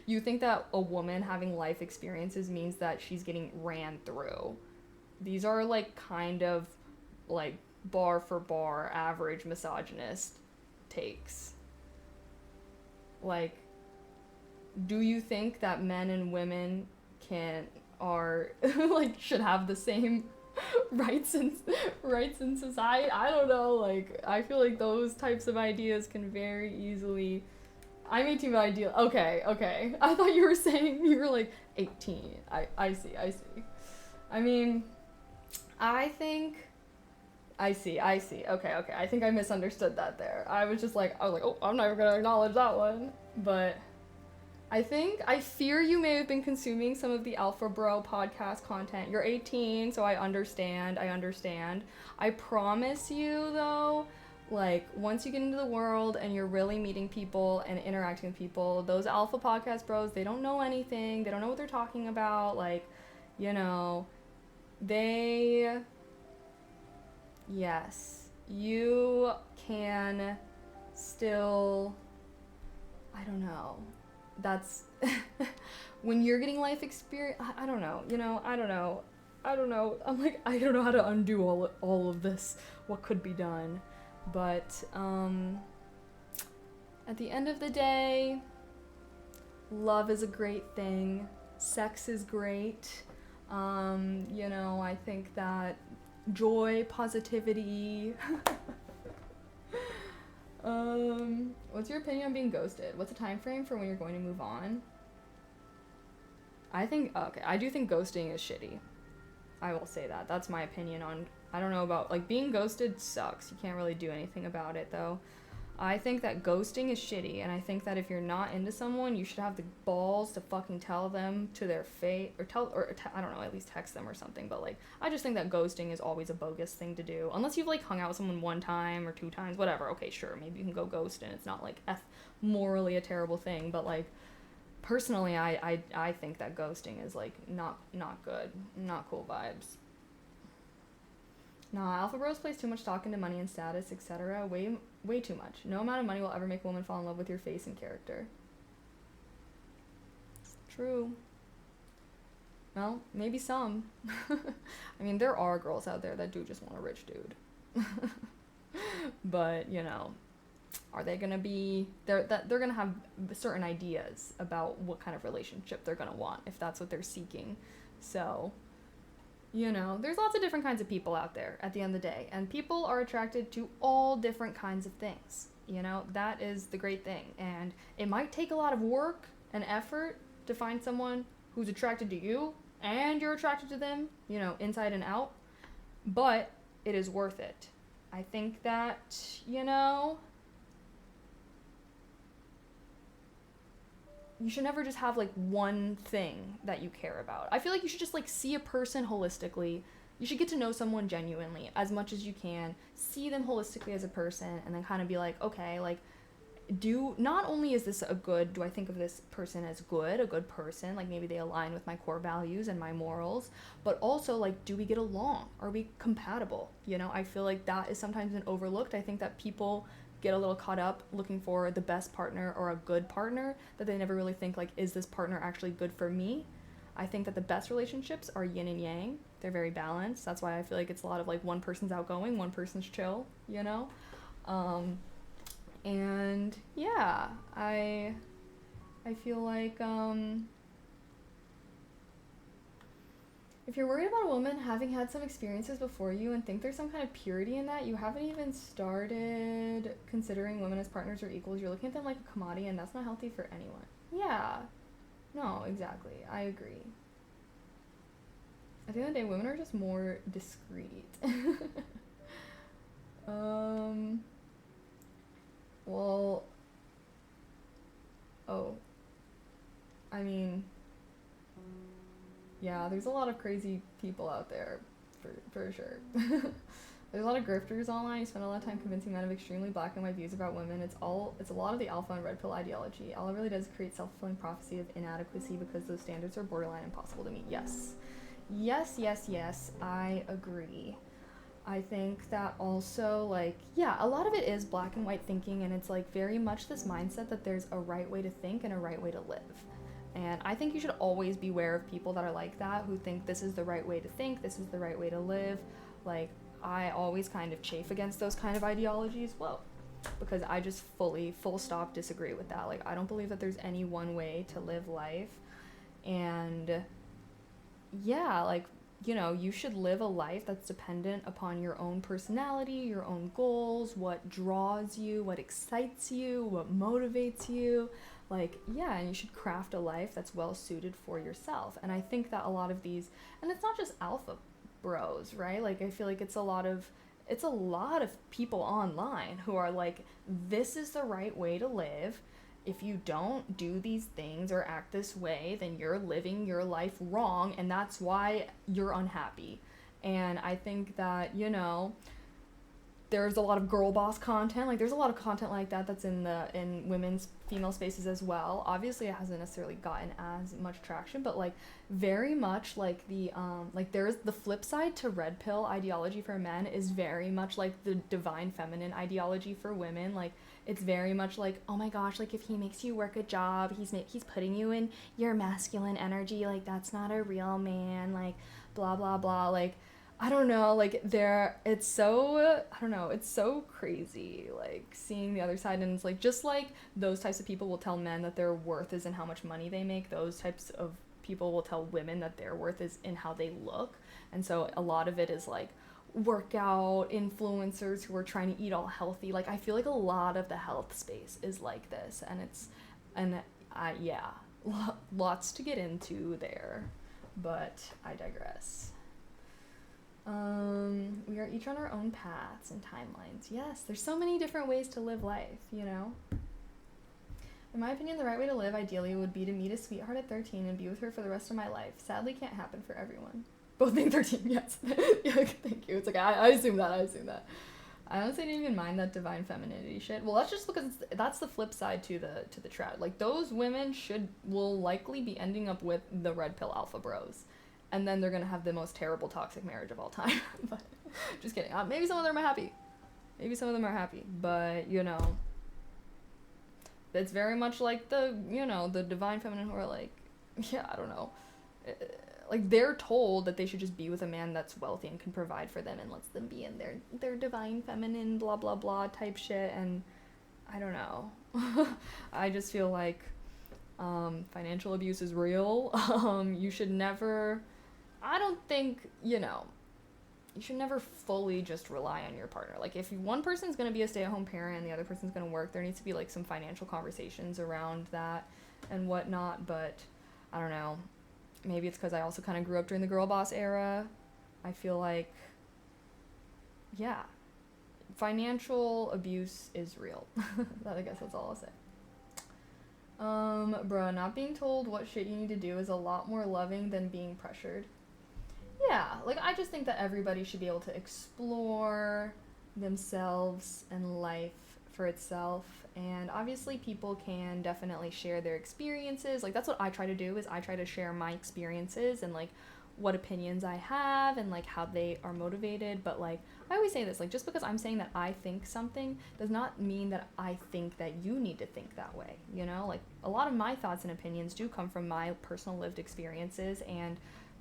You think that a woman having life experiences means that she's getting ran through. These are, like, kind of, like, bar for bar average misogynist takes. Like, do you think that men and women should have the same rights in society? I don't know, like, I feel like those types of ideas can very easily, I'm 18 but ideal. Okay. I thought you were saying you were like 18. I see. I mean, I see. Okay. I think I misunderstood that there. I was like, oh, I'm never gonna acknowledge that one. But I fear you may have been consuming some of the Alpha Bro podcast content. You're 18, so I understand. I promise you, though, like, once you get into the world and you're really meeting people and interacting with people, those Alpha podcast bros, they don't know anything. They don't know what they're talking about. Like, you know, yes, you can still, I don't know. That's when you're getting life experience. I don't know. I don't know. I'm like, I don't know how to undo all of this. What could be done? But at the end of the day, love is a great thing. Sex is great. I think that joy, positivity. What's your opinion on being ghosted? What's the time frame for when you're going to move on? I do think ghosting is shitty. I will say that. That's my opinion on I don't know about, like, being ghosted sucks. You can't really do anything about it, though. I think that ghosting is shitty, and I think that if you're not into someone, you should have the balls to fucking tell them to their face, I don't know, at least text them or something. But like, I just think that ghosting is always a bogus thing to do, unless you've like hung out with someone one time or two times, whatever. Okay, sure, maybe you can go ghost, and it's not like morally a terrible thing. But like, personally, I think that ghosting is like not good, not cool vibes. Nah, alpha bros place too much stock into money and status, etc. Way too much. No amount of money will ever make a woman fall in love with your face and character. True. Well, maybe some. I mean, there are girls out there that do just want a rich dude. But, you know, are they gonna be they're gonna have certain ideas about what kind of relationship they're gonna want if that's what they're seeking. So, you know, there's lots of different kinds of people out there at the end of the day, and people are attracted to all different kinds of things. You know, that is the great thing. And it might take a lot of work and effort to find someone who's attracted to you and you're attracted to them, you know, inside and out, but it is worth it. I think that, you know, you should never just have like one thing that you care about. I feel like you should just like see a person holistically. You should get to know someone genuinely as much as you can. See them holistically as a person, and then kind of be like, okay, like, not only is this do I think of this person as a good person, like maybe they align with my core values and my morals, but also like, do we get along? Are we compatible? You know, I feel like that is sometimes been overlooked. I think that people get a little caught up looking for the best partner or a good partner, that they never really think like, is this partner actually good for me? I think that the best relationships are yin and yang. They're very balanced. That's why I feel like it's a lot of like one person's outgoing, one person's chill, you know? And yeah, I feel like if you're worried about a woman having had some experiences before you and think there's some kind of purity in that, you haven't even started considering women as partners or equals. You're looking at them like a commodity, and that's not healthy for anyone. Yeah. No, exactly. I agree. At the end of the day, women are just more discreet. Well, oh, I mean, yeah, there's a lot of crazy people out there, for sure. There's a lot of grifters online. You spend a lot of time convincing men of extremely black and white views about women. It's a lot of the alpha and red pill ideology. All it really does is create self-fulfilling prophecy of inadequacy because those standards are borderline impossible to meet. Yes. Yes, I agree. I think that also, like, yeah, a lot of it is black and white thinking, and it's like very much this mindset that there's a right way to think and a right way to live. And I think you should always beware of people that are like that, who think this is the right way to think, this is the right way to live. Like, I always kind of chafe against those kind of ideologies, well, because I just full stop disagree with that. Like, I don't believe that there's any one way to live life. And yeah, like, you know, you should live a life that's dependent upon your own personality, your own goals, what draws you, what excites you, what motivates you. Like, yeah, and you should craft a life that's well suited for yourself. And I think that a lot of these, and it's not just alpha bros, right? Like, I feel like it's a lot of people online who are like, this is the right way to live. If you don't do these things or act this way, then you're living your life wrong, and that's why you're unhappy. And I think that, you know, there's a lot of girl boss content. Like, there's a lot of content like that that's in women's female spaces as well. Obviously, it hasn't necessarily gotten as much traction, but like, very much like the like, there's the flip side to red pill ideology for men is very much like the divine feminine ideology for women. Like, it's very much like, oh my gosh, like, if he makes you work a job, he's putting you in your masculine energy, like, that's not a real man, like, blah blah blah. Like, I don't know, like, it's so crazy, like, seeing the other side. And it's like, just like those types of people will tell men that their worth is in how much money they make, those types of people will tell women that their worth is in how they look. And so a lot of it is like workout influencers who are trying to eat all healthy. Like, I feel like a lot of the health space is like this, and yeah, lots to get into there, but I digress. We are each on our own paths and timelines. Yes, there's so many different ways to live life, you know? In my opinion, the right way to live, ideally, would be to meet a sweetheart at 13 and be with her for the rest of my life. Sadly, can't happen for everyone. Both being 13, yes. Yeah, thank you. It's like, I assume that. I honestly didn't even mind that divine femininity shit. Well, that's just because that's the flip side to the trad. Like, those women will likely be ending up with the red pill alpha bros. And then they're gonna have the most terrible toxic marriage of all time. But, just kidding. Maybe some of them are happy. But, you know, it's very much like the divine feminine who are like, yeah, I don't know. Like, they're told that they should just be with a man that's wealthy and can provide for them and lets them be in their divine feminine blah blah blah type shit. And I don't know. I just feel like financial abuse is real. You should never, I don't think, you should never fully just rely on your partner. Like, if one person's going to be a stay-at-home parent and the other person's going to work, there needs to be, like, some financial conversations around that and whatnot. But I don't know. Maybe it's because I also kind of grew up during the girl boss era. I feel like, yeah, financial abuse is real. I guess that's all I'll say. Bruh, not being told what shit you need to do is a lot more loving than being pressured. Yeah, like, I just think that everybody should be able to explore themselves and life for itself. And obviously people can definitely share their experiences. Like, that's what I try to do, is I try to share my experiences and, like, what opinions I have and, like, how they are motivated. But, like, I always say this, like, just because I'm saying that I think something does not mean that I think that you need to think that way, you know? Like, a lot of my thoughts and opinions do come from my personal lived experiences and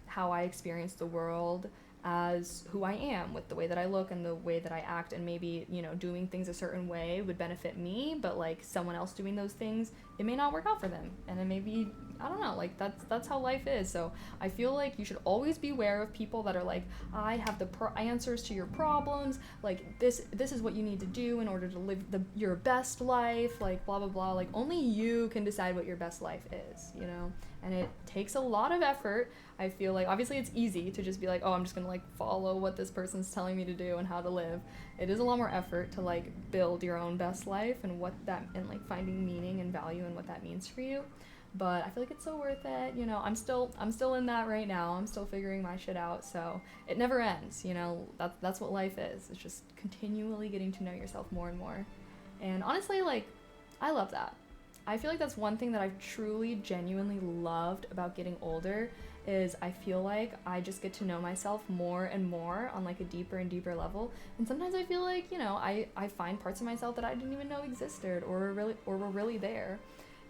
how I experience the world as who I am, with the way that I look and the way that I act. And maybe, doing things a certain way would benefit me, but, like, someone else doing those things, it may not work out for them. And it may be, I don't know, like, that's how life is. So I feel like you should always be aware of people that are like, I have the answers to your problems, like, this is what you need to do in order to live your best life, like, blah blah blah. Like, only you can decide what your best life is, and it takes a lot of effort. I feel like, obviously it's easy to just be like, oh, I'm just gonna, like, follow what this person's telling me to do and how to live. It is a lot more effort to, like, build your own best life and like, finding meaning and value in what that means for you. But I feel like it's so worth it. I'm still in that right now. I'm still figuring my shit out. So it never ends. That's what life is. It's just continually getting to know yourself more and more. And honestly, like, I love that. I feel like that's one thing that I've truly, genuinely loved about getting older, is I feel like I just get to know myself more and more on, like, a deeper and deeper level. And sometimes I feel like, I find parts of myself that I didn't even know existed or were really there.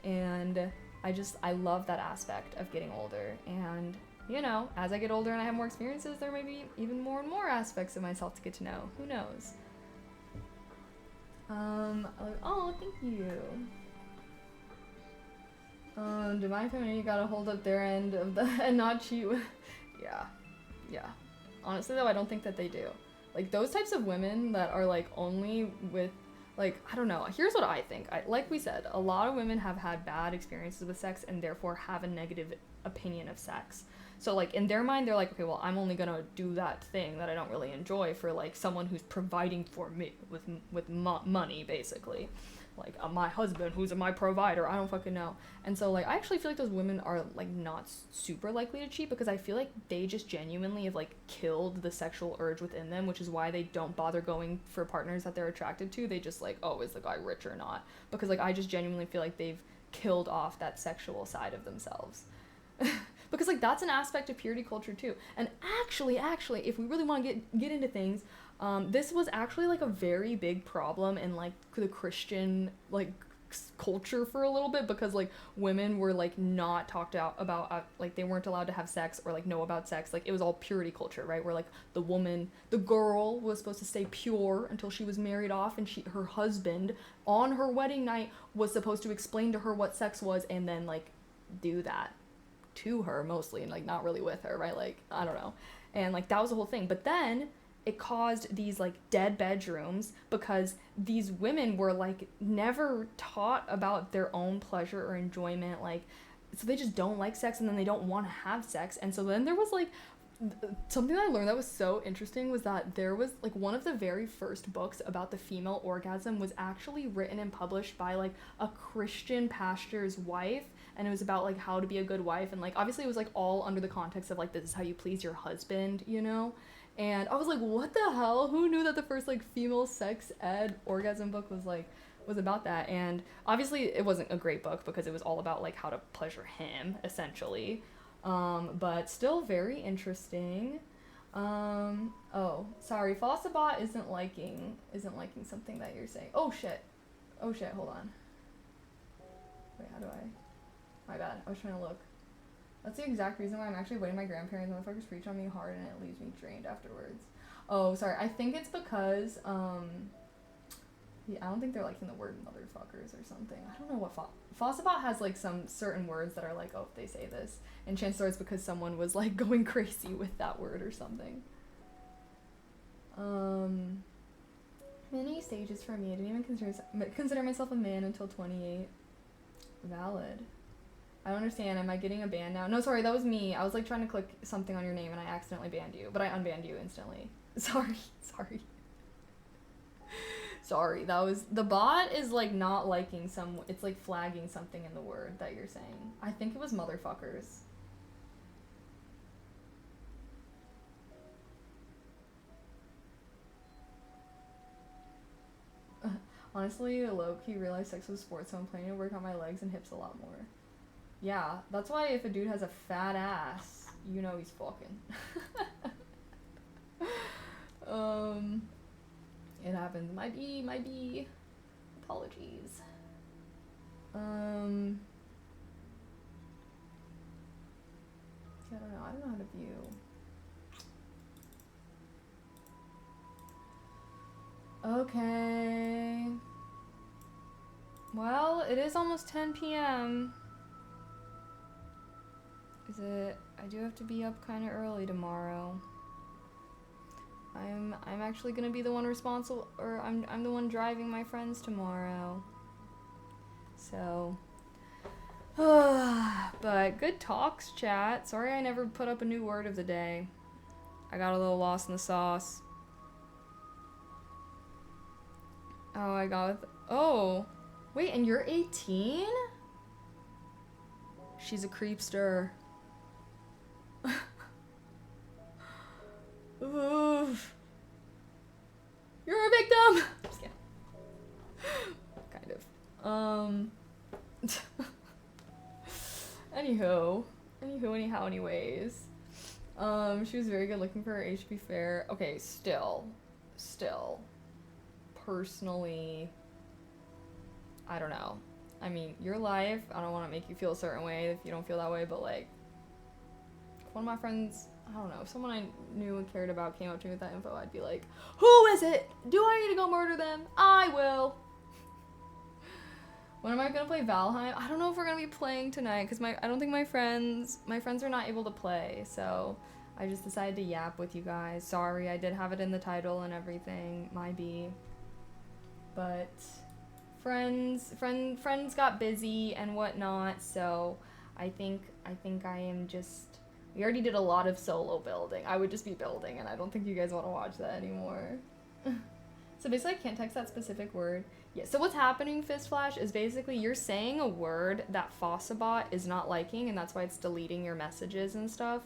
And I love that aspect of getting older. And, as I get older and I have more experiences, there may be even more and more aspects of myself to get to know. Who knows? Oh, thank you. Divine femininity gotta hold up their end of the and not cheat with. Yeah. Honestly, though, I don't think that they do. Like, those types of women that are, like, only with, like, I don't know. Here's what I think. Like we said, a lot of women have had bad experiences with sex and therefore have a negative opinion of sex. So, like, in their mind, they're like, okay, well, I'm only gonna do that thing that I don't really enjoy for, like, someone who's providing for me with money, basically. Like, my husband, who's my provider, I don't fucking know. And so, like, I actually feel like those women are, like, not super likely to cheat, because I feel like they just genuinely have, like, killed the sexual urge within them, which is why they don't bother going for partners that they're attracted to. They just, like, oh, is the guy rich or not? Because, like, I just genuinely feel like they've killed off that sexual side of themselves. Because, like, that's an aspect of purity culture too. And actually, if we really want to get into things, this was actually, like, a very big problem in, like, the Christian, like, culture for a little bit, because, like, women were, like, not talked about, like, they weren't allowed to have sex or, like, know about sex. Like, it was all purity culture, right? Where, like, the girl was supposed to stay pure until she was married off, and her husband on her wedding night was supposed to explain to her what sex was and then, like, do that to her mostly, and, like, not really with her, right? Like, I don't know. And, like, that was the whole thing. But then it caused these, like, dead bedrooms, because these women were, like, never taught about their own pleasure or enjoyment. Like, so they just don't like sex, and then they don't want to have sex. And so then there was, like, Something I learned that was so interesting was that there was like one of the very first books about the female orgasm was actually written and published by like a Christian pastor's wife, and it was about like how to be a good wife, and like obviously it was like all under the context of like this is how you please your husband, you know. And I was like, what the hell, who knew that the first like female sex ed orgasm book was about that? And obviously it wasn't a great book because it was all about like how to pleasure him essentially, but still very interesting. Oh, sorry, Fossabot isn't liking something that you're saying. Oh shit, hold on. Wait, how do I? My bad, I was trying to look. That's the exact reason why I'm actually waiting my grandparents. Motherfuckers reach on me hard and it leaves me drained afterwards. Oh, sorry, I think it's because, yeah, I don't think they're liking the word motherfuckers or something. I don't know what Fossabot has like some certain words that are like, oh, if they say this, and chances are it's because someone was like going crazy with that word or something. Many stages for me. I didn't even consider myself a man until 28. Valid. I don't understand. Am I getting a ban now? No, sorry, that was me. I was like trying to click something on your name and I accidentally banned you, but I unbanned you instantly. Sorry. Sorry, that was, the bot is like not liking it's like flagging something in the word that you're saying. I think it was motherfuckers. Honestly, low-key realized sex was sports, so I'm planning to work on my legs and hips a lot more. Yeah, that's why if a dude has a fat ass, you know he's fucking. It happens. Might be. Apologies. Yeah, I don't know how to view. Okay. Well, it is almost 10 p.m. I do have to be up kind of early tomorrow. I'm actually gonna be the one responsible, or I'm the one driving my friends tomorrow. So, but good talks, chat. Sorry I never put up a new word of the day. I got a little lost in the sauce. Oh, wait, and you're 18? She's a creepster. Oof. You're a victim! Just kidding. Kind of. Anyways. She was very good looking for her age, to be fair. Okay, still. Personally, I don't know. I mean, your life, I don't want to make you feel a certain way if you don't feel that way, but like, if one of my friends, I don't know, if someone I knew and cared about came up to me with that info, I'd be like, who is it? Do I need to go murder them? I will. When am I gonna play Valheim? I don't know if we're gonna be playing tonight, because I don't think my friends are not able to play, so I just decided to yap with you guys. Sorry, I did have it in the title and everything, might be. But friends got busy and whatnot, so I think I am just, we already did a lot of solo building. I would just be building, and I don't think you guys want to watch that anymore. So basically I can't text that specific word. Yeah, so what's happening, Fist Flash, is basically you're saying a word that Fossabot is not liking, and that's why it's deleting your messages and stuff.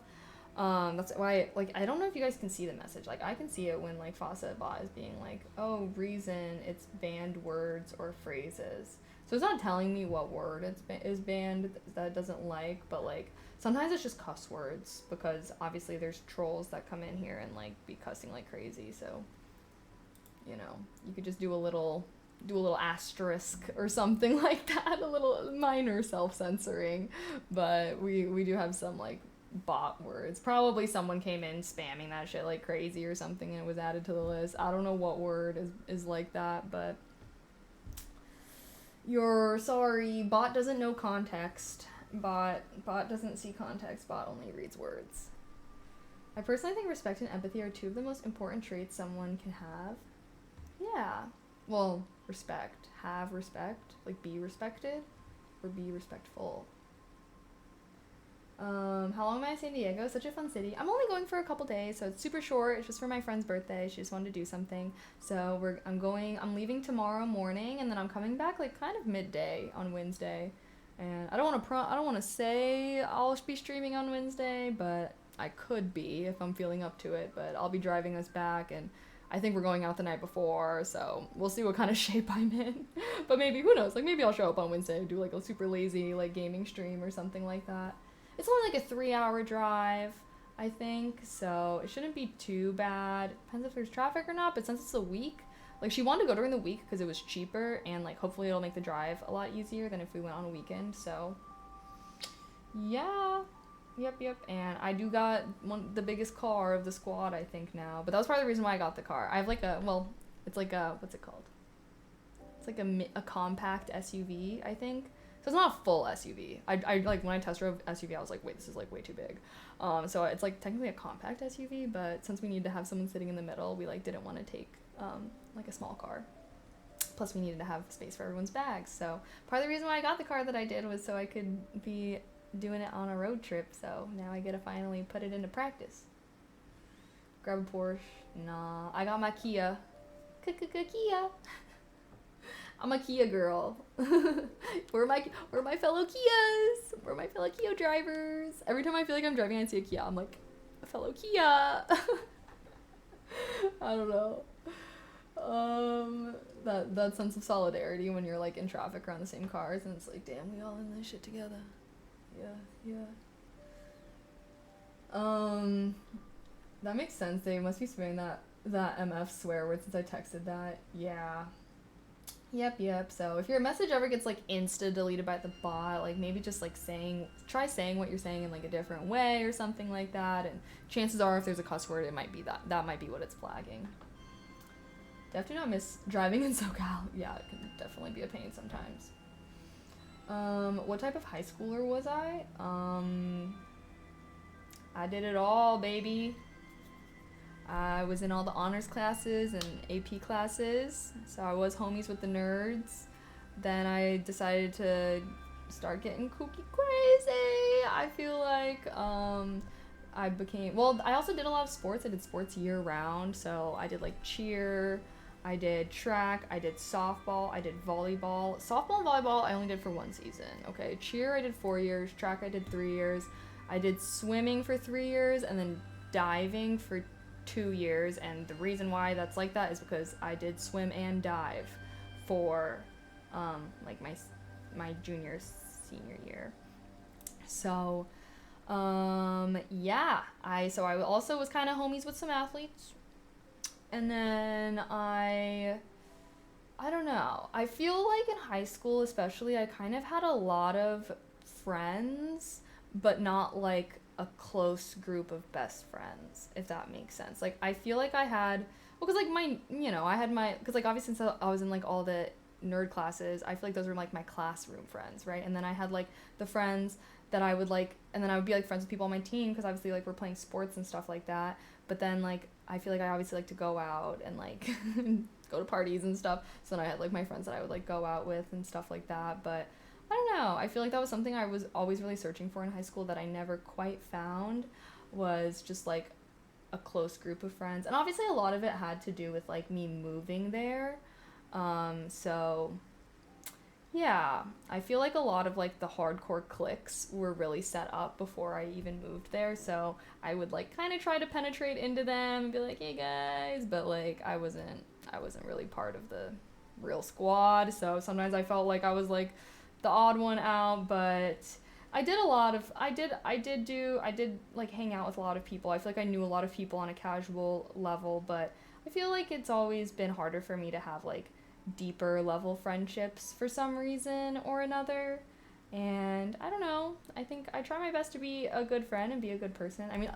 That's why, like, I don't know if you guys can see the message. Like, I can see it when, like, Fossabot is being like, oh, reason it's banned words or phrases. So it's not telling me what word is banned that it doesn't like, but, like, sometimes it's just cuss words, because obviously there's trolls that come in here and, like, be cussing like crazy, so, you know, you could just do a little asterisk or something like that, a little minor self-censoring, but we do have some, like, bot words. Probably someone came in spamming that shit like crazy or something and it was added to the list. I don't know what word is like that, but you're sorry. Bot doesn't know context. Bot doesn't see context. Bot only reads words. I personally think respect and empathy are two of the most important traits someone can have. Yeah. Well, respect. Have respect. Like, be respected. Or be respectful. How how long am I in San Diego? Such a fun city. I'm only going for a couple days, so it's super short. It's just for my friend's birthday. She just wanted to do something. So I'm leaving tomorrow morning, and then I'm coming back like kind of midday on Wednesday. And I don't want to say I'll be streaming on Wednesday, but I could be if I'm feeling up to it. But I'll be driving us back, and I think we're going out the night before, so we'll see what kind of shape I'm in. But maybe, who knows, like maybe I'll show up on Wednesday and do like a super lazy like gaming stream or something like that. It's only like a 3-hour drive, I think, so it shouldn't be too bad. Depends if there's traffic or not, but since it's a week, like she wanted to go during the week because it was cheaper and like hopefully it'll make the drive a lot easier than if we went on a weekend, so yeah. Yep. And I do got the biggest car of the squad, I think, now. But that was part of the reason why I got the car. I have like it's like a, what's it called? It's like a compact SUV, I think. So it's not a full SUV. I like, when I test drove SUV, I was like, wait, this is like way too big. So it's like technically a compact SUV, but since we need to have someone sitting in the middle, we like didn't want to take like a small car. Plus we needed to have space for everyone's bags. So part of the reason why I got the car that I did was so I could be doing it on a road trip, so now I get to finally put it into practice. Grab a Porsche. Nah, I got my Kia. Kia. I'm a Kia girl. We're my fellow Kias. We're my fellow Kia drivers. Every time I feel like I'm driving and I see a Kia, I'm like, a fellow Kia. I don't know. That sense of solidarity when you're like in traffic around the same cars and it's like, damn, we all in this shit together. Yeah. That makes sense. They must be swearing that MF swear word since I texted that. Yeah. Yep. So if your message ever gets like insta deleted by the bot, like maybe just like try saying what you're saying in like a different way or something like that. And chances are, if there's a cuss word, it might be that might be what it's flagging. Definitely not miss driving in SoCal. Yeah, it can definitely be a pain sometimes. What type of high schooler was I? I did it all, baby. I was in all the honors classes and AP classes, so I was homies with the nerds. Then I decided to start getting kooky crazy. I feel like, I also did a lot of sports. I did sports year round, so I did like cheer, I did track, I did softball, I did volleyball. Softball and volleyball I only did for 1 season, okay? Cheer I did 4 years, track I did 3 years, I did swimming for 3 years, and then diving for 2 years, and the reason why that's like that is because I did swim and dive for, like my junior, senior year. So, yeah, I also was kind of homies with some athletes. And then I don't know. I feel like in high school especially, I kind of had a lot of friends, but not like a close group of best friends, if that makes sense. Like, I feel like I had, because like because like obviously since I was in like all the nerd classes, I feel like those were like my classroom friends, right? And then I had like the friends that I would like, and then I would be like friends with people on my team because obviously like we're playing sports and stuff like that. But then like I feel like I obviously like to go out and like go to parties and stuff. So then I had like my friends that I would like go out with and stuff like that. But I don't know. I feel like that was something I was always really searching for in high school that I never quite found, was just like a close group of friends. And obviously a lot of it had to do with like me moving there. So yeah, I feel like a lot of like the hardcore cliques were really set up before I even moved there, so I would like kind of try to penetrate into them and be like, hey guys, but like I wasn't really part of the real squad, so sometimes I felt like I was like the odd one out. But I did like hang out with a lot of people. I feel like I knew a lot of people on a casual level, but I feel like it's always been harder for me to have like deeper level friendships for some reason or another. And I don't know, I think I try my best to be a good friend and be a good person. I mean,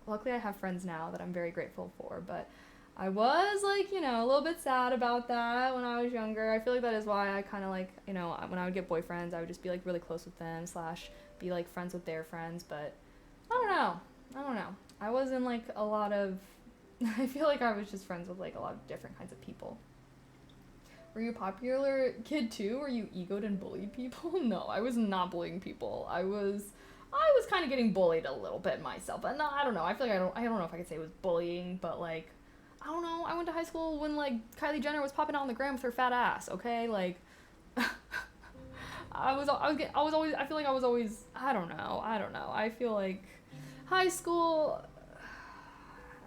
luckily I have friends now that I'm very grateful for, but I was like, a little bit sad about that when I was younger. I feel like that is why I kind of like, when I would get boyfriends, I would just be like really close with them / be like friends with their friends. But I don't know, I wasn't like a lot of I feel like I was just friends with like a lot of different kinds of people. Were you a popular kid too? Were you egoed and bullied people? No, I was not bullying people. I was was kind of getting bullied a little bit myself, but no, I don't know. I feel like I don't know if I could say it was bullying, but like, I don't know. I went to high school when like Kylie Jenner was popping out on the gram with her fat ass. Okay, like, I was always. I feel like I was always. I don't know. I feel like high school.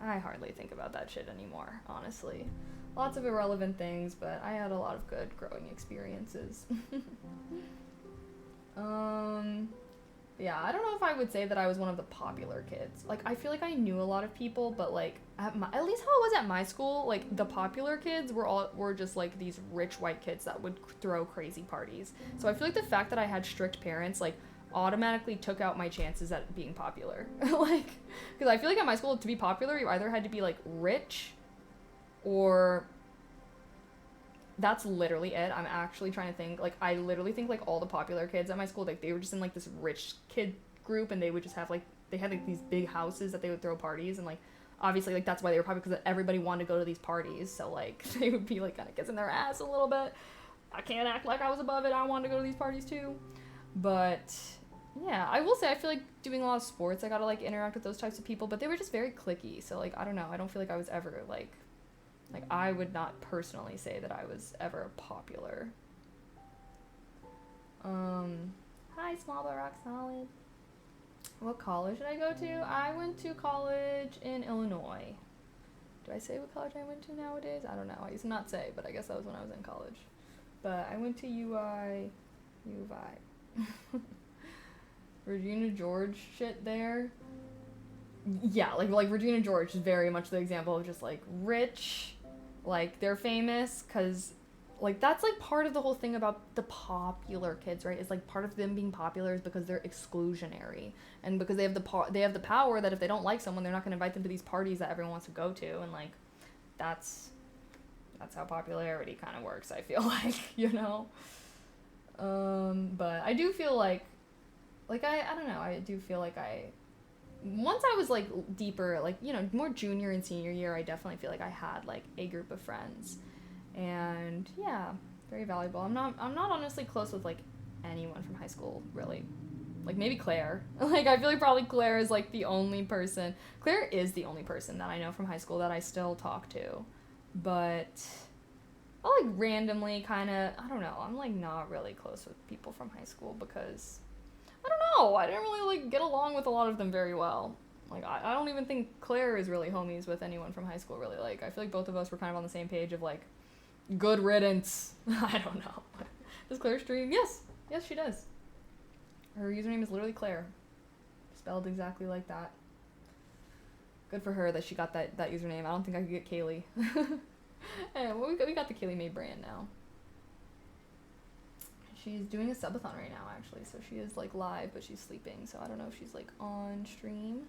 I hardly think about that shit anymore, honestly. Lots of irrelevant things, but I had a lot of good growing experiences. Yeah, I don't know if I would say that I was one of the popular kids. Like, I feel like I knew a lot of people, but like at least how it was at my school, like the popular kids were just like these rich white kids that would throw crazy parties. So I feel like the fact that I had strict parents like automatically took out my chances at being popular. Like, because I feel like at my school to be popular, you either had to be like rich or that's literally it. I'm actually trying to think. Like, I literally think, like, all the popular kids at my school, like, they were just in, like, this rich kid group, and they would just have, like, they had, like, these big houses that they would throw parties, and, like, obviously, like, that's why they were popular, because everybody wanted to go to these parties, so, like, they would be, like, kind of kissing their ass a little bit. I can't act like I was above it. I wanted to go to these parties, too. But, yeah, I will say, I feel like doing a lot of sports, I got to, like, interact with those types of people, but they were just very cliquey, so, like, I don't know. I don't feel like I was ever, like, I would not personally say that I was ever popular. Hi, Small but Rock Solid. What college did I go to? I went to college in Illinois. Do I say what college I went to nowadays? I don't know. I used to not say, but I guess that was when I was in college. But I went to U of I. Regina George shit there. Yeah, like Regina George is very much the example of just, like, rich. Like, they're famous because, like, that's, like, part of the whole thing about the popular kids, right? Is, like, part of them being popular is because they're exclusionary. And because they have the power that if they don't like someone, they're not going to invite them to these parties that everyone wants to go to. And, like, that's how popularity kind of works, I feel like, you know? But I do feel like I don't know, I do feel like once I was, like, deeper, like, you know, more junior and senior year, I definitely feel like I had, like, a group of friends. And, yeah, very valuable. I'm not honestly close with, like, anyone from high school, really. Like, maybe Claire. Like, I feel like probably Claire is, like, the only person. Claire is the only person that I know from high school that I still talk to. But I'll, like, randomly kind of, I don't know, I'm, like, not really close with people from high school because I don't know. I didn't really, like, get along with a lot of them very well. Like, I don't even think Claire is really homies with anyone from high school, really. Like, I feel like both of us were kind of on the same page of, like, good riddance. I don't know. Does Claire stream? Yes. Yes, she does. Her username is literally Claire. Spelled exactly like that. Good for her that she got that username. I don't think I could get Kaylee. Hey, well, we got the Kaylee May brand now. She's doing a subathon right now, actually, so she is, like, live, but she's sleeping, so I don't know if she's, like, on stream.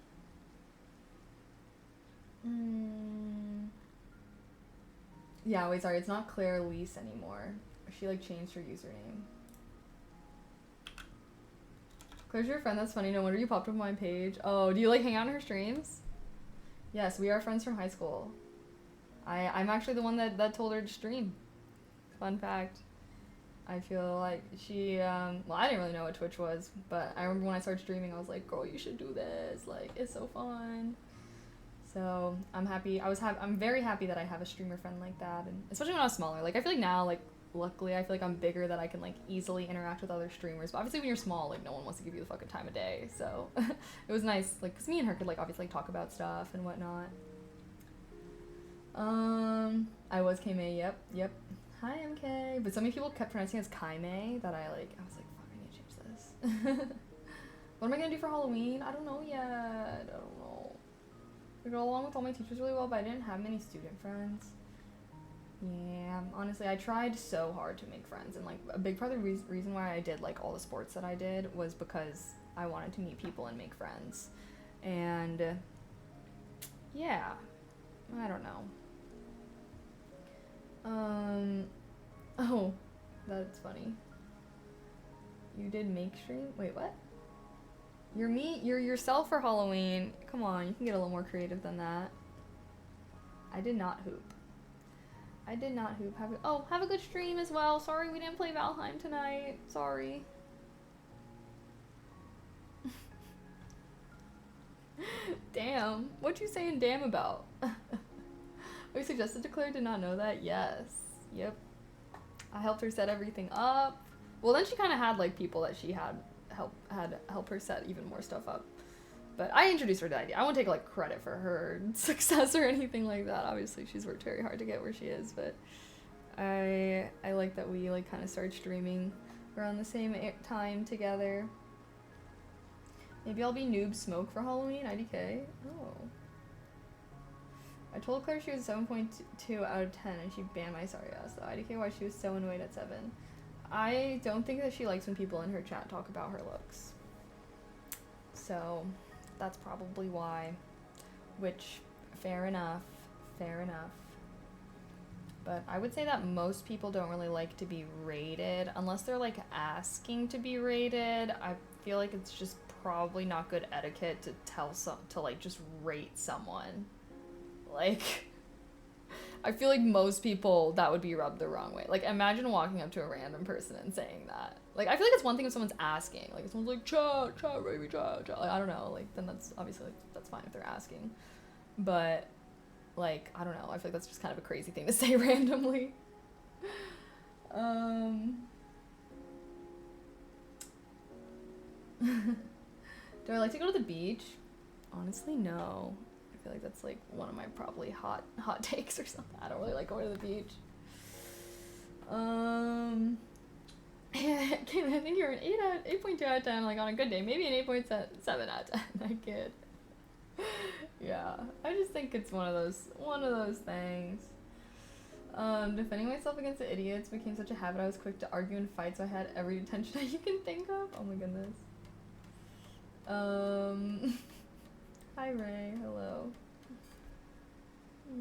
Yeah, wait, sorry, it's not Claire Lise anymore. She, like, changed her username. Claire's your friend? That's funny. No wonder you popped up on my page. Oh, do you, like, hang out in her streams? Yes, we are friends from high school. I'm actually the one that told her to stream. Fun fact. I feel like she, well, I didn't really know what Twitch was, but I remember when I started streaming, I was like, girl, you should do this, like, it's so fun. So, I'm very happy that I have a streamer friend like that, and especially when I was smaller. Like, I feel like now, like, luckily, I feel like I'm bigger that I can, like, easily interact with other streamers, but obviously when you're small, like, no one wants to give you the fucking time of day, so, it was nice, like, because me and her could, like, obviously, like, talk about stuff and whatnot. I was K-May, yep. Hi, MK. But so many people kept pronouncing it as Kaime that I was like, fuck, I need to change this. What am I gonna do for Halloween? I don't know yet. I don't know. I got along with all my teachers really well, but I didn't have many student friends. Yeah, honestly, I tried so hard to make friends, and, like, a big part of the reason why I did, like, all the sports that I did was because I wanted to meet people and make friends. And, yeah, I don't know. Oh, that's funny. You did make stream? Wait, what? You're yourself for Halloween. Come on, you can get a little more creative than that. I did not hoop. Have a good stream as well. Sorry we didn't play Valheim tonight. Sorry. Damn. What you saying damn about? We suggested to Claire, did not know that? Yes. Yep. I helped her set everything up. Well, then she kind of had like people that she had help her set even more stuff up. But I introduced her to the idea. I won't take like credit for her success or anything like that. Obviously, she's worked very hard to get where she is, but I like that we like kind of started streaming around the same time together. Maybe I'll be Noob Smoke for Halloween, IDK. Oh. I told Claire she was 7.2 out of 10 and she banned my sorry ass. So IDK why she was so annoyed at 7. I don't think that she likes when people in her chat talk about her looks. So that's probably why. Which, fair enough. Fair enough. But I would say that most people don't really like to be rated unless they're like asking to be rated. I feel like it's just probably not good etiquette to like just rate someone. Like, I feel like most people that would be rubbed the wrong way. Like, imagine walking up to a random person and saying that. Like, I feel like it's one thing if someone's asking. Like, if someone's like, cha, baby, cha. Like, I don't know. Like, then that's obviously, like, that's fine if they're asking. But, like, I don't know. I feel like that's just kind of a crazy thing to say randomly. Do I like to go to the beach? Honestly, no. I feel like that's like one of my probably hot takes or something. I don't really like going to the beach. I think you're an 8.2 out of 10, like on a good day. Maybe an 8.7 out of 10. I kid. Yeah, I just think it's one of those things. Defending myself against the idiots became such a habit. I was quick to argue and fight, so I had every attention that you can think of. Oh my goodness. Hi Ray, hello. I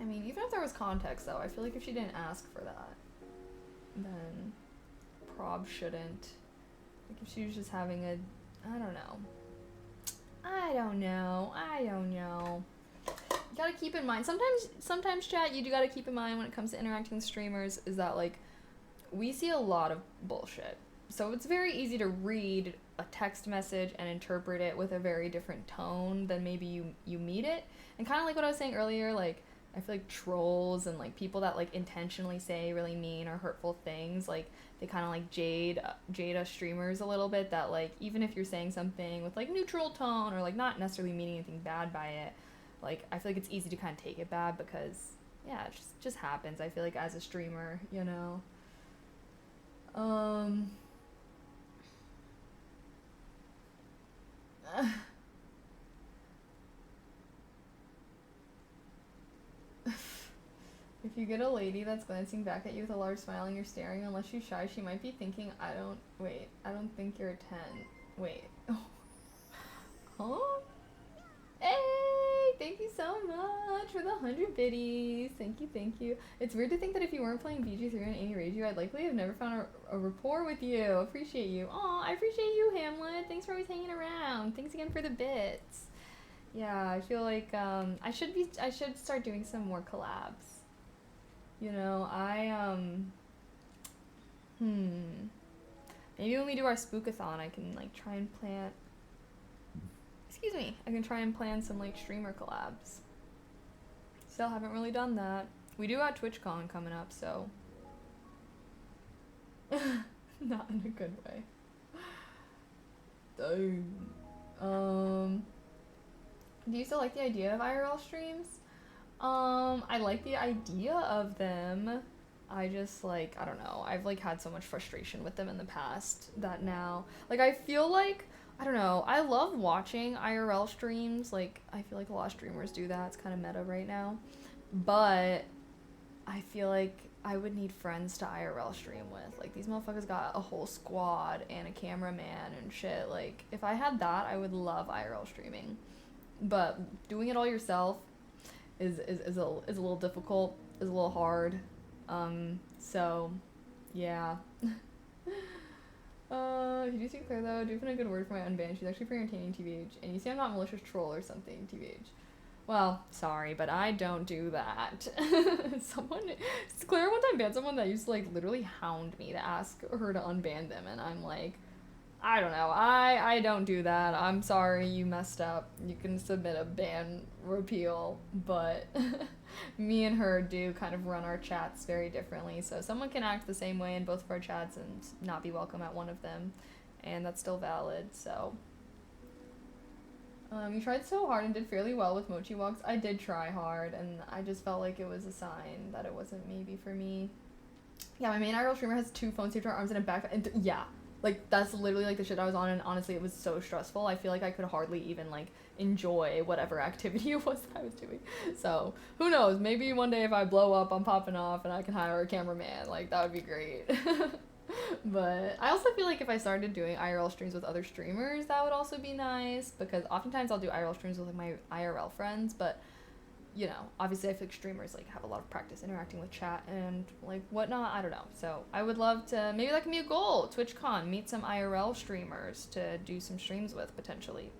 mean, even if there was context though, I feel like if she didn't ask for that, then prob shouldn't. Like if she was just having a, I don't know. You gotta keep in mind, sometimes chat, you do gotta keep in mind when it comes to interacting with streamers is that like, we see a lot of bullshit. So it's very easy to read a text message and interpret it with a very different tone than maybe you meet it. And kind of like what I was saying earlier, like, I feel like trolls and like people that like intentionally say really mean or hurtful things, like they kind of like jade us streamers a little bit, that like even if you're saying something with like neutral tone or like not necessarily meaning anything bad by it, like I feel like it's easy to kind of take it bad because yeah, it just happens. I feel like as a streamer, you know. If you get a lady that's glancing back at you with a large smile and you're staring, unless she's shy, she might be thinking, I don't think you're a 10. Wait. Huh? Hey, thank you so much for the 100 biddies. Thank you. It's weird to think that if you weren't playing BG3 and Amy Rage You, I'd likely have never found a rapport with you. Appreciate you. Aw, I appreciate you, Hamlet. Thanks for always hanging around. Thanks again for the bits. Yeah, I feel like I should start doing some more collabs. You know, maybe when we do our spookathon, I can like try and plan. Excuse me, I can try and plan some like streamer collabs. Still haven't really done that. We do got TwitchCon coming up, so not in a good way. Do you still like the idea of IRL streams? I like the idea of them. I just like, I don't know, I've like had so much frustration with them in the past that now, like I feel like, I don't know, I love watching IRL streams, like I feel like a lot of streamers do that, it's kind of meta right now, but I feel like I would need friends to IRL stream with. Like these motherfuckers got a whole squad and a cameraman and shit. Like if I had that, I would love IRL streaming, but doing it all yourself is a little difficult, is a little hard. So yeah. If you do see Claire though, do put in a good word for my unbanned. She's actually pretty entertaining, TBH. And you see I'm not malicious troll or something, TBH. Well, sorry, but I don't do that. Claire one time banned someone that used to like literally hound me to ask her to unban them, and I'm like, I don't know. I don't do that. I'm sorry you messed up. You can submit a ban repeal, but me and her do kind of run our chats very differently. So someone can act the same way in both of our chats and not be welcome at one of them, and that's still valid. So you tried so hard and did fairly well with mochi walks. I did try hard, and I just felt like it was a sign that it wasn't maybe for me. Yeah, my main IRL streamer has 2 phones taped to her arms and a backpack, and yeah. Like, that's literally, like, the shit I was on, and honestly, it was so stressful. I feel like I could hardly even, like, enjoy whatever activity it was that I was doing. So, who knows? Maybe one day if I blow up, I'm popping off, and I can hire a cameraman. Like, that would be great. But I also feel like if I started doing IRL streams with other streamers, that would also be nice, because oftentimes I'll do IRL streams with, like, my IRL friends, but you know, obviously I feel like streamers like have a lot of practice interacting with chat and like whatnot. I don't know. So I would love to, maybe that can be a goal. TwitchCon, meet some IRL streamers to do some streams with potentially.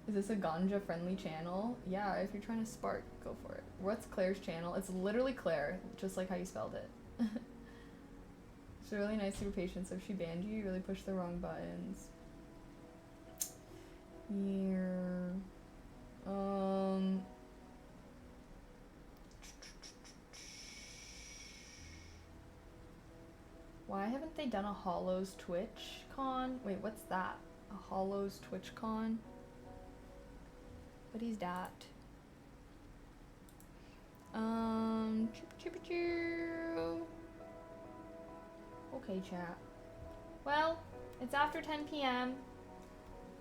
Is this a ganja friendly channel? Yeah, if you're trying to spark, go for it. What's Claire's channel? It's literally Claire, just like how you spelled it. She's really nice, super patient, so if she banned you, you really pushed the wrong buttons. Here. Why haven't they done a Hollows Twitch con? Wait, what's that? A Hollows Twitch con? What is that? Okay, chat. Well, it's after 10 p.m.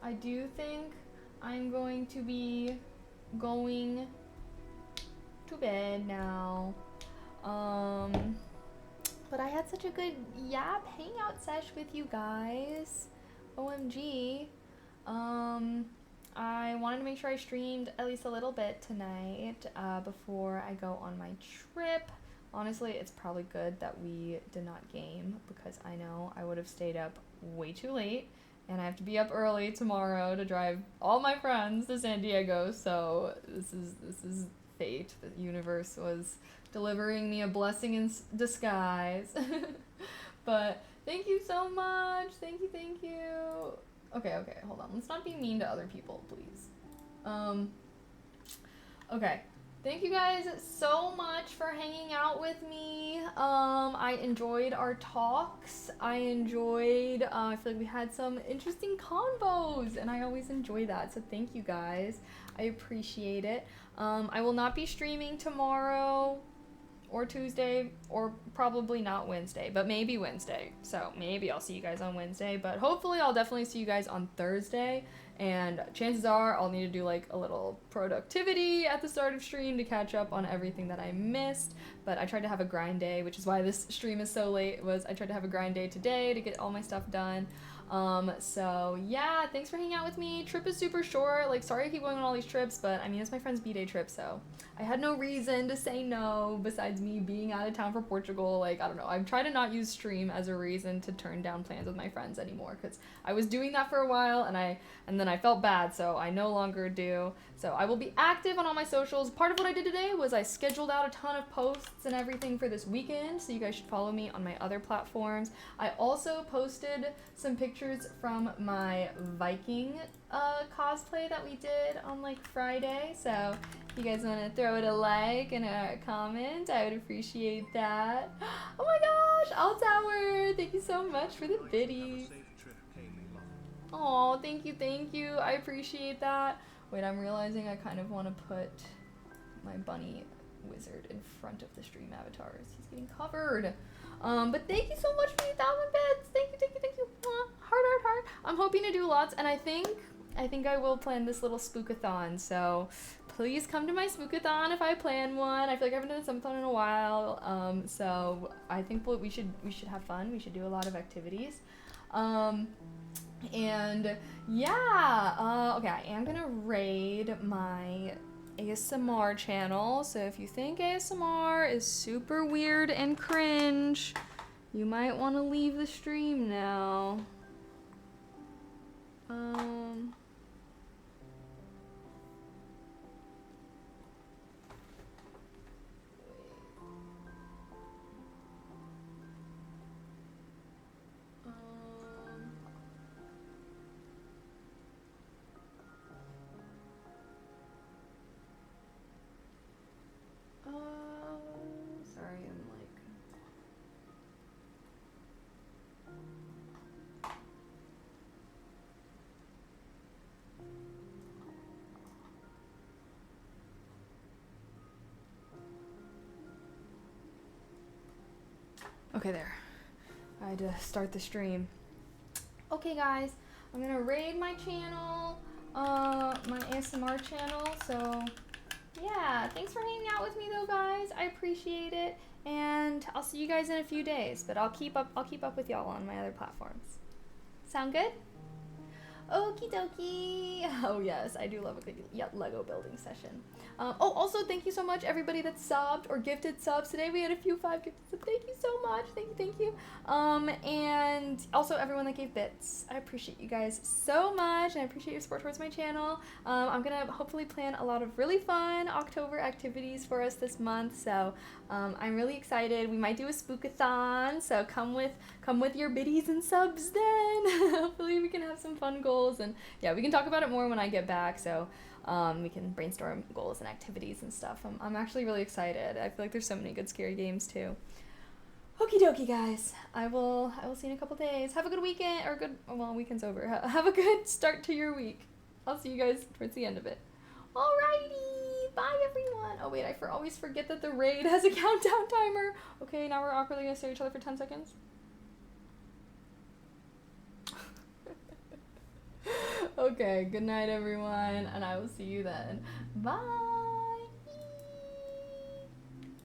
I do think I'm going to be going to bed now. But I had such a good yap hangout sesh with you guys. OMG. I wanted to make sure I streamed at least a little bit tonight before I go on my trip. Honestly, it's probably good that we did not game because I know I would have stayed up way too late. And I have to be up early tomorrow to drive all my friends to San Diego, so this is fate. The universe was delivering me a blessing in disguise. But thank you so much. Thank you. Okay, hold on. Let's not be mean to other people, please. Okay. Thank you guys so much for hanging out with me. I enjoyed our talks. I feel like we had some interesting combos, and I always enjoy that. So thank you guys. I appreciate it. I will not be streaming tomorrow or Tuesday, or probably not Wednesday, but maybe Wednesday. So maybe I'll see you guys on Wednesday, but hopefully I'll definitely see you guys on Thursday. And chances are I'll need to do like a little productivity at the start of stream to catch up on everything that I missed. But I tried to have a grind day, which is why this stream is so late, I tried to have a grind day today to get all my stuff done. So yeah, thanks for hanging out with me. Trip is super short. Like, sorry I keep going on all these trips, but I mean, it's my friend's B-Day trip, so I had no reason to say no besides me being out of town for Portugal. Like, I don't know. I'm trying to not use stream as a reason to turn down plans with my friends anymore, because I was doing that for a while and then I felt bad, so I no longer do. So I will be active on all my socials. Part of what I did today was I scheduled out a ton of posts and everything for this weekend, so you guys should follow me on my other platforms. I also posted some pictures from my Viking cosplay that we did on like Friday, so if you guys want to throw it a like and a comment, I would appreciate that. Oh my gosh, Altower, thank you so much for the biddies. Oh, thank you. I appreciate that. Wait, I'm realizing I kind of want to put my bunny wizard in front of the stream avatars. He's getting covered. But thank you so much for 1,000 bits. Thank you. Heart. I'm hoping to do lots, and I think I will plan this little spookathon. So please come to my spookathon if I plan one. I feel like I haven't done a summon in a while. So I think we should have fun. We should do a lot of activities. And yeah, okay, I am gonna raid my ASMR channel, so if you think ASMR is super weird and cringe, you might want to leave the stream now. Um, sorry, I'm like. Okay, there. I had to start the stream. Okay, guys, I'm gonna raid my channel, my ASMR channel. So, yeah, thanks for hanging out with me, though, guys. I appreciate it, and I'll see you guys in a few days. But I'll keep up with y'all on my other platforms. Sound good? Okie dokie. Oh yes, I do love a good Lego building session. Oh, also thank you so much everybody that subbed or gifted subs today. We had a few 5 gifted subs. Thank you so much. Thank you. And also everyone that gave bits. I appreciate you guys so much, and I appreciate your support towards my channel. I'm gonna hopefully plan a lot of really fun October activities for us this month. So I'm really excited. We might do a spookathon. So come with your biddies and subs then. Hopefully we can have some fun goals, and yeah, we can talk about it more when I get back. So we can brainstorm goals and activities and stuff. I'm actually really excited. I feel like there's so many good scary games too. Okie dokie, guys. I will see you in a couple days. Have a good weekend, or well, weekend's over. Have a good start to your week. I'll see you guys towards the end of it. Alrighty, bye everyone. Oh wait, I always forget that the raid has a countdown timer. Okay, now we're awkwardly gonna stare at each other for 10 seconds. Okay, good night everyone, and I will see you then. Bye!